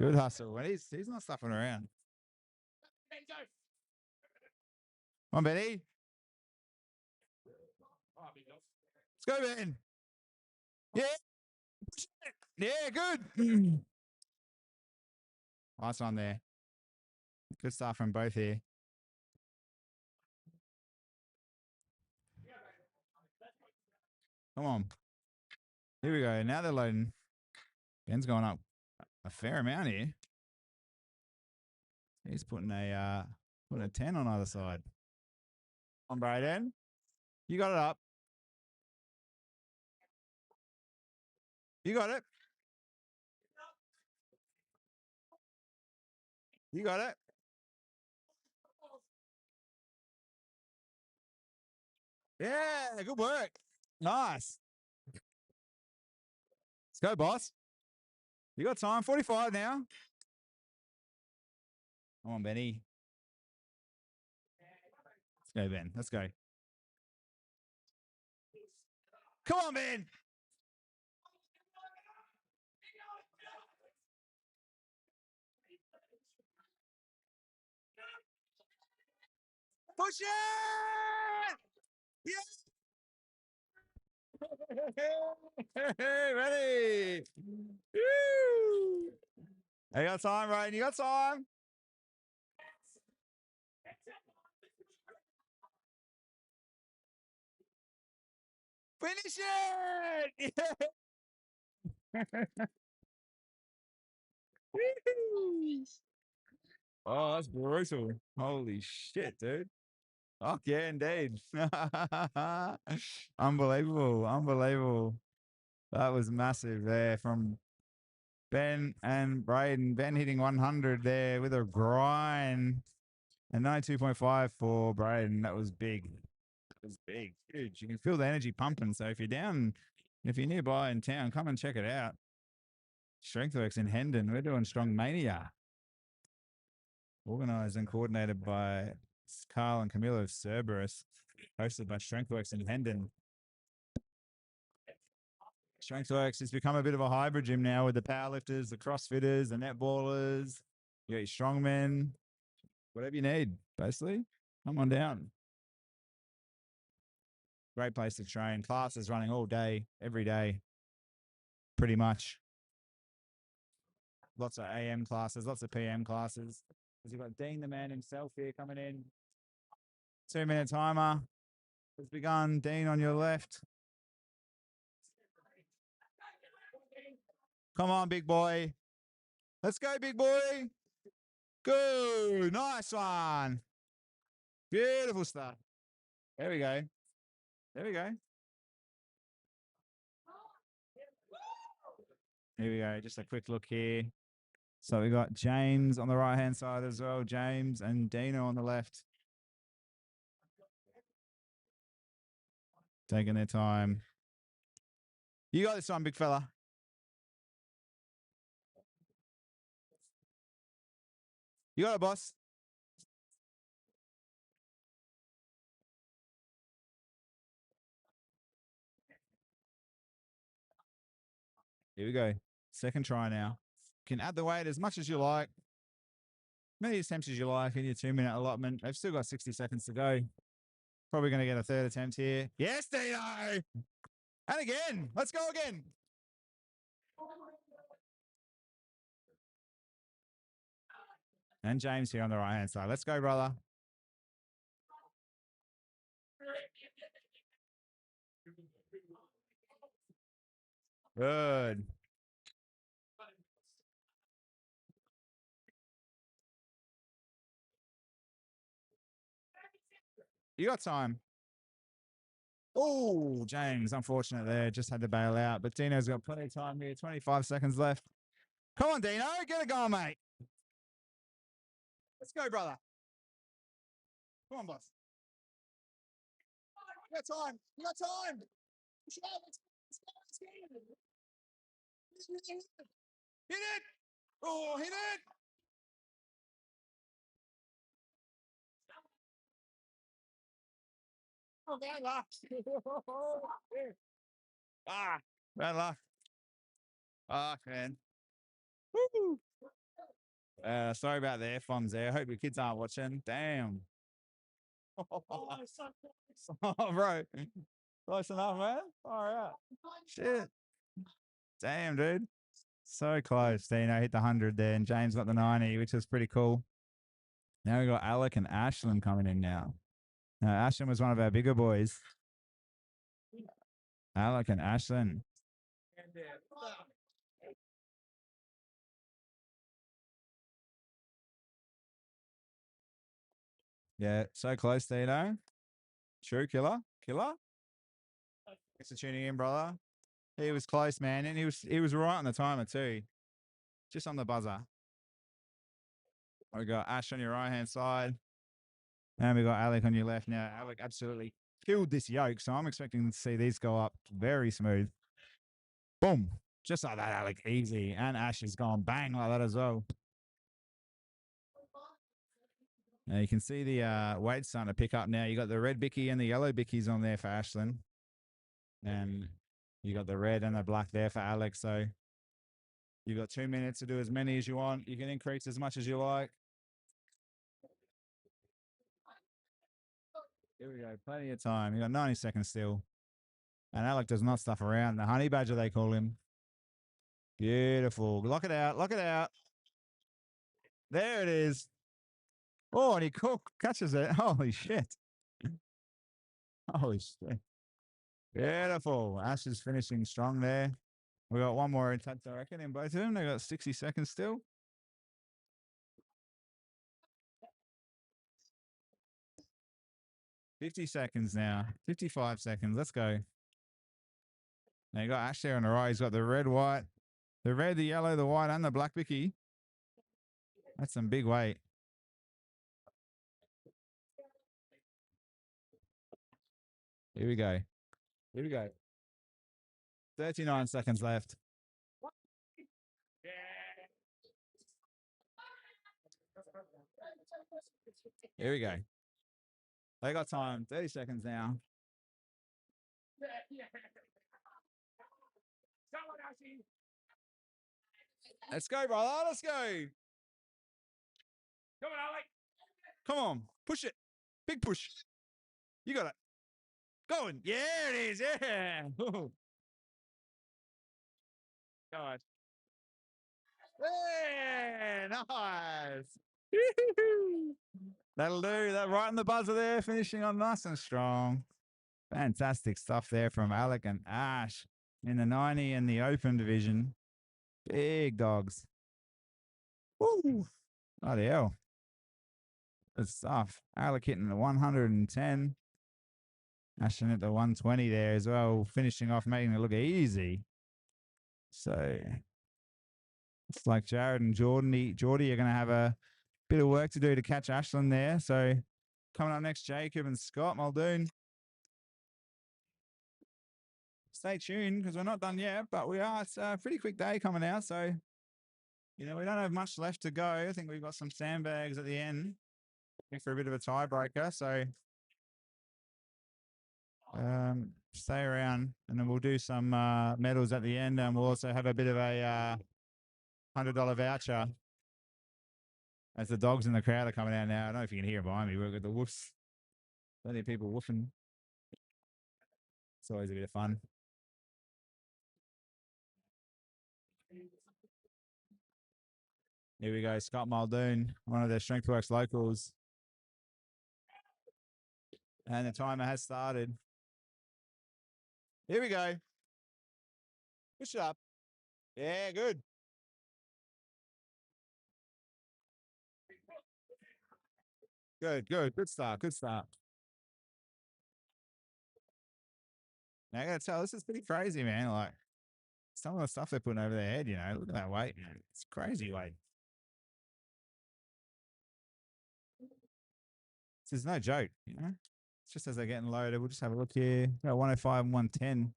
Good hustle. And he's not stuffing around. Come on, Benny. Let's go, Ben. Yeah. Yeah, good. Nice one there. Good start from both here. Come on. Here we go. Now they're loading. Ben's going up a fair amount here. He's putting a 10 on either side. On Braden. You got it up. You got it. You got it. Yeah, good work. Nice. Let's go, boss. You got time. 45 now. Come on, Benny. Let's go, Ben. Let's go. Come on, Ben. Push it! Yeah! Ready? Woo! You got time, Ryan. You got time. Finish it! Yeah! Woo! Oh, that's brutal. Holy shit, dude. Oh, yeah, indeed. Unbelievable. Unbelievable. That was massive there from Ben and Braden. Ben hitting 100 there with a grind. And 92.5 for Braden. That was big. That was big. Huge. You can feel the energy pumping. So if you're down, if you're nearby in town, come and check it out. Strengthworks in Hendon. We're doing Strongmania. Organised and coordinated by Carl and Camilla of Cerberus. Hosted by Strengthworks in Hendon. Strengthworks has become a bit of a hybrid gym now with the powerlifters, the crossfitters, the netballers. You got your strongmen. Whatever you need, basically. Come on down. Great place to train. Classes running all day, every day, pretty much. Lots of AM classes, lots of PM classes. Because you've got Dean, the man himself, here coming in. 2-minute timer has begun. Dean on your left. Come on, big boy. Let's go, big boy. Good. Nice one. Beautiful stuff. There we go. There we go. Here we go. Just a quick look here. So we got James on the right-hand side as well. James and Dino on the left. Taking their time. You got this one, big fella. You got it, boss. Here we go. Second try now. You can add the weight as much as you like. Many attempts as you like in your 2-minute allotment. They've still got 60 seconds to go. Probably going to get a third attempt here. Yes, Dino! And again. Let's go again. And James here on the right-hand side. Let's go, brother. Good. You got time. Oh, James, unfortunate there. Just had to bail out. But Dino's got plenty of time here. 25 seconds left. Come on, Dino. Get it going, mate. Let's go, brother. Come on, boss. You got time. You got time. Let's go. Let's go. Let's go. Hit it. Oh, hit it. Oh, bad luck. Bad luck. Ah, man. Woo. Sorry about the F-bombs there. I hope your kids aren't watching. Damn. Oh, bro. Close enough, man. All right. Shit. Damn, dude. So close. Dino hit the 100 there, and James got the 90, which is pretty cool. Now we got Alec and Ashlyn coming in now. Now, Ashlyn was one of our bigger boys. Alec and Ashlyn. Yeah, so close, Dino. True, killer. Killer. Thanks for tuning in, brother. He was close, man, and he was right on the timer too. Just on the buzzer. We got Ash on your right-hand side. And we got Alec on your left now. Alec absolutely killed this yoke, so I'm expecting to see these go up very smooth. Boom. Just like that, Alec. Easy. And Ash has gone bang like that as well. Now you can see the weight starting to pick up now. You got the red bicky and the yellow bickies on there for Ashlyn. And you got the red and the black there for Alex. So you've got 2 minutes to do as many as you want. You can increase as much as you like. Here we go. Plenty of time. You got 90 seconds still. And Alec does not stuff around. The honey badger, they call him. Beautiful. Lock it out. Lock it out. There it is. Oh, and he catches it. Holy shit. Holy shit. Beautiful. Ash is finishing strong there. We got one more attempt, I reckon, in both of them. They got 60 seconds still. 50 seconds now. 55 seconds. Let's go. Now you got Ash there on the right. He's got the red, white, the red, the yellow, the white, and the black bicky. That's some big weight. Here we go. Here we go. 39 seconds left. Here we go. They got time. 30 seconds now. Let's go, brother. Let's go. Come on, Alec. Come on. Push it. Big push. You got it. Going. Yeah, it is. Yeah. Go on. Yeah, nice. That'll do. That right in the buzzer there, finishing on nice and strong. Fantastic stuff there from Alec and Ash in the 90 and the open division. Big dogs. Woo. Bloody hell. Good stuff. Alec hitting the 110. Ashton at the 120 there as well, finishing off, making it look easy. So it's like Jared and Geordie are going to have a bit of work to do to catch Ashland there. So coming up next, Jacob and Scott Muldoon. Stay tuned because we're not done yet, but we are. It's a pretty quick day coming out. So, we don't have much left to go. I think we've got some sandbags at the end for a bit of a tiebreaker. So stay around and then we'll do some medals at the end. And we'll also have a bit of a $100 voucher as the dogs in the crowd are coming out now. I don't know if you can hear behind me. We've got the woofs. Plenty of people woofing. It's always a bit of fun. Here we go. Scott Muldoon, one of their StrengthWorks locals. And the timer has started. Here we go. Push it up. Yeah, good. Good start. Good start. Now I gotta tell, this is pretty crazy, man. Like some of the stuff they're putting over their head, look at that weight. It's crazy weight. This is no joke, It's just as they're getting loaded. We'll just have a look here. Got 105 and 110.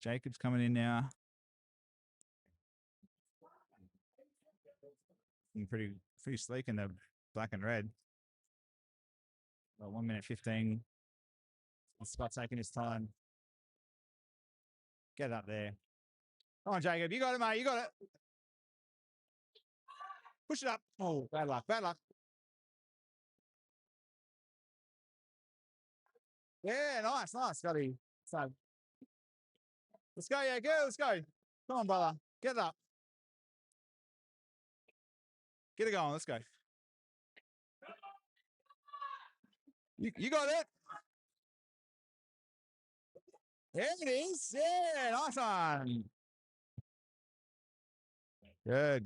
Jacob's coming in now. Pretty sleek in the black and red. About 1 minute 15. Scott's taking his time. Get it up there. Come on, Jacob. You got it, mate. You got it. Push it up. Oh, bad luck. Bad luck. Yeah, nice, Scotty. So, let's go, yeah, go, let's go. Come on, brother. Get it up. Get it going. Let's go. You got it. There it is. Yeah, nice one. Good.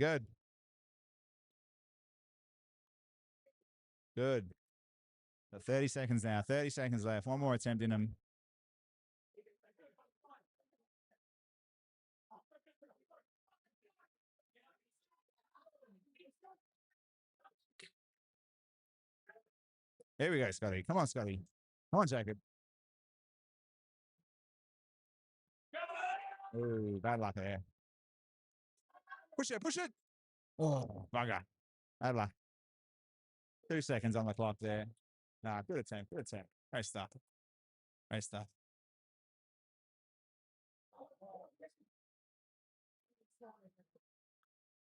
Good. 30 seconds now. 30 seconds left. One more attempt in them. Here we go, Scotty. Come on, Scotty. Come on, Jacob. Oh, bad luck there. Push it, push it. Oh, bugger. Bad luck. 2 seconds on the clock there. Nah, good attempt, good attempt. Great stuff. Great stuff.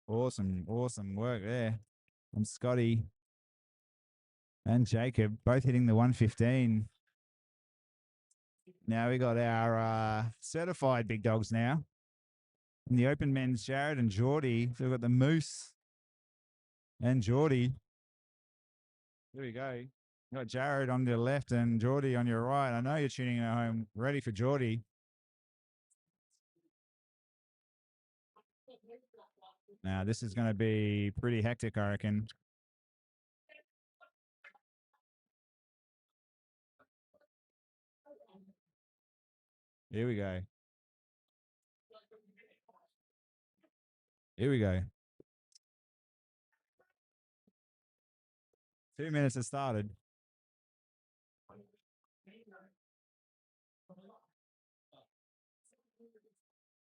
Awesome, awesome work there from Scotty and Jacob, both hitting the 115. Now we got our certified big dogs now. In the open men's, Jared and Geordie. So we've got the Moose and Geordie. Here we go. You got Jared on your left and Geordie on your right. I know you're tuning in at home, ready for Geordie. Now this is going to be pretty hectic, I reckon. Here we go. Here we go. 2 minutes has started.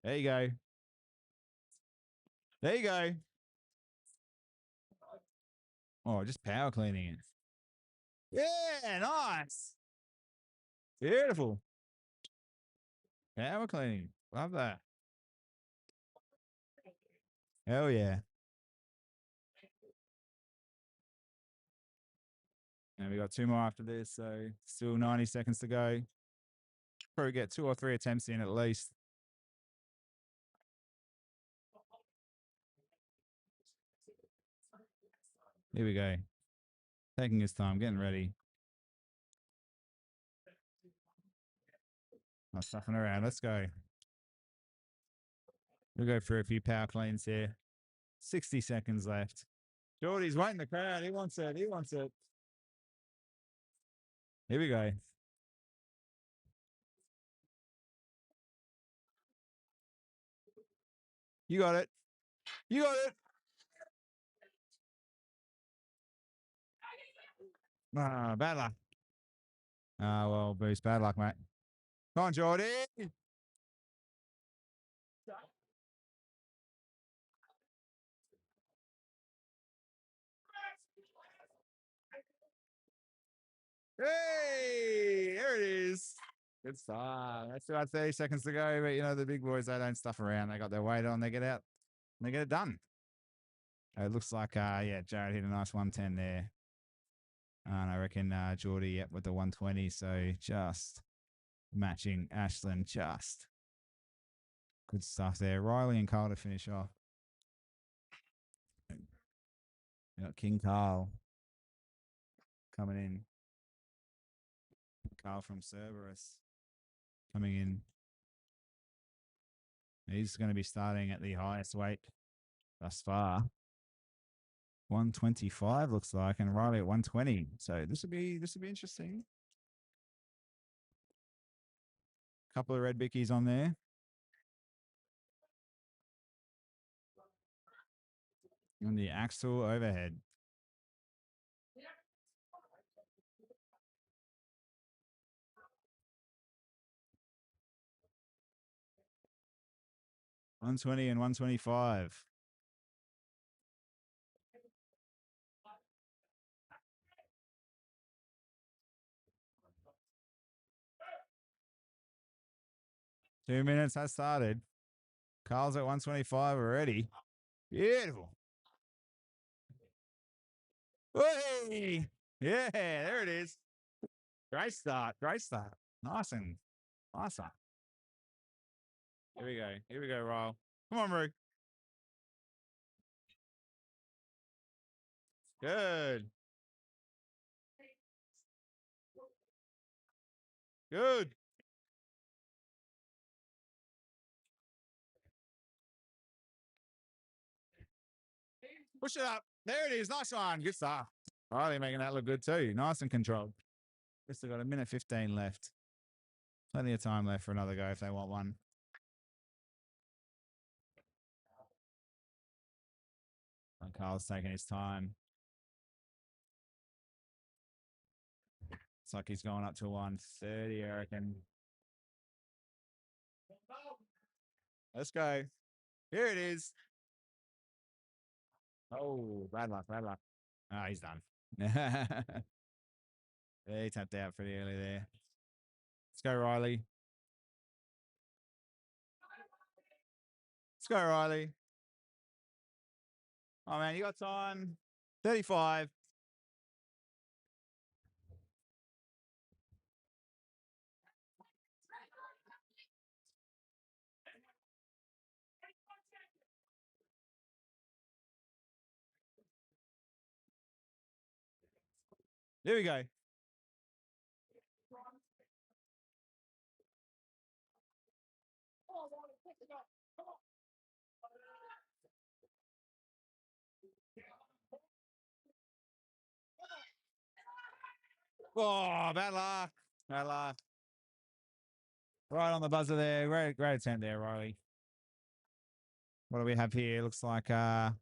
There you go. There you go. Oh, just power cleaning it. Yeah, nice. Beautiful. Power cleaning. Love that. Hell yeah. And we got 2 more after this, so still 90 seconds to go. Probably get 2 or 3 attempts in at least. Here we go. Taking his time, getting ready. Not stuffing around. Let's go. We'll go for a few power cleans here. 60 seconds left. Geordie's waiting the crowd. He wants it. He wants it. Here we go. You got it. You got it. Ah, bad luck. Ah, well, Boost, bad luck, mate. Come on, Geordie. Hey, there it is. Good start. That's about 30 seconds to go. But, you know, the big boys, they don't stuff around. They got their weight on. They get out. And they get it done. It looks like, yeah, Jared hit a nice 110 there. And I reckon Geordie, yep, with the 120. So just matching Ashland, just. Good stuff there. Riley and Carl to finish off. We got King Carl coming in. Carl from Cerberus coming in. He's going to be starting at the highest weight thus far. 125 looks like, and Riley at 120. So this will be interesting. Couple of red bickies on there. And the axle overhead. $120 and $125. Two minutes has started. Carl's at 125 already. Beautiful. Hey! Yeah, there it is. Great start. Great start. Nice one. Nice one. Here we go. Here we go, Ryle. Come on, Rick. Good. Good. Push it up. There it is. Nice one. Good stuff. Riley making that look good too. Nice and controlled. Just got a minute 15 left. Plenty of time left for another go if they want one. And Carl's taking his time. Looks like he's going up to 130, I reckon. Let's go. Here it is. Oh, bad luck, bad luck. Oh, he's done. Yeah, he tapped out pretty early there. Let's go, Riley. Let's go, Riley. Oh, man, you got time. 35. There we go. Oh, bad luck. Bad luck. Right on the buzzer there. Great attempt there, Riley. What do we have here? Looks like Kyle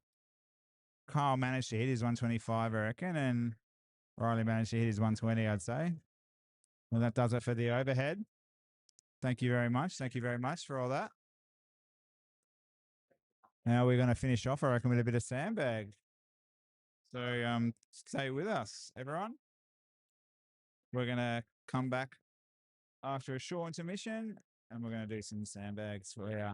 managed to hit his 125, I reckon, and Riley managed to hit his 120, I'd say. Well, that does it for the overhead. Thank you very much. Thank you very much for all that. Now we're going to finish off, I reckon, with a bit of sandbag. So stay with us, everyone. We're going to come back after a short intermission, and we're going to do some sandbags for you.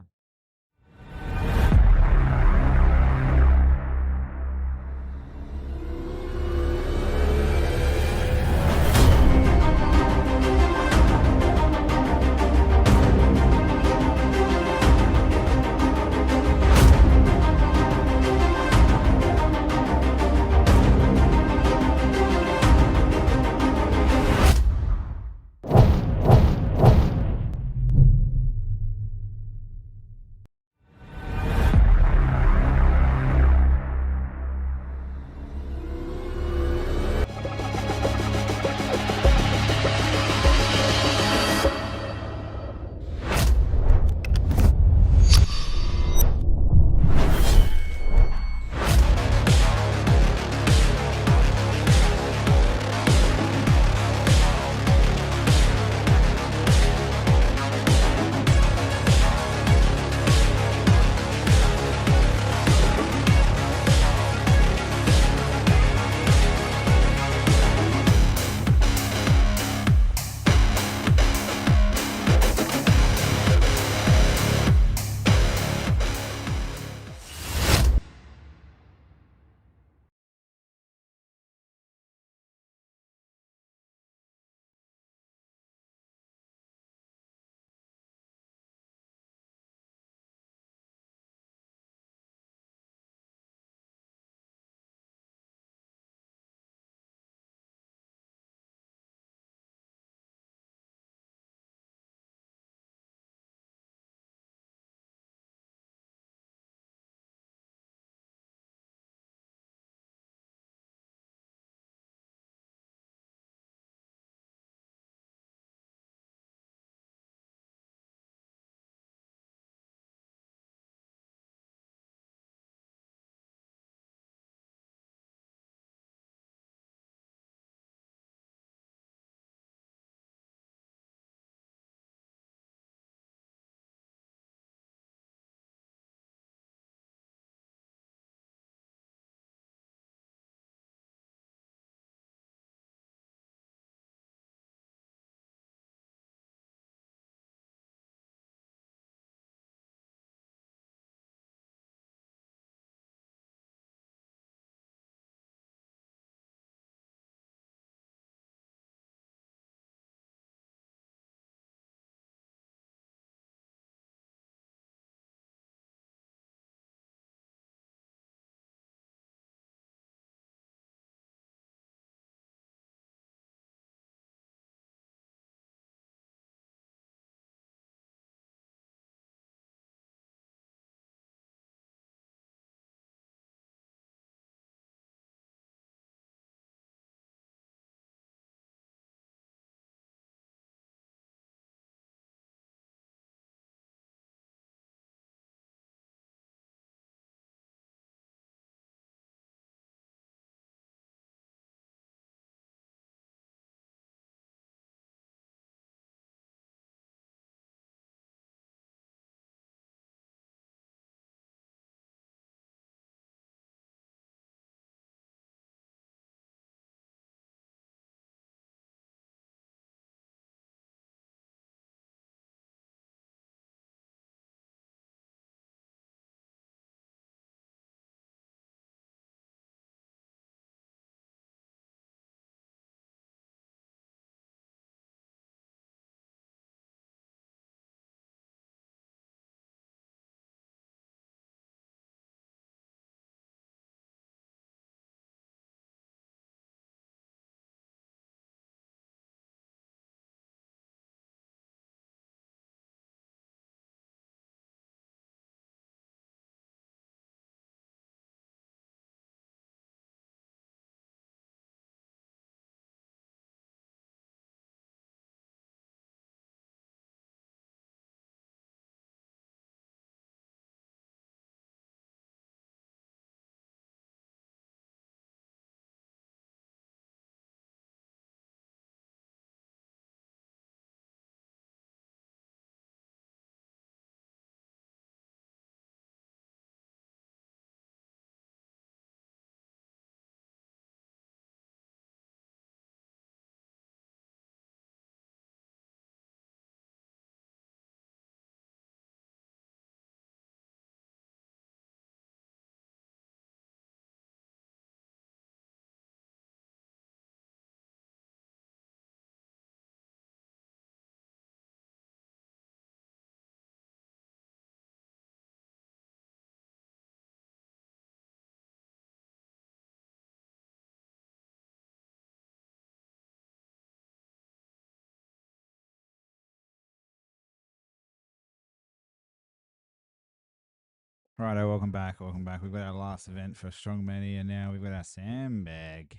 Righto, welcome back. Welcome back. We've got our last event for Strongmania. Now we've got our sandbag.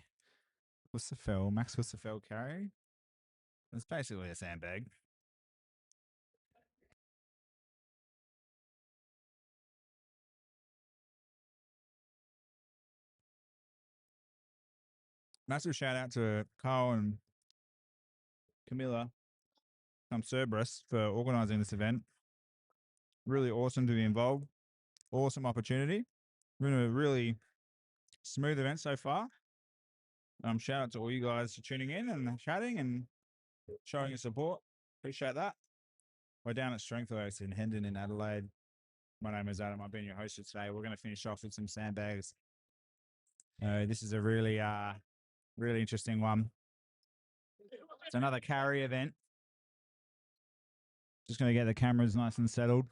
Husafel, Max Husafel carry. It's basically a sandbag. Massive shout out to Carl and Camilla from Cerberus for organising this event. Really awesome to be involved. Awesome opportunity. We're in a really smooth event so far. Shout out to all you guys for tuning in and chatting and showing your support. Appreciate that. We're down at Strengthworks in Hendon in Adelaide. My name is Adam. I've been your host for today. We're going to finish off with some sandbags. This is a really, really interesting one. It's another carry event. Just going to get the cameras nice and settled.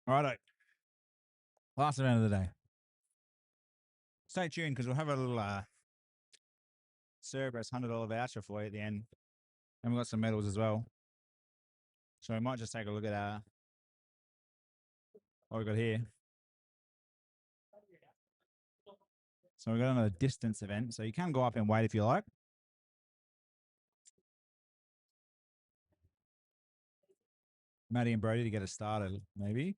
Righto. Last event of the day. Stay tuned because we'll have a little Cerberus $100 voucher for you at the end. And we've got some medals as well. So we might just take a look at what we've got here. So we've got another distance event. So you can go up and wait if you like. Maddie and Brody to get us started, maybe.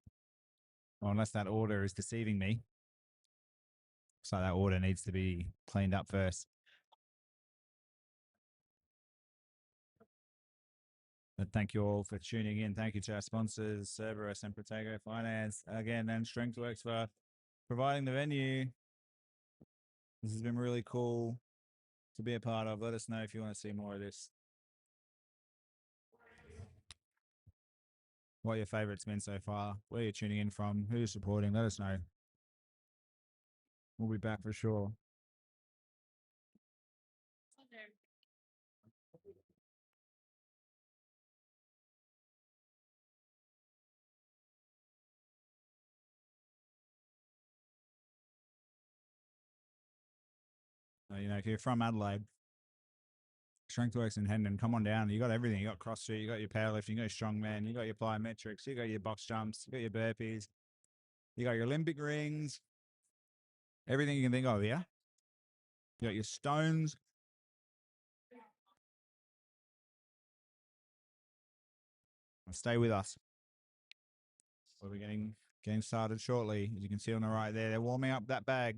Well, unless that order is deceiving me. So that order needs to be cleaned up first. But thank you all for tuning in. Thank you to our sponsors, Cerberus and Protego Finance. Again, and Strengthworks for providing the venue. This has been really cool to be a part of. Let us know if you want to see more of this. What your favourites been so far, where you're tuning in from, who you're supporting, let us know. We'll be back for sure. You know, if you're from Adelaide, Strengthworks in Hendon, come on down. You got everything. You got CrossFit, you got your powerlifting, you got your strongman, you got your plyometrics, you got your box jumps, you got your burpees, you got your Olympic rings, everything you can think of, yeah? You got your stones. Stay with us. We'll be getting started shortly. As you can see on the right there, they're warming up that bag.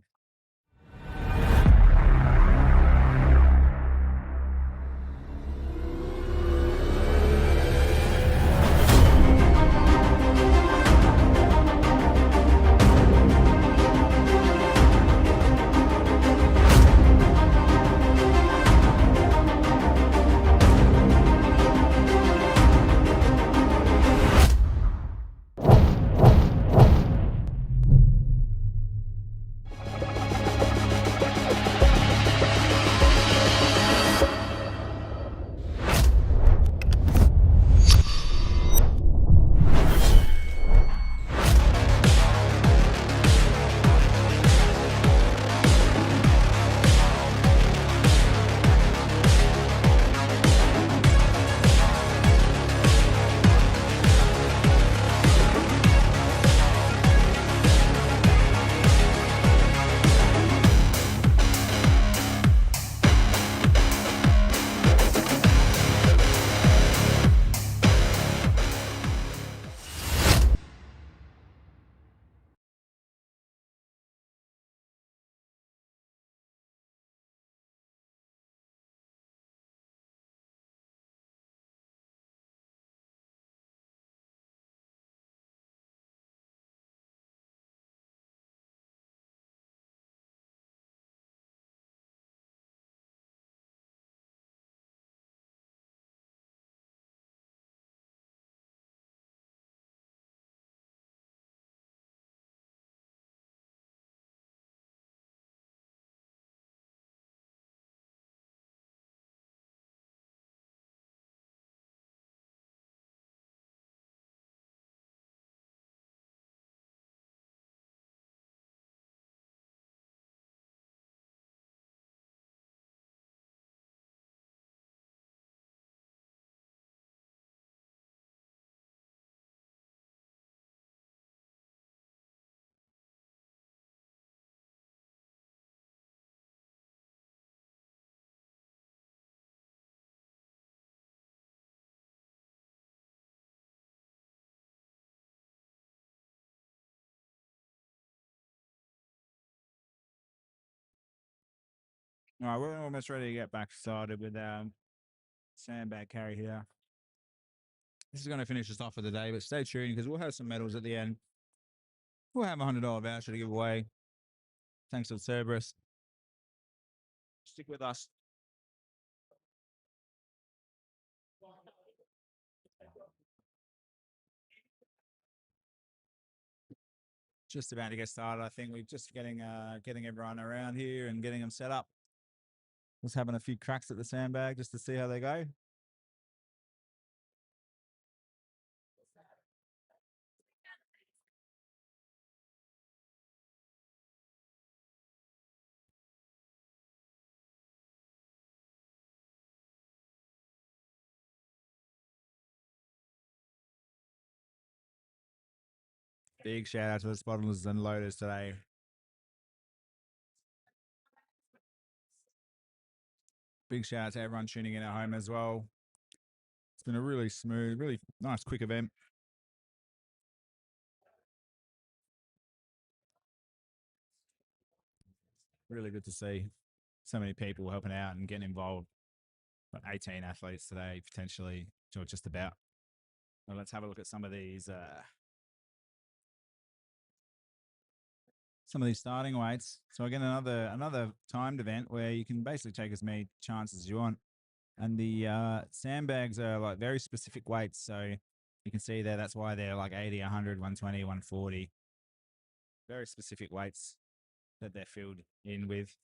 All right, we're almost ready to get back started with sandbag carry here. This is going to finish us off for the day, but stay tuned because we'll have some medals at the end. We'll have a $100 voucher to give away. Thanks to Cerberus. Stick with us. Just about to get started. I think we're just getting everyone around here and getting them set up. Just having a few cracks at the sandbag just to see how they go. Big shout out to the spotters and loaders today. Big shout out to everyone tuning in at home as well. It's been a really smooth, really nice, quick event. Really good to see so many people helping out and getting involved. 18 athletes today, potentially, or just about. Well, let's have a look at some of these starting weights. So again, another timed event where you can basically take as many chances as you want. And the sandbags are like very specific weights. So you can see there, that's why they're like 80, 100, 120, 140. Very specific weights that they're filled in with.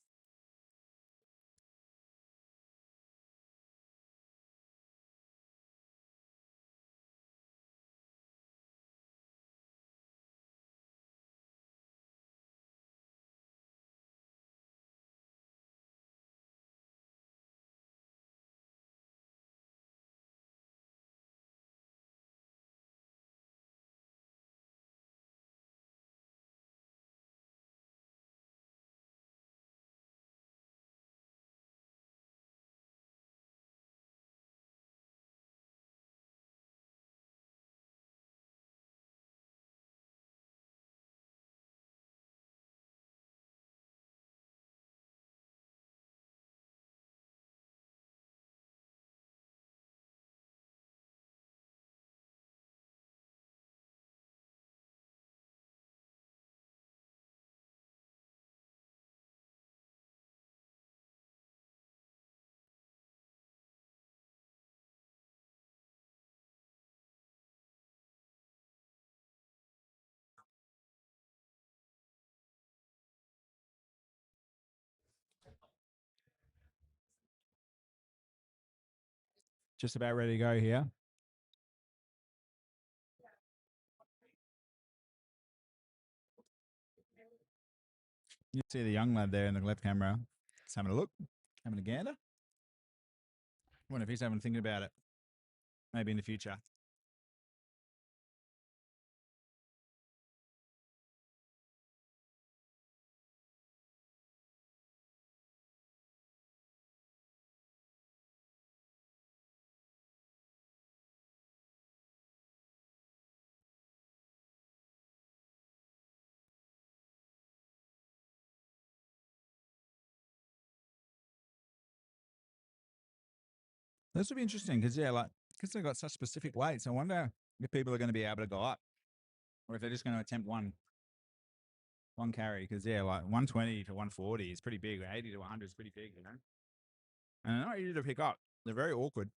Just about ready to go here. You see the young lad there in the left camera. Just having a look, having a gander. I wonder if he's having thinking about it. Maybe in the future. This would be interesting because because they've got such specific weights. I wonder if people are going to be able to go up, or if they're just going to attempt one carry. Because like 120 to 140 is pretty big. 80 to 100 is pretty big, you know. And they're not easy to pick up. They're very awkward.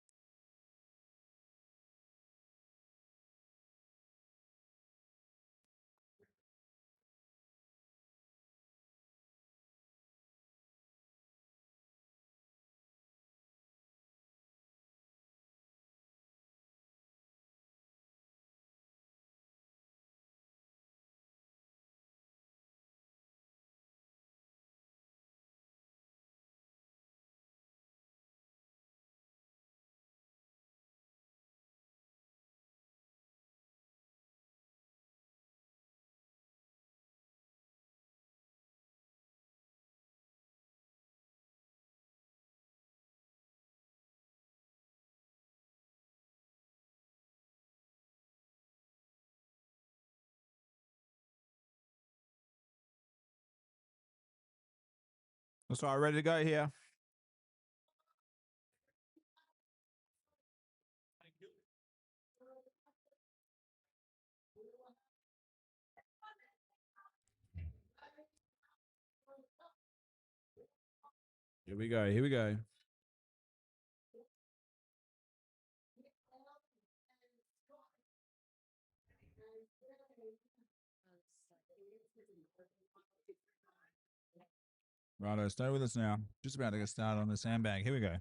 That's all right, ready to go here. Here we go. Here we go. Righto, stay with us now. Just about to get started on the sandbag. Here we go.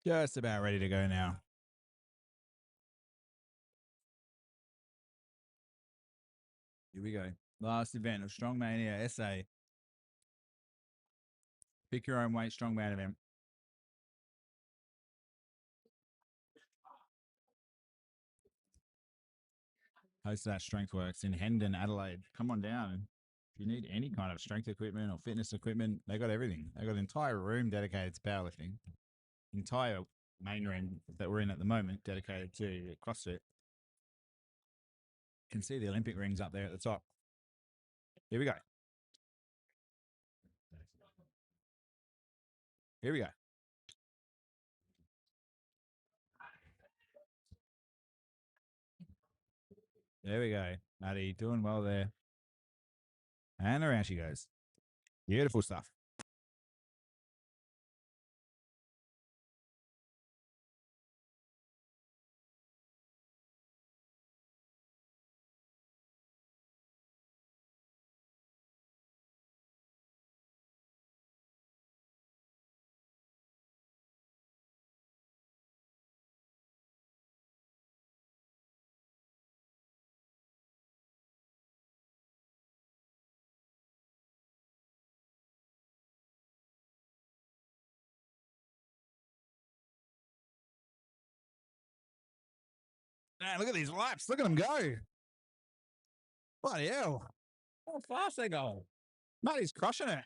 Just about ready to go now. Here we go. Last event of Strongmania SA. Pick your own weight strongman event. Hosted at Strengthworks in Hendon, Adelaide. Come on down. If you need any kind of strength equipment or fitness equipment, they got everything. They got an entire room dedicated to powerlifting. Entire main room that we're in at the moment dedicated to CrossFit. You can see the Olympic rings up there at the top. Here we go. Here we go. There we go. Maddie, doing well there. And around she goes. Beautiful stuff. Man, look at these laps. Look at them go. Bloody hell. How fast they go. Maddie's crushing it.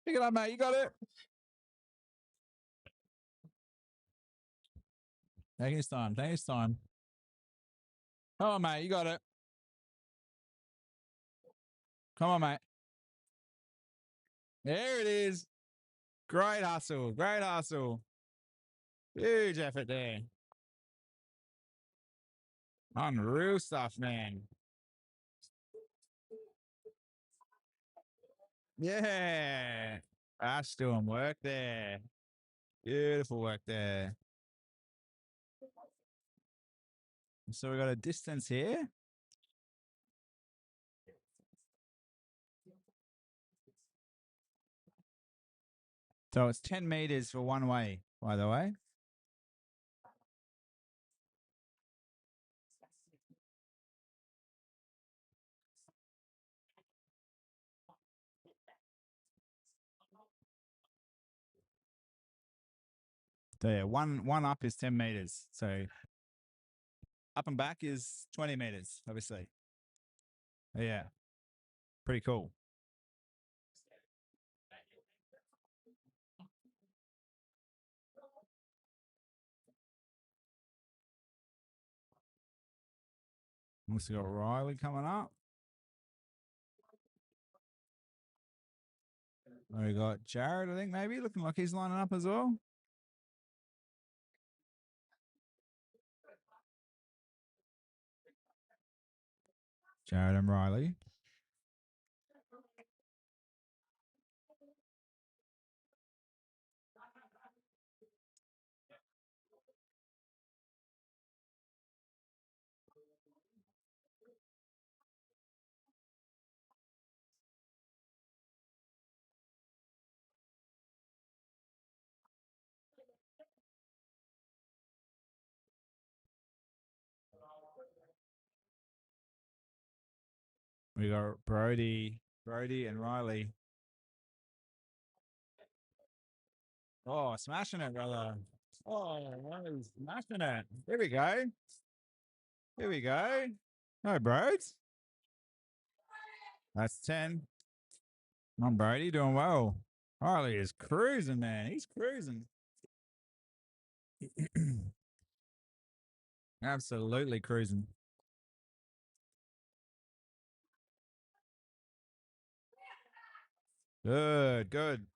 Pick it up, mate. You got it. Take his time. Take his time. Come on, mate. You got it. Come on, mate. There it is. Great hustle. Great hustle. Huge effort there. Unreal stuff, man. Yeah. Ash doing work there. Beautiful work there. So we got a distance here. So it's 10 meters for one way, by the way. So yeah, one up is 10 meters. So up and back is 20 meters, obviously. Yeah. Pretty cool. Also got Riley coming up. We got Jared, I think, maybe, looking like he's lining up as well. Jared and Riley. We got Brody and Riley. Oh, smashing it, brother. Oh, smashing it. Here we go. Here we go. No, Broads. That's 10. Come on, Brody, doing well. Riley is cruising, man. He's cruising. Absolutely cruising. Good, good.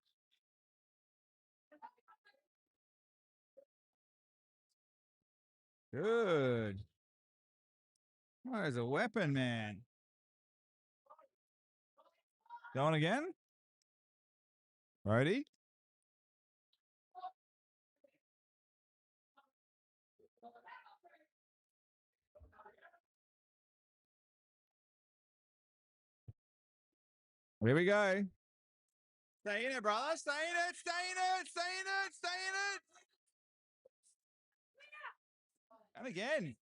Good. Oh, there's a weapon, man. Going again? Brody? Here we go. Stay in it, brother. Stay in it. Stay in it. Stay in it. Stay in it. And again.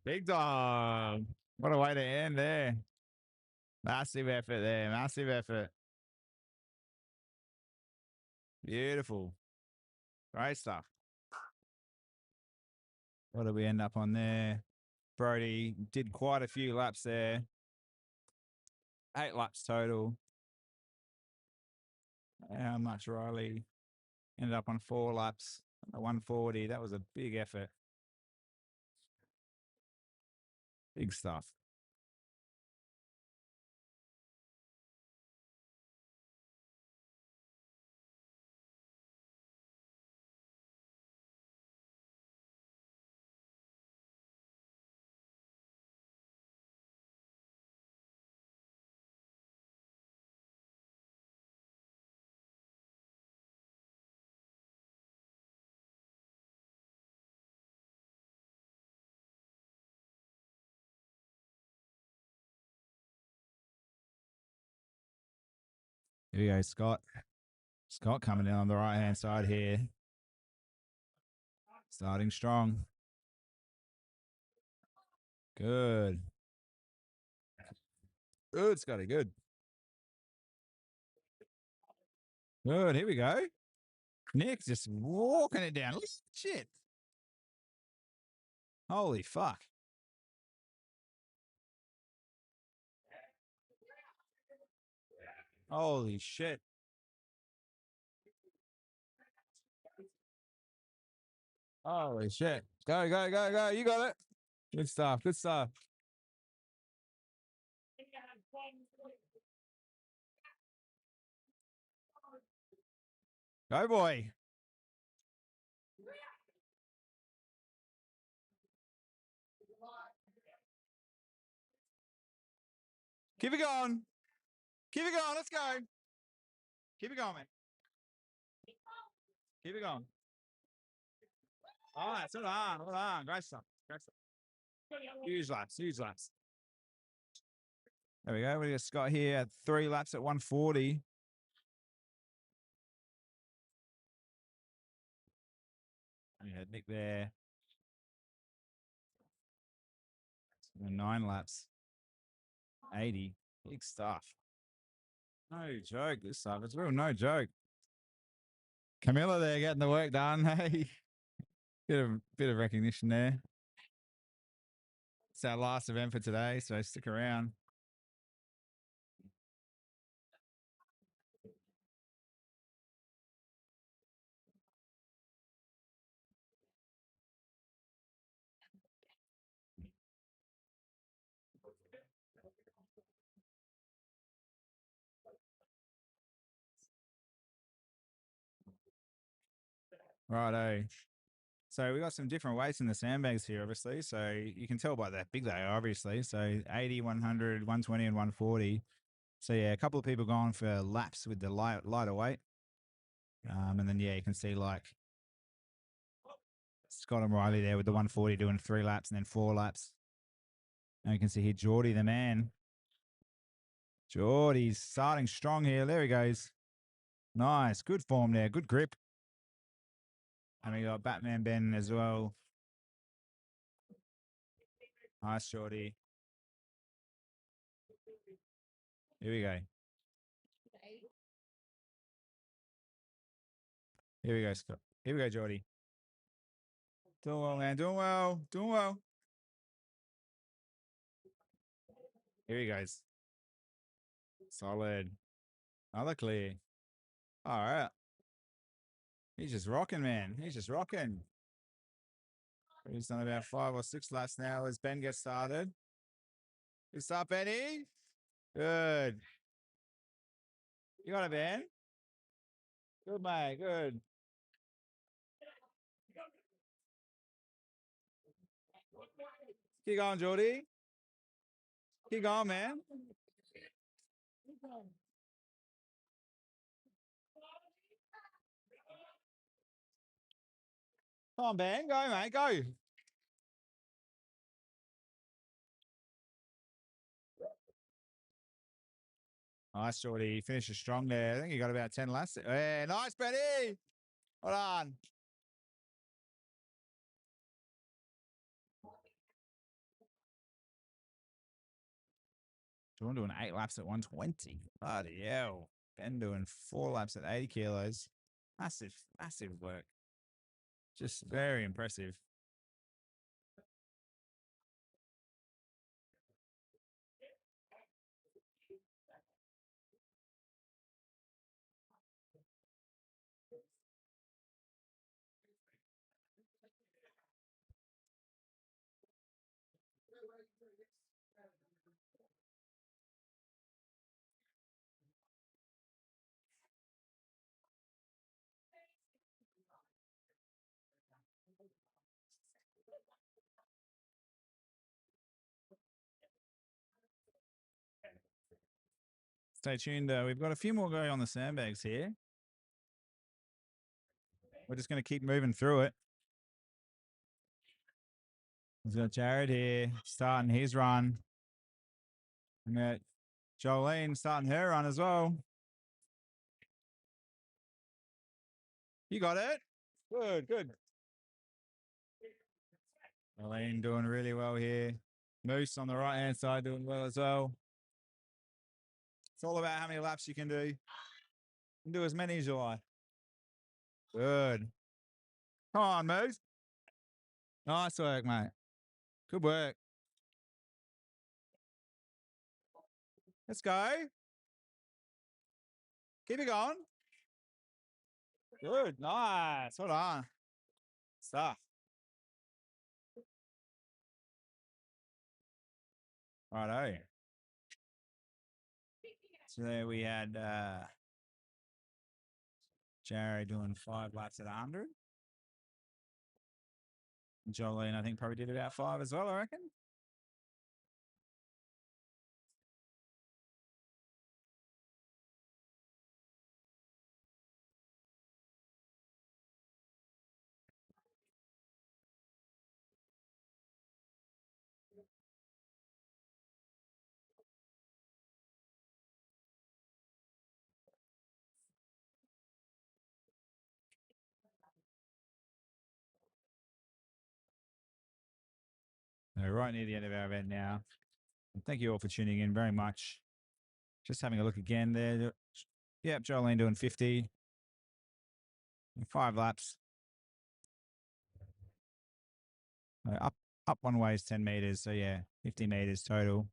Big dog. What a way to end there. Massive effort there. Massive effort. Beautiful. Great stuff. What did we end up on there? Brody did quite a few laps there. 8 laps total. How much Riley ended up on 4 laps? 140. That was a big effort. Big stuff. Here we go, Scott. Scott coming in on the right-hand side here. Starting strong. Good. Good, Scotty. Good. Good. Here we go. Nick's just walking it down. Look at that shit. Holy fuck. Holy shit. Holy shit. Go, go, go, go. You got it. Good stuff. Good stuff. Go, boy. Keep it going. Keep it going. Let's go. Keep it going, man. Keep it going. All right. Hold on. Hold on. Great stuff. Great stuff. Huge laps. Huge laps. There we go. We got Scott here at 3 laps at 140. Yeah, Nick there. 9 laps. 80. Big stuff. No joke, this stuff. It's real no joke. Camilla there getting the work done. Hey. Bit of recognition there. It's our last event for today, so stick around. Righto. So we got some different weights in the sandbags here, obviously. So you can tell by that big they are, obviously. So 80, 100, 120, and 140. So yeah, a couple of people going for laps with the lighter weight. And then, yeah, you can see like Scott and Riley there with the 140 doing 3 laps and then 4 laps. And you can see here Geordie, the man. Geordie's starting strong here. There he goes. Nice. Good form there. Good grip. And we got Batman Ben as well. Nice, Geordie. Here we go. Here we go, Scott. Here we go, Geordie. Doing well, man. Doing well. Doing well. Here he goes. Solid. Another clear. All right. He's just rocking, man. He's just rocking. He's done about 5 or 6 laps now as Ben gets started. Good start, Benny. Good. You got it, Ben. Good, mate. Good. Keep going, Geordie. Keep going, man. Come on, Ben. Go, mate. Go. Nice, Geordie. Finishes strong there. I think he got about 10 laps. Yeah, nice, Benny. Hold on. Jordan doing 8 laps at 120. Bloody hell. Ben doing 4 laps at 80 kilos. Massive, massive work. Just very impressive. Stay tuned. We've got a few more going on the sandbags here. We're just going to keep moving through it. We've got Jared here starting his run. We got Jolene starting her run as well. You got it. Good, good. Jolene doing really well here. Moose on the right-hand side doing well as well. It's all about how many laps you can do. You can do as many as you like. Good. Come on, Moose. Nice work, mate. Good work. Let's go. Keep it going. Good. Nice. Hold on. Stuff. Righto. So there we had Jared doing 5 laps at 100. Jolene, I think, probably did about 5 as well, I reckon. We're right near the end of our event now. And thank you all for tuning in very much. Just having a look again there. Yep, Jolene doing 50. 5 laps. Up one way is 10 meters. So yeah, 50 meters total.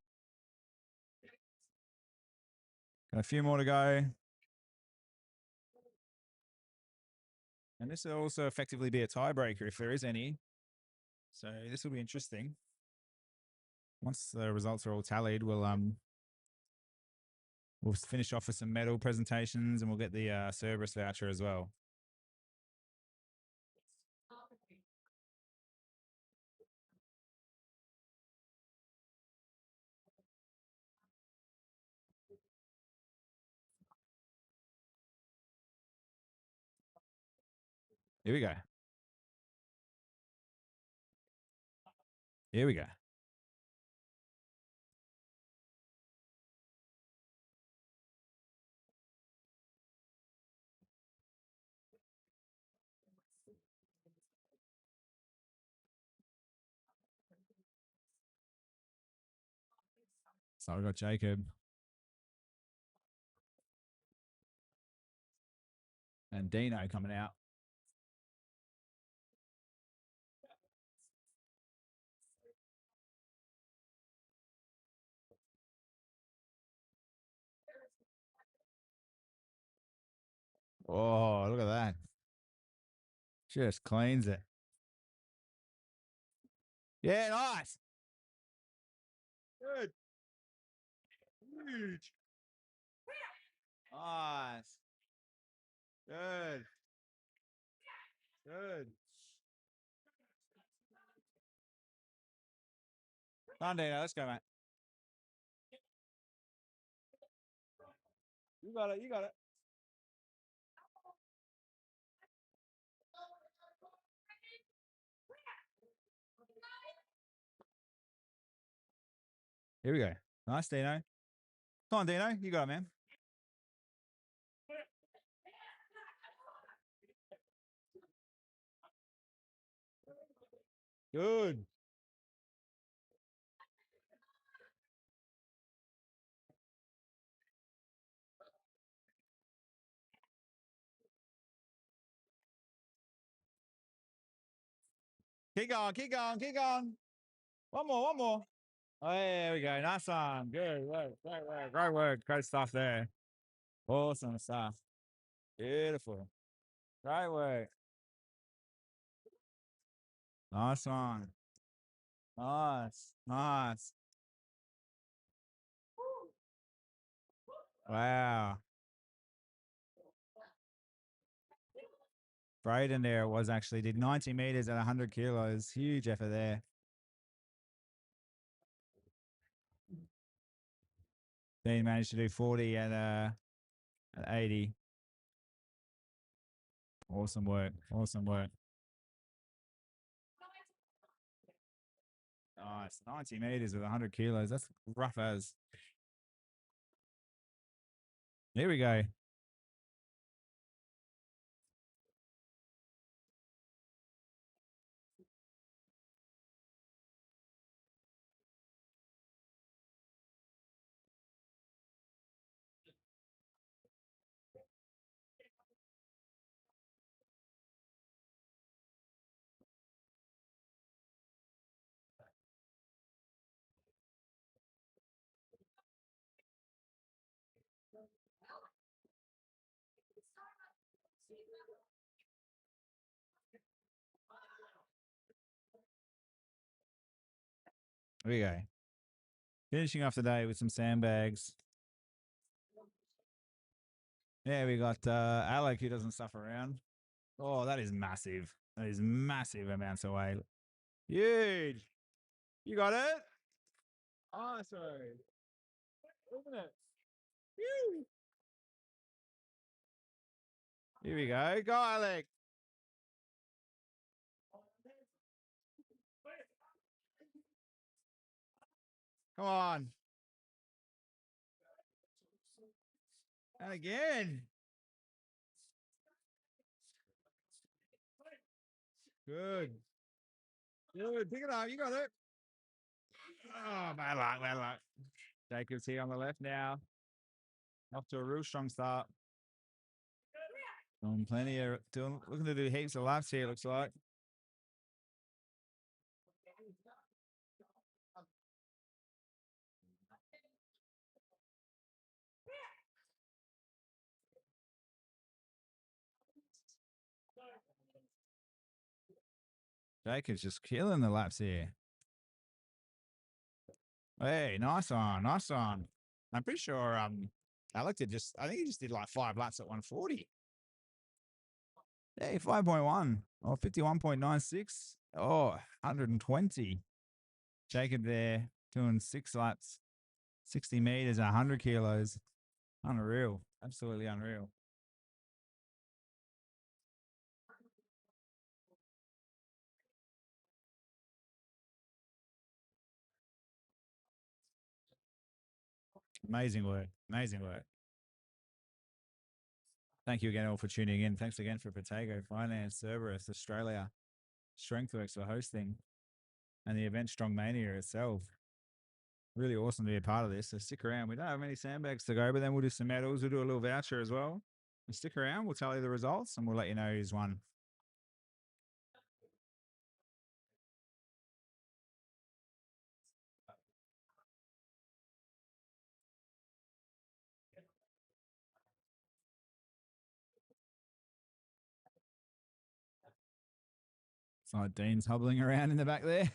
Got a few more to go. And this will also effectively be a tiebreaker if there is any. So this will be interesting. Once the results are all tallied, we'll finish off with some medal presentations and we'll get the Cerberus voucher as well. Here we go. Here we go. So we got Jacob and Dino coming out. Oh, look at that. Just cleans it. Yeah, nice. Good. Huge. Nice. Good. Good. Come on, Dino. Let's go, mate. You got it. You got it. Here we go. Nice, Dino. Come on, Dino. You got it, man. Good. Keep going. Keep going. Keep going. One more. One more. Oh, there we go. Nice one. Good work. Great work. Great work. Great stuff there. Awesome stuff. Beautiful. Great work. Nice one. Nice. Nice. Wow. Braden there was actually did 90 meters at 100 kilos. Huge effort there. Then he managed to do 40 at 80. Awesome work. Awesome work. Nice. 90 meters with 100 kilos. That's rough as. Here we go. Here we go. Finishing off the day with some sandbags. Yeah, we got Alec who doesn't stuff around. Oh, that is massive. That is massive amounts of weight. Huge. You got it? Oh, sorry. Isn't it? Phew. Here we go. Go, Alec. Come on. And again. Good. Good. Pick it up. You got it. Oh, bad luck. Bad luck. Jacob's here on the left now. Off to a real strong start. Doing plenty of looking to do heaps of laps here, looks like. Jacob's just killing the laps here. Hey, nice one, nice one. I'm pretty sure Alec did I think he just did like 5 laps at 140. Hey, 5.1 or 51.96. Oh, 120. Jacob there doing 6 laps, 60 meters, 100 kilos. Unreal. Absolutely unreal. Amazing work. Amazing work. Thank you again all for tuning in. Thanks again for Protego Finance, Cerberus, Australia, Strengthworks for hosting, and the event Strongmania itself. Really awesome to be a part of this. So stick around. We don't have many sandbags to go, but then we'll do some medals. We'll do a little voucher as well. And stick around. We'll tell you the results and we'll let you know who's won. It's like Dean's hobbling around in the back there.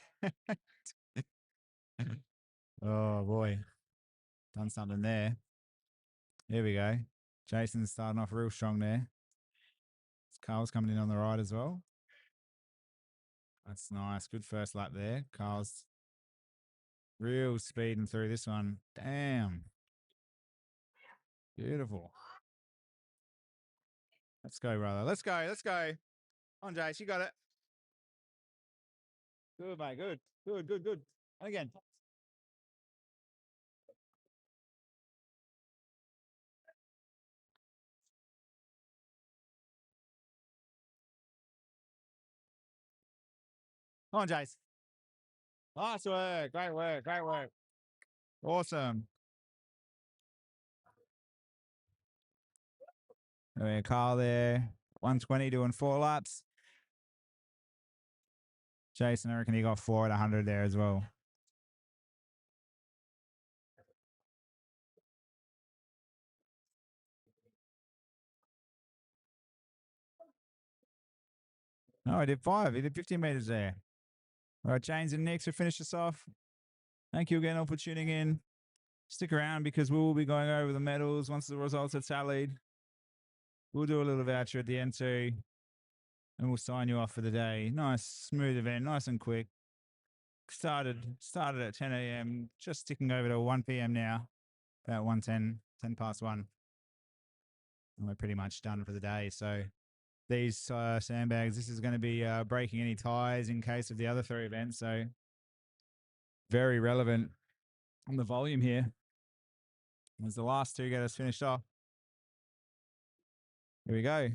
Oh boy. Done something there. Here we go. Jason's starting off real strong there. Carl's coming in on the right as well. That's nice. Good first lap there. Carl's real speeding through this one. Damn. Beautiful. Let's go, brother. Let's go. Let's go. On, Jace. You got it. Good, mate. Good. Good, good, good. And again. Come on, Jace. Nice work. Great work. Great work. Awesome. There, Carl there. 120 doing 4 laps. Jason, I reckon he got 4 at 100 there as well. No, he did 5. He did 50 meters there. All right, James and Nick, to finish this off. Thank you again all for tuning in. Stick around because we will be going over the medals once the results are tallied. We'll do a little voucher at the end too, and we'll sign you off for the day. Nice, smooth event, nice and quick. Started at 10 a.m., just ticking over to 1 p.m. now, about 1:10, 10 past 1. And we're pretty much done for the day. So these sandbags, this is going to be breaking any ties in case of the other 3 events. So very relevant on the volume here. As the last 2 get us finished off. Here we go.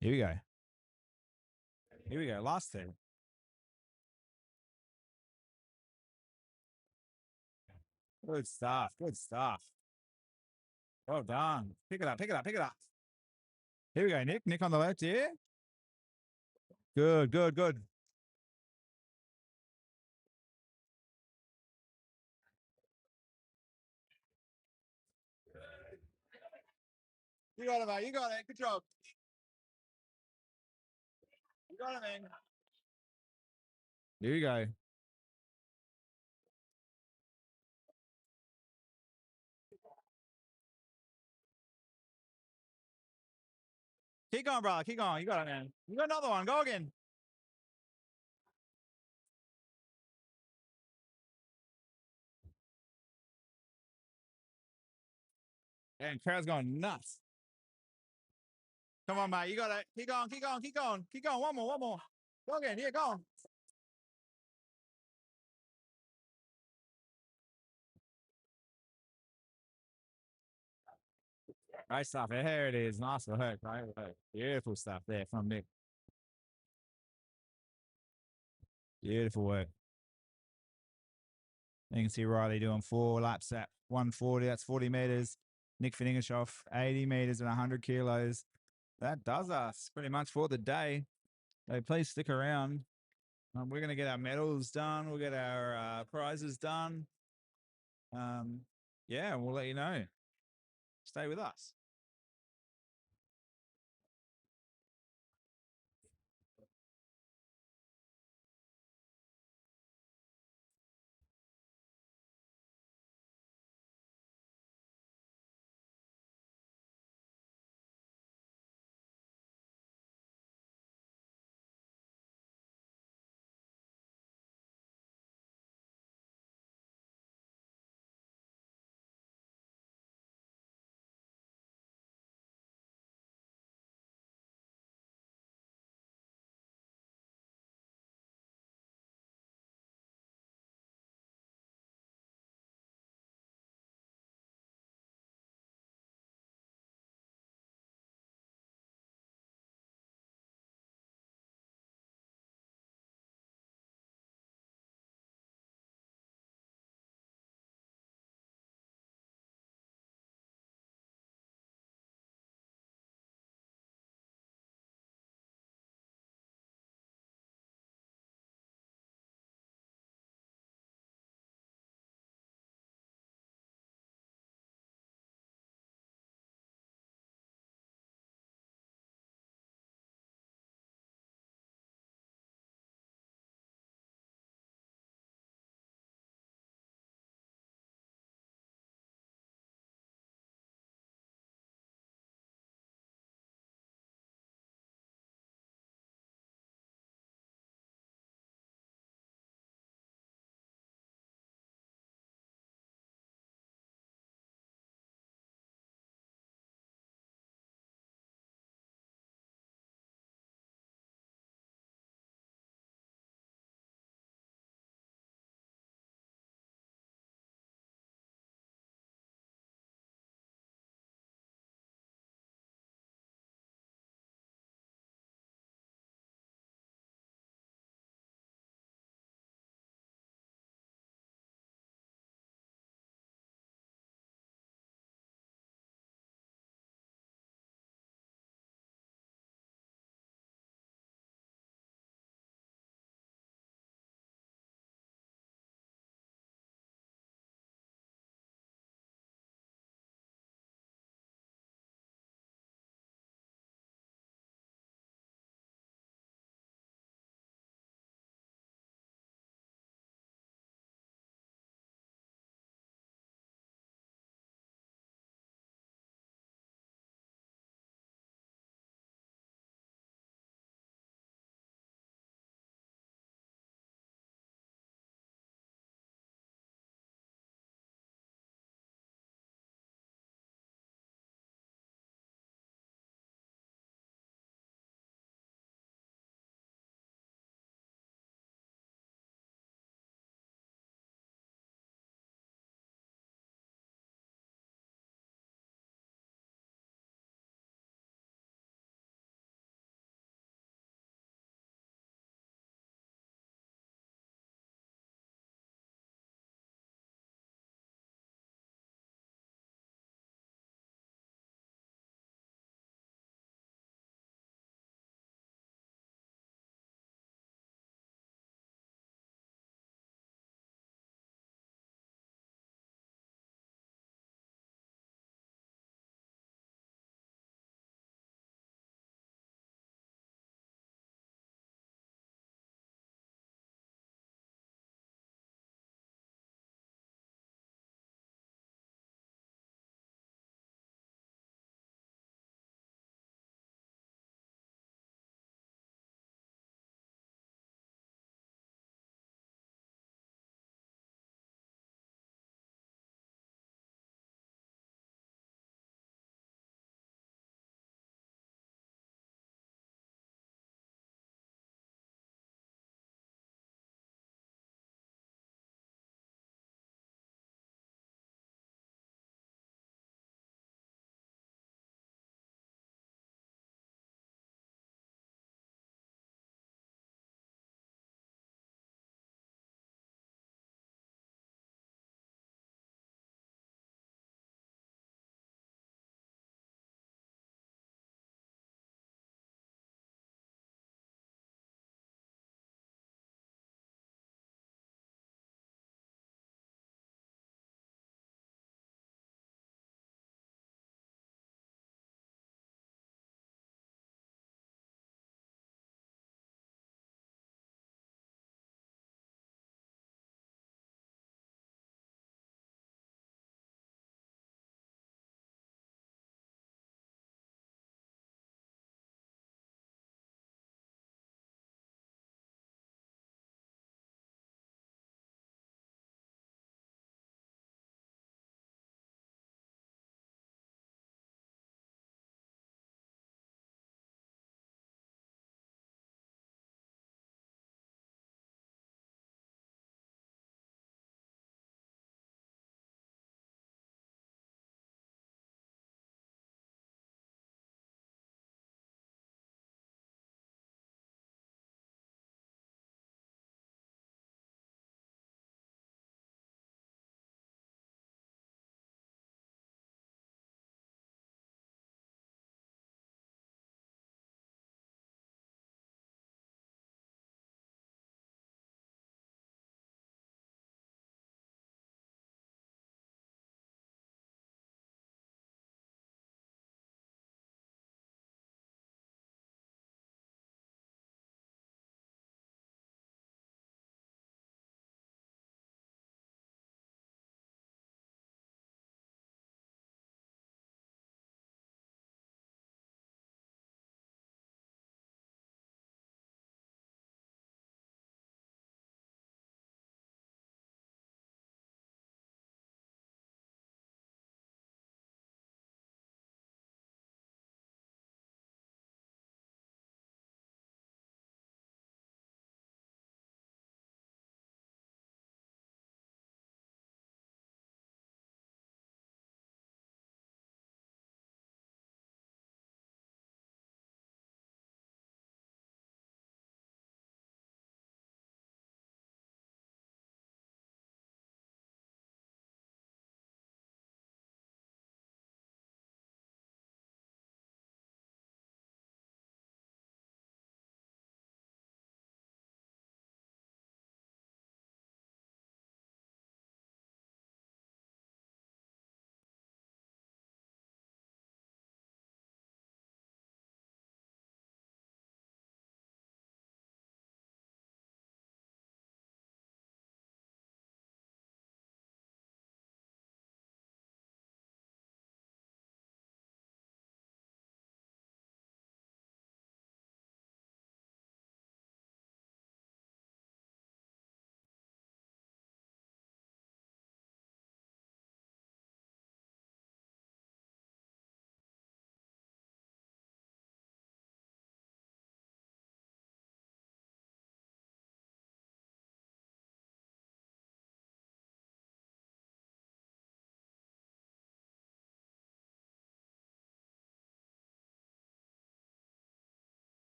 Here we go. Here we go. Last 2. Good stuff. Good stuff. Well done. Pick it up. Pick it up. Pick it up. Here we go, Nick. Nick on the left here. Good, good, good. You got it, mate. You got it. Good job. You got it, man. Here you go. Keep going, brother. Keep going. You got it, man. You got another one. Go again. And crowd's going nuts. Come on, mate. You got it. Keep going. Keep going. Keep going. Keep going. One more. One more. Go again. Here, go on. Great stuff. Here it is. Nice work. Great work. Beautiful stuff there from Nick. Beautiful work. You can see Riley doing 4 laps at 140. That's 40 meters. Nick finishing off 80 meters and 100 kilos. That does us pretty much for the day. So please stick around. We're going to get our medals done. We'll get our prizes done. Yeah, we'll let you know. Stay with us.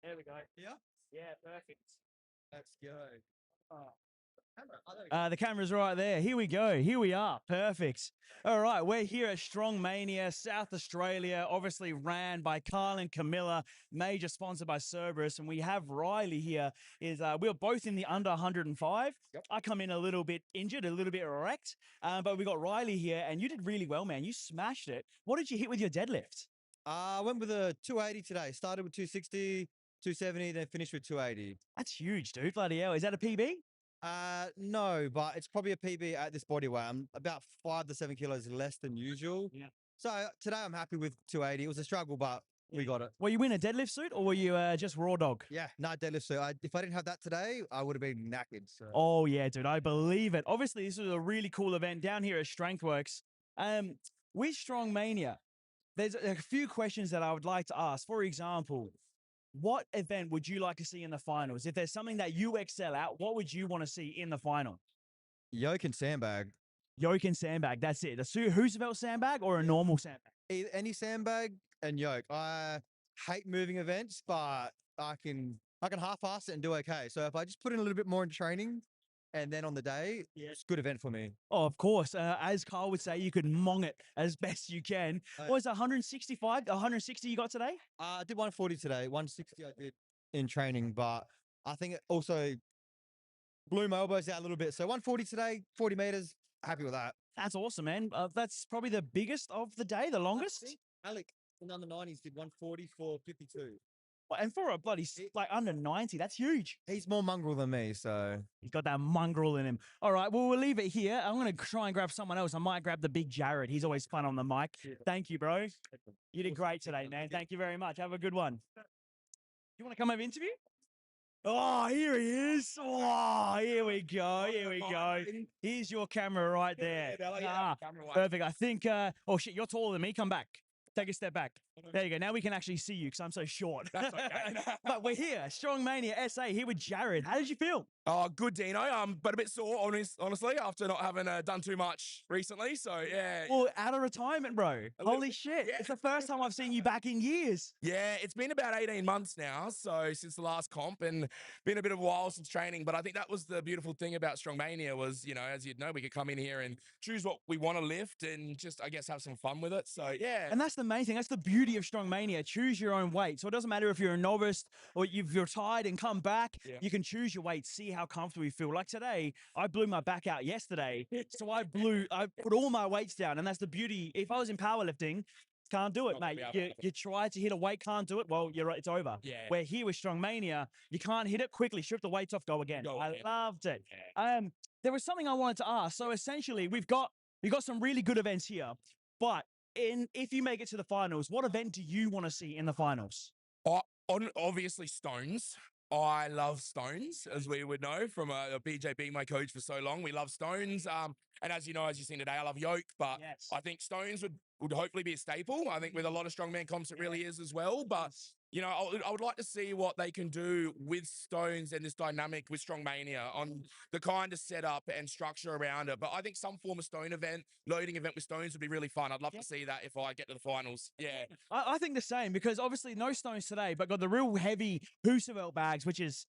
There we go. Yeah? Yeah, perfect. Let's go. The camera's right there. Here we go. Here we are. Perfect. All right, we're here at Strongmania, South Australia, obviously ran by Carl and Camilla, major sponsor by Cerberus, and we have Riley here. We were both in the under 105. Yep. I come in a little bit injured, a little bit wrecked, but we got Riley here, and you did really well, man. You smashed it. What did you hit with your deadlift? I went with a 280 today. Started with 260, 270, then finished with 280. That's huge, dude. Bloody hell. Is that a PB? No, but it's probably a PB at this body weight. I'm about 5 to 7 kilos less than usual. Yeah. So today I'm happy with 280. It was a struggle, but we got it. Were you in a deadlift suit or were you just raw dog? Yeah, not deadlift. So if I didn't have that today, I would have been knackered. So. Oh yeah, dude, I believe it. Obviously, this is a really cool event down here at Strengthworks. With Strongmania, there's a few questions that I would like to ask. For example, what event would you like to see in the finals? If there's something that you excel at, what would you want to see in the final? Yoke and sandbag. Yoke and sandbag. That's it. A Husafeld sandbag or a normal sandbag? Any sandbag and yoke. I hate moving events, but I can half-ass it and do okay. So if I just put in a little bit more in training, and then on the day, it's a good event for me. Oh, of course. As Carl would say, you could mong it as best you can. What was it, 165, 160 you got today? I did 140 today. 160 I did in training, but I think it also blew my elbows out a little bit. So 140 today, 40 meters. Happy with that. That's awesome, man. That's probably the biggest of the day, the longest. Alec in under 90s did 140 for 52. And for a bloody like under 90, that's huge. He's more mongrel than me, so He's got that mongrel in him. All right, well, we'll leave it here. I'm going to try and grab someone else. I might grab the big Jared. He's always fun on the mic. Thank you, bro. You did great today, man. Thank you very much. Have a good one. You want to come have an interview? Oh, here he is. Oh, here we go. Here we go. Here's your camera right there. Perfect. I think, oh shit, you're taller than me. Come back. Take a step back. There you go. Now we can actually see you because I'm so short. That's okay. But we're here, Strongmania SA, here with Jared. How did you feel? Oh, good, Dino. But a bit sore, honestly, after not having done too much recently. So, yeah. Well, out of retirement, bro. little Holy bit, shit. yeah. It's the first time I've seen you back in years. Yeah, it's been about 18 months now, so since the last comp, and been a bit of a while since training. But I think that was the beautiful thing about Strongmania was, as you'd know, we could come in here and choose what we want to lift and just, I guess, have some fun with it. So, yeah. And that's the main thing. That's the beauty of Strongmania. Choose your own weight. So it doesn't matter if you're a novice or you've retired and come back. Yeah. You can choose your weight, see how comfortable you feel. Like today, I blew my back out yesterday. So I put all my weights down. And that's the beauty. If I was in powerlifting, can't do it, Not mate. gonna be able You try to hit a weight, can't do it. Well, you're right. It's over. Yeah. Where here with Strongmania, you can't hit it quickly. Strip the weights off, go again. Go I again. loved it. Yeah. There was something I wanted to ask. So essentially, we got some really good events here, but if you make it to the finals, what event do you want to see in the finals? Obviously, stones. I love stones, as we would know from BJ being my coach for so long. We love stones. And as you know, as you've seen today, I love yoke, but Yes. I think stones would hopefully be a staple. I think with a lot of strongman comps, it really is as well. But I would like to see what they can do with stones and this dynamic with Strongmania on the kind of setup and structure around it. But I think some form of stone event, loading event with stones would be really fun. I'd love to see that if I get to the finals. Yeah. I think the same because obviously no stones today, but got the real heavy Husafeld bags, which is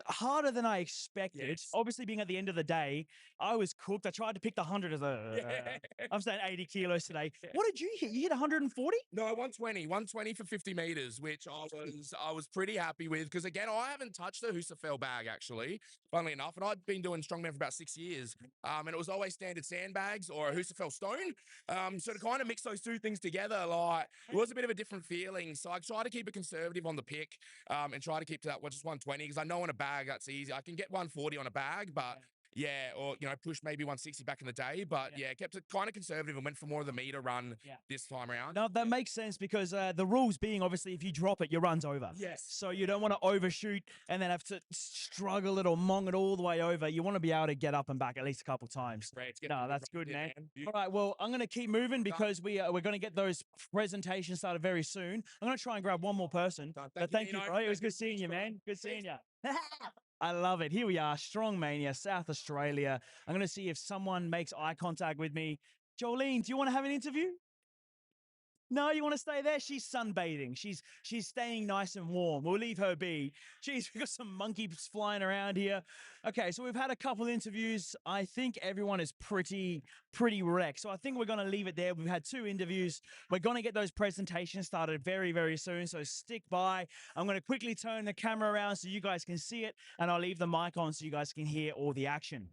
harder than I expected. Yes. Obviously, being at the end of the day, I was cooked. I tried to pick the 100 as I'm saying 80 kilos today. What did you hit? You hit 140? No, 120 for 50 meters, which I was pretty happy with because again, I haven't touched the Husafeld bag actually, funnily enough, and I've been doing strongman for about 6 years, and it was always standard sandbags or a Husafeld stone. So to kind of mix those two things together, like it was a bit of a different feeling. So I try to keep it conservative on the pick, and try to keep to that just 120 because I know on a bag that's easy. I can get 140 on a bag, but. Yeah, or push maybe 160 back in the day, but yeah, kept it kind of conservative and went for more of the meter run this time around. No, that makes sense because the rules being obviously if you drop it, your run's over. Yes. So you don't want to overshoot and then have to struggle it or mong it all the way over. You want to be able to get up and back at least a couple times. Great. No, that's good, man. All right, well, I'm going to keep moving because we're going to get those presentations started very soon. I'm going to try and grab one more person. But thank you, bro. It was good seeing you, man. Good seeing you. I love it. Here we are, Strongmania, South Australia. I'm going to see if someone makes eye contact with me. Jolene, do you want to have an interview? No, you want to stay there? She's sunbathing. She's staying nice and warm. We'll leave her be. Jeez, we've got some monkeys flying around here. Okay, so we've had a couple interviews. I think everyone is pretty wrecked. So I think we're going to leave it there. We've had 2 interviews. We're going to get those presentations started very soon. So stick by. I'm going to quickly turn the camera around so you guys can see it, and I'll leave the mic on so you guys can hear all the action.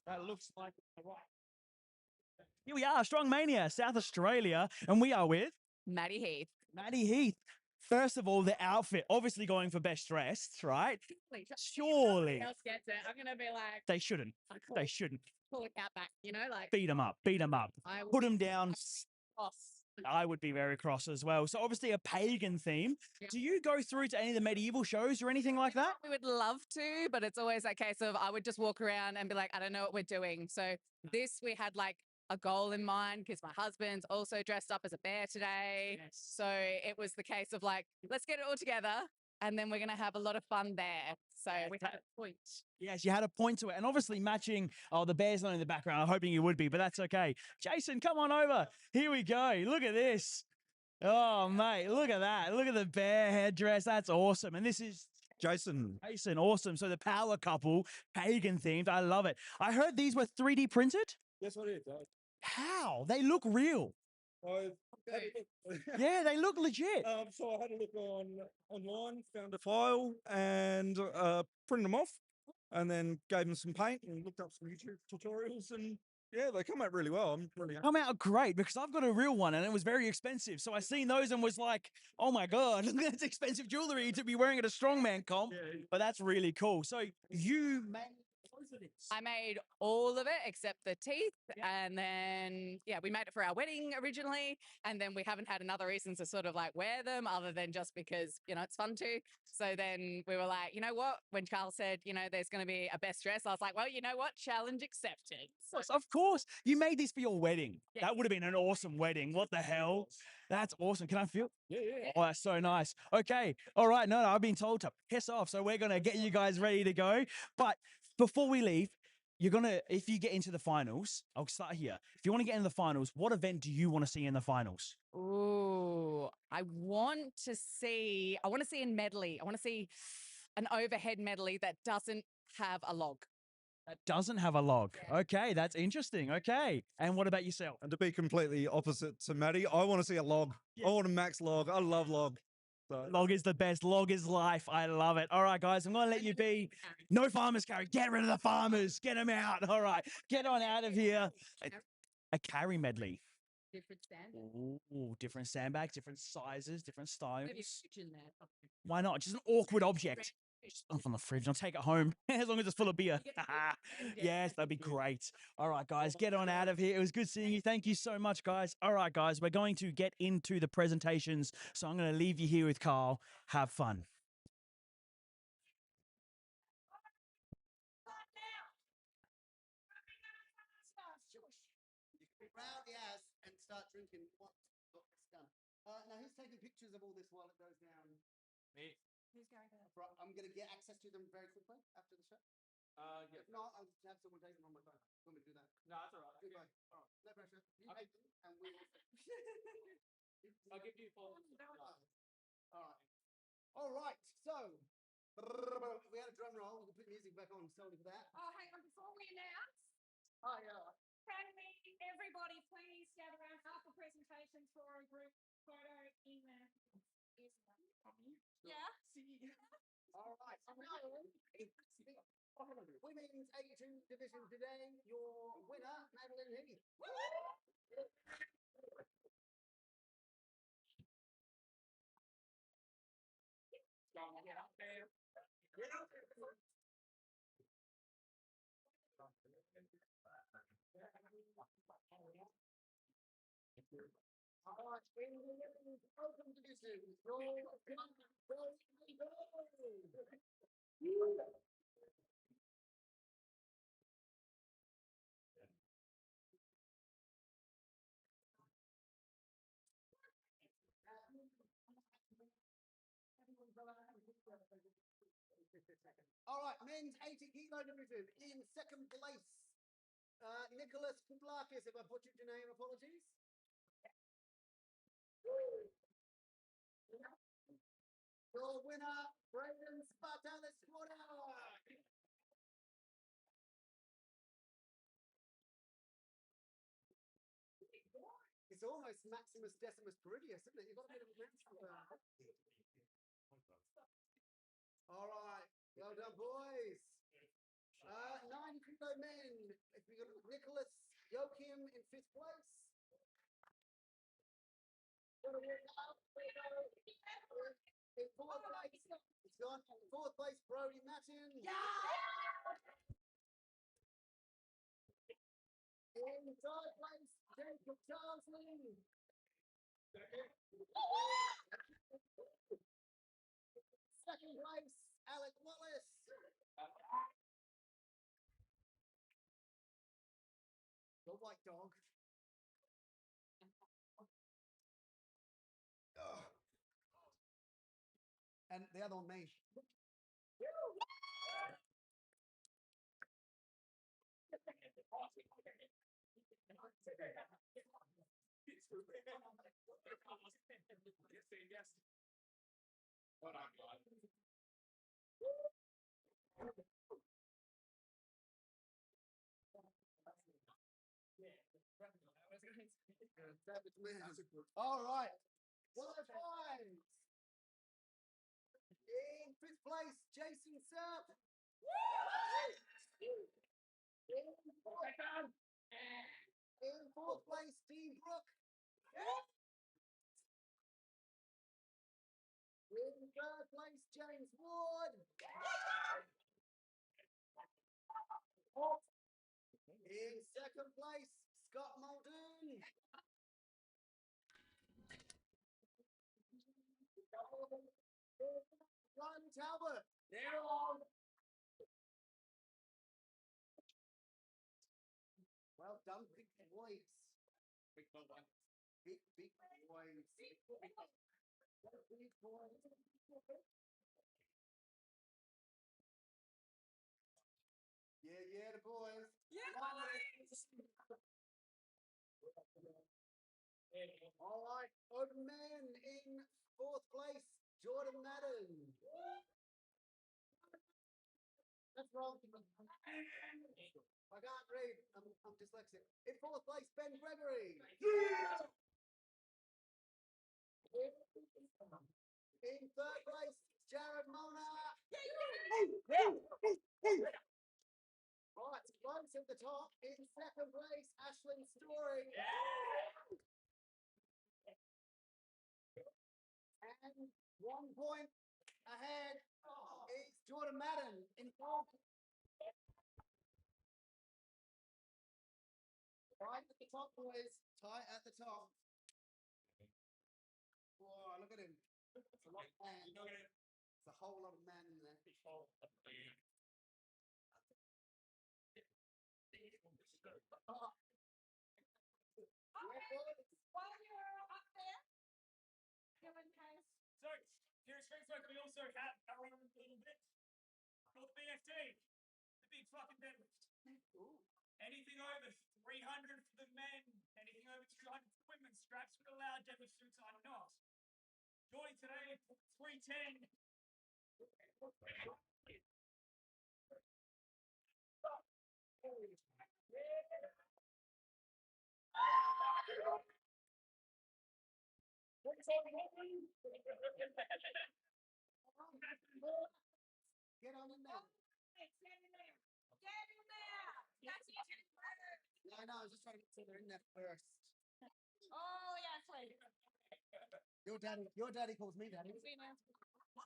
That looks like here we are, Strongmania, South Australia, and we are with Maddie Heath. Maddie Heath. First of all, the outfit, obviously going for best dressed, right? Surely. Nobody else gets it. I'm gonna be like, They shouldn't. I They shouldn't. pull a cat back, you know, like Beat them up. Beat them up. I Put would them down. cross. I would be very cross as well. So obviously a pagan theme. Yeah. Do you go through to any of the medieval shows or anything like that? We would love to, but it's always that case of I would just walk around and be like, I don't know what we're doing. So this we had like a goal in mind because my husband's also dressed up as a bear today. Yes. So it was the case of like, let's get it all together and then we're gonna have a lot of fun there. So we had a point. Yes, you had a point to it. And obviously matching, oh, the bear's not in the background. I'm hoping you would be, but that's okay. Jason, come on over. Here we go. Look at this. Oh, mate, look at that. Look at the bear headdress. That's awesome. And this is Jason. Jason, awesome. So the power couple, pagan themed. I love it. I heard these were 3D printed. Yes, I did. How? They look real. I had a look, Yeah, they look legit. so I had a look online, found a file, and printed them off, and then gave them some paint and looked up some YouTube tutorials, and yeah, they come out really well. I'm really happy. Come out great because I've got a real one and it was very expensive. So I seen those and was like, oh my God, that's expensive jewelry to be wearing at a strongman comp. Yeah. But that's really cool. So you made both of this. I made all of it except the teeth. And then, yeah, we made it for our wedding originally. And then we haven't had another reason to sort of like wear them other than just because, you know, it's fun to. So then we were like, you know what? When Charles said, you know, there's going to be a best dress, I was like, well, you know what? Challenge accepted. So Of course. You made this for your wedding. Yeah. That would have been an awesome wedding. What the hell? That's awesome. Can I feel? Yeah, yeah. Oh, that's so nice. Okay. All right. No, I've been told to piss off. So we're going to get you guys ready to go. But before we leave, you're going to, if you get into the finals, I'll start here. If you want to get into the finals, what event do you want to see in the finals? Ooh, I want to see in medley. I want to see an overhead medley that doesn't have a log. That doesn't have a log. Okay. That's interesting. Okay. And what about yourself? And to be completely opposite to Maddie, I want to see a log. Yeah. I want a max log. I love log. So Log is the best. Log is life. I love it. All right, guys, I'm going to let you be. No farmers carry. Get rid of the farmers. Get them out. All right. Get on out of here. A carry medley. Different standard. Ooh, different sandbags, different sizes, different styles. Maybe a switch in there. Why not? Just an awkward object. Stuff on the fridge. I'll take it home as long as it's full of beer. Yes, that'd be great. All right, guys, get on out of here. It was good seeing you. Thank you so much, guys. All right, guys, we're going to get into the presentations. So I'm going to leave you here with Carl. Have fun. You can be round the ass and start drinking what got this done. Now, who's taking pictures of all this while it goes down? Me. Who's going to? I'm going to get access to them very quickly after the show. Yeah. If not, I'll just have someone take them on my phone. Want me to do that? No, that's all right. Good guy. All right, no pressure. You take them, and we'll. I'll give you 4. All right. All right. So, if we had a drum roll, we can put music back on solely for that. Oh, hang on. Before we announce, Oh yeah. can we, everybody, please gather around after presentations for a group photo in the. Yeah. All right. Women's 82 division today. Your winner, Madeline Heath. All right, in the women's open division, your all right, men's 80 kilo division in second place. Nicholas Pudlakis, if I butchered your name, apologies. Your winner, Brayden Spartalis Water. It's almost Maximus Decimus Peridius, isn't it? You've got a bit of a mouth for that. All right, well done, boys. 9 kilo men. If we got Nicholas Joachim in 5th place. In 4th place, it's gone. 4th place, Brody Mattin. In 3rd place, Jacob Charlesley. Second place, Alec Wallace. The white dog. And the other one, me. All right. Well, five. In 5th place, Jason Surf. In 4th place, Dean Brook. In 3rd place, James Ward. In 2nd place, Scott Muldoon. Ryan Talbot. Well done, big boys. Big boys. Big boys. Big boys. Yeah, the boys. All right, open man in 4th place, Jordan Madden. That's wrong. I can't read. I'm dyslexic. In 4th place, Ben Gregory. In 3rd place, Jared Mona. Right, close at the top. In 2nd place, Ashlyn Story. And 1 point ahead is short of Madden. Involved. Right at the top, boys. Tight at the top. Whoa, look at him. It's a lot of man. It's a whole lot of man in there. While you're up there, Kevin has. So, here at Strength Work, we also have our own little bit called the BFT, the big fucking deadlift. Anything over 300 for the men, anything over 200 for the women, straps will allow, deadlift suits are not. Join today, 310. Get on in there. Get in there. Get in there. That's it. Yeah, I know. I was just trying to get Taylor in there first. Oh, yeah, sweet. Your daddy calls me daddy. See you now. Oh.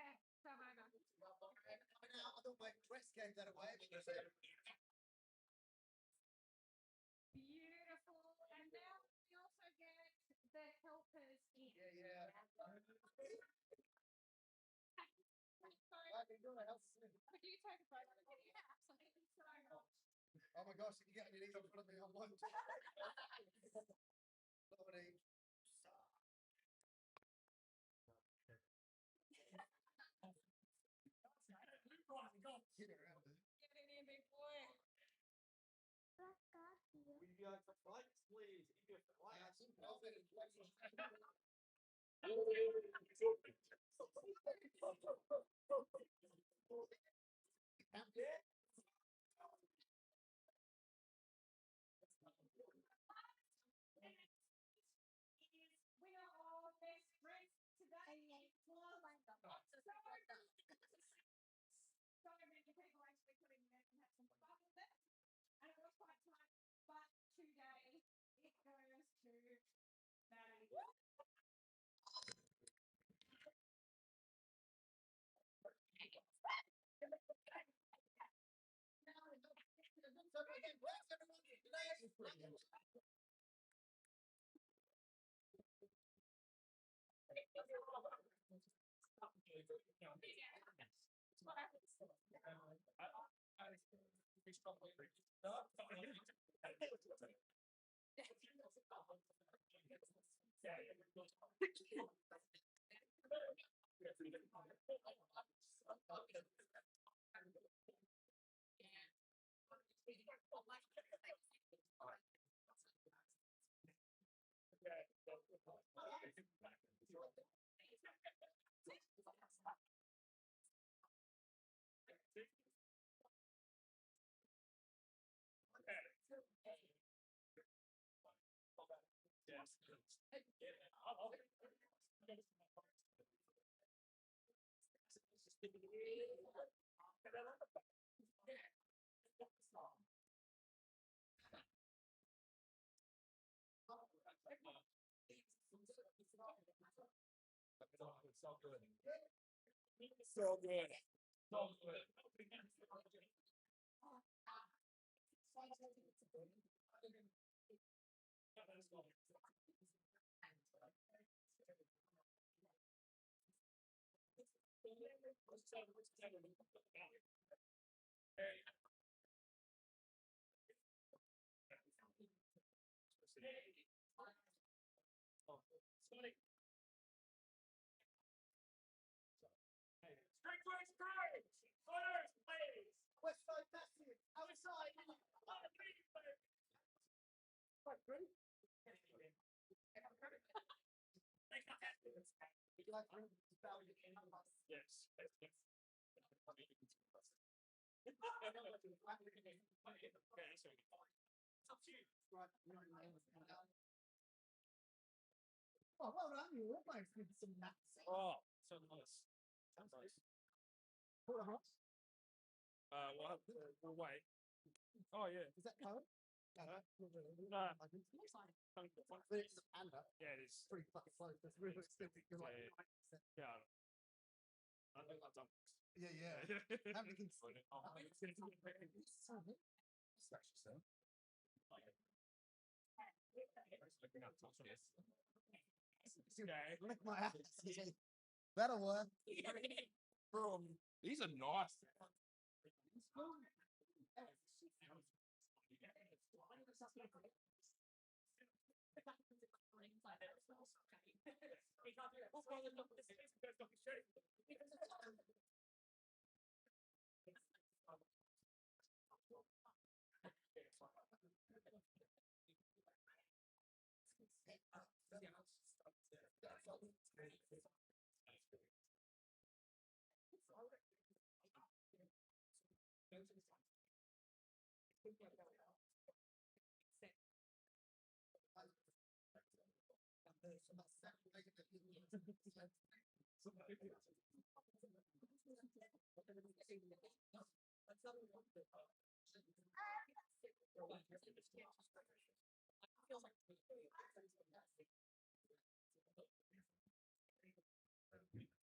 Yeah, come over. Coming out, I thought my dress gave that away. Beautiful. And now we also get the helpers in. Yeah. Sorry. I can do it. Could you take a photo of it? Yeah, absolutely. So much. Oh my gosh, you can get on your knees in front of me on one. Somebody. Get around it. Get in here, big boy. Will you go for flights, please? If you're for flights. We are all best friends today. So many people actually put in there and have some fun with it. And it was quite tight. But today it goes to Maddie. So good. So good. So good. Strength Works Courage! Photos, please! West side massive. Outside. Would you like to spell your numbers? Yes. Right. Oh, well done. You almost did some maths. Oh, so nice. Sounds nice. We'll wait. Oh yeah. Is that code? No. I think so. But it's a panda. Yeah, it is. Pretty fucking close. That's really expensive. You're like, Yeah. I think that's up. yeah, yeah. How many things? Lick my ass. That'll work. Bro, these are nice.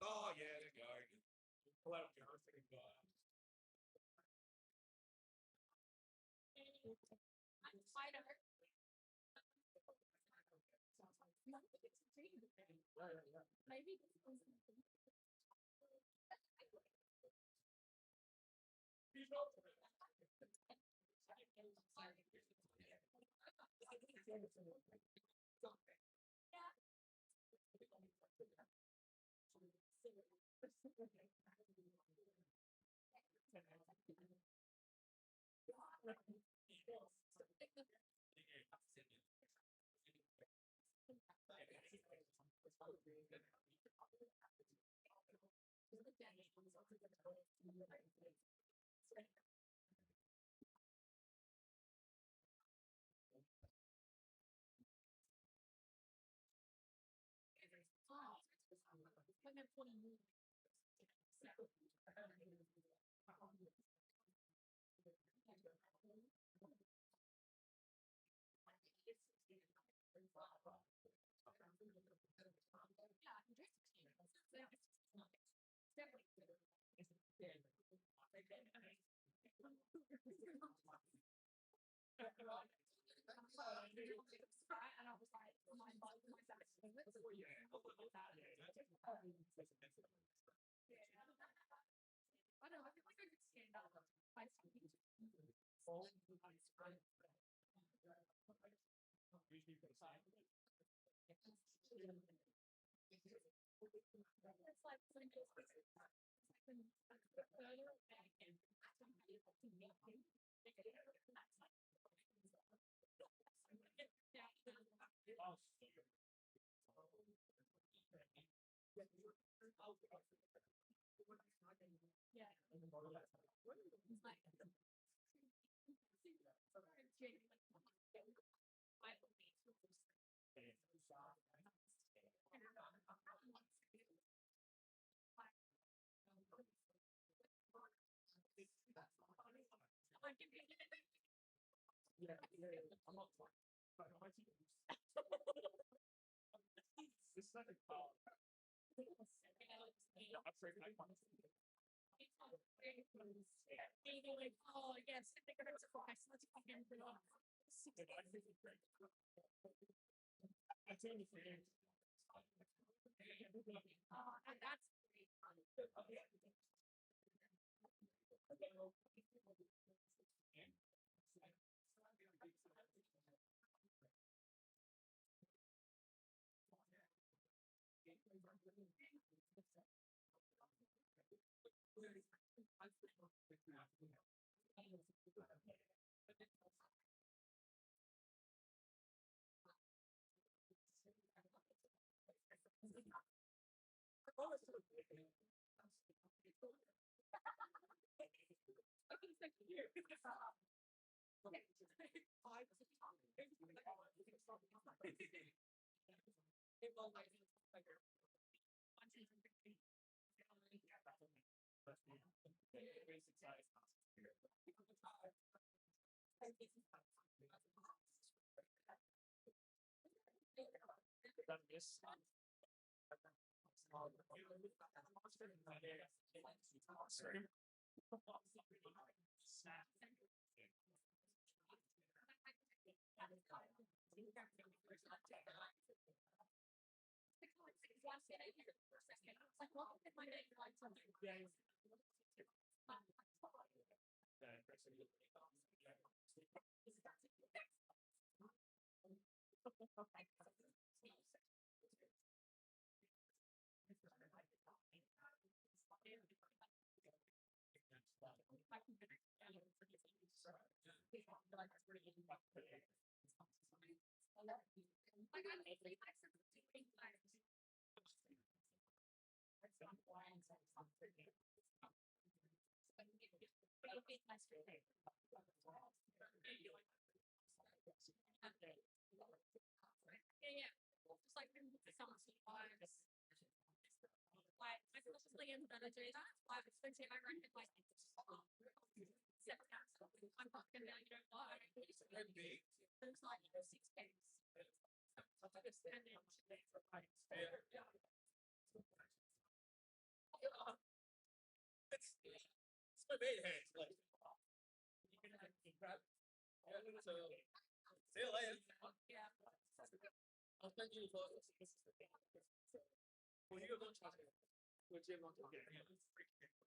Oh yeah, there you go. Pull out your second guy.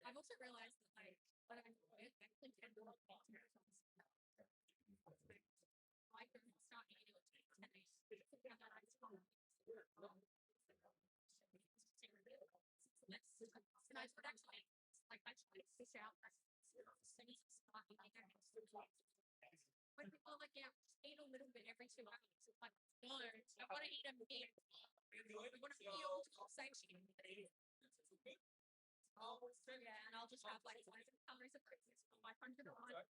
I've also realized that like when I'm quiet, I actually tend to not talk to myself. I can start eating at 10 days. And then I stop. And I would actually like actually fish out when people are like, yeah, just eat a little bit every 2 hours. It's like, no, I want to eat a bit. I want to feel satiated. Yeah, and I'll just have like 500 calories of breakfast, 500 a month.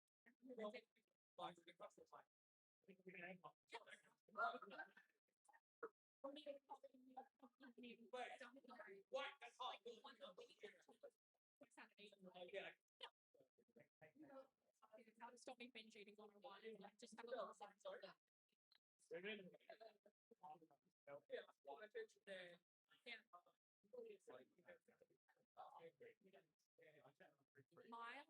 How to stop me binge eating on a one and like just have a little something like that. My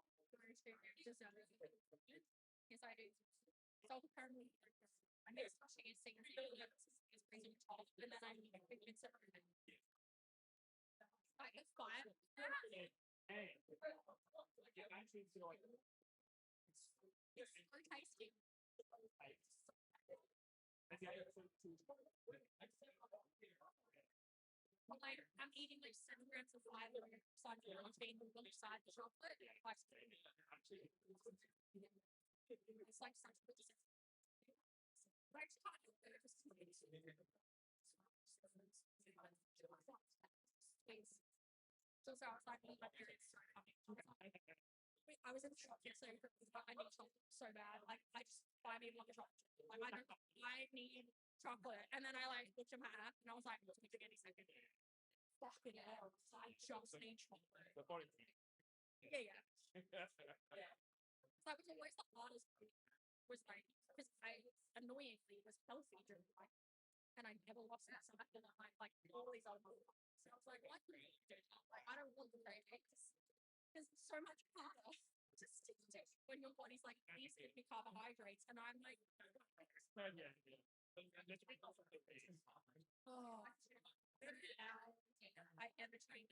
go-to dessert is I do salted caramel. I mix cheese, is freezing top, and then I make it separate. Like it's fine. It's so tasty. Like I'm eating like 7 grams of fiber side of protein on each side of chocolate. It's like such a good. But I just can't do it. So I was like, I was in shock yesterday because I need chocolate so bad. Like I just buy me one chocolate. Like I need chocolate. And then I like looked at my app and I was like, it's any second. Fucking hell. I just need chocolate. Yeah. So I was always the hardest was like because I annoyingly was healthy during life. And I never lost that. So I feel like all these other people. So I was like, what do you do? Like I don't want to do this. Because it's so much harder to stick to when your body's like, please give me carbohydrates. And I'm like, oh, I ever trained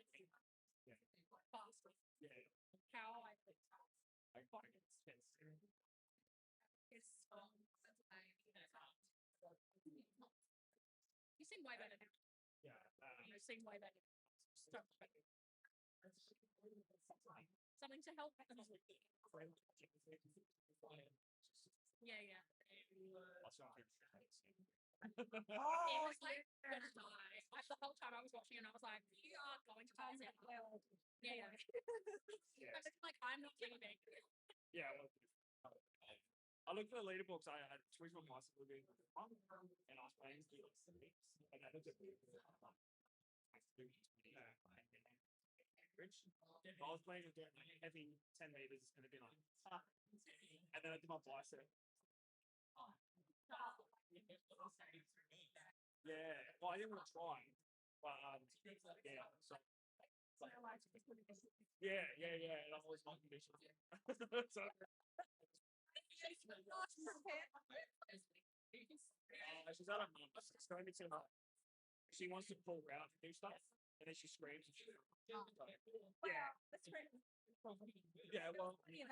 fast. How I play you seem way better now. You seem way better. So much better. Something to help. Yeah. It was like gonna die. Like the whole time I was watching it, I was like, "You are going to pass out." Yeah. I was like, I'm not leaving. I looked for the leaderboards. I had Twitch on my school and I was playing and I looked at Rich. I was planning on doing like heavy 10 meters and it'd be like, ah. And then I did my bicep. Yeah, well, I didn't want to try, but yeah, so. Yeah, and I'm always my condition. So, she's at her mum's. It's going to her. She wants to pull around and do stuff, and then she screams. And yeah, yeah, well, yeah.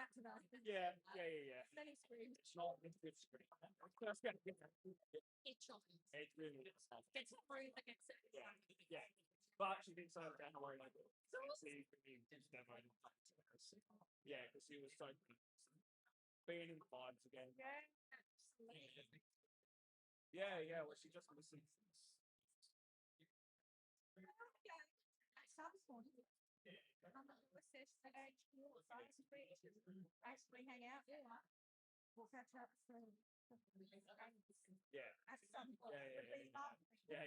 Many screams. It's not a good scream. It really is. Get some room against it. Yeah. But she did say, "Don't worry, like, see for me, demo." Yeah, because she was so being in the vibes again. Yeah. Well, she just listens. Actually hang out. Yeah. We'll catch up soon. Yeah. At some point. Yeah.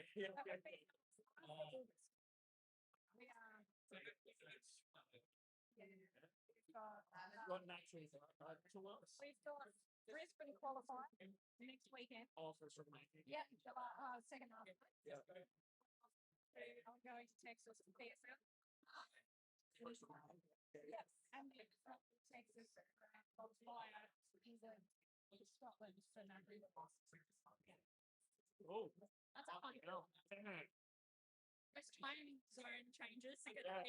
What naturally to us? We've got Brisbane qualified next weekend. Oh, for Strongmania. Yeah, second half. Yeah. I'm going to Texas for PSL. Yes, and then from Texas via Scotland for number. Oh. That's a funny. There's time zone changes. Yeah.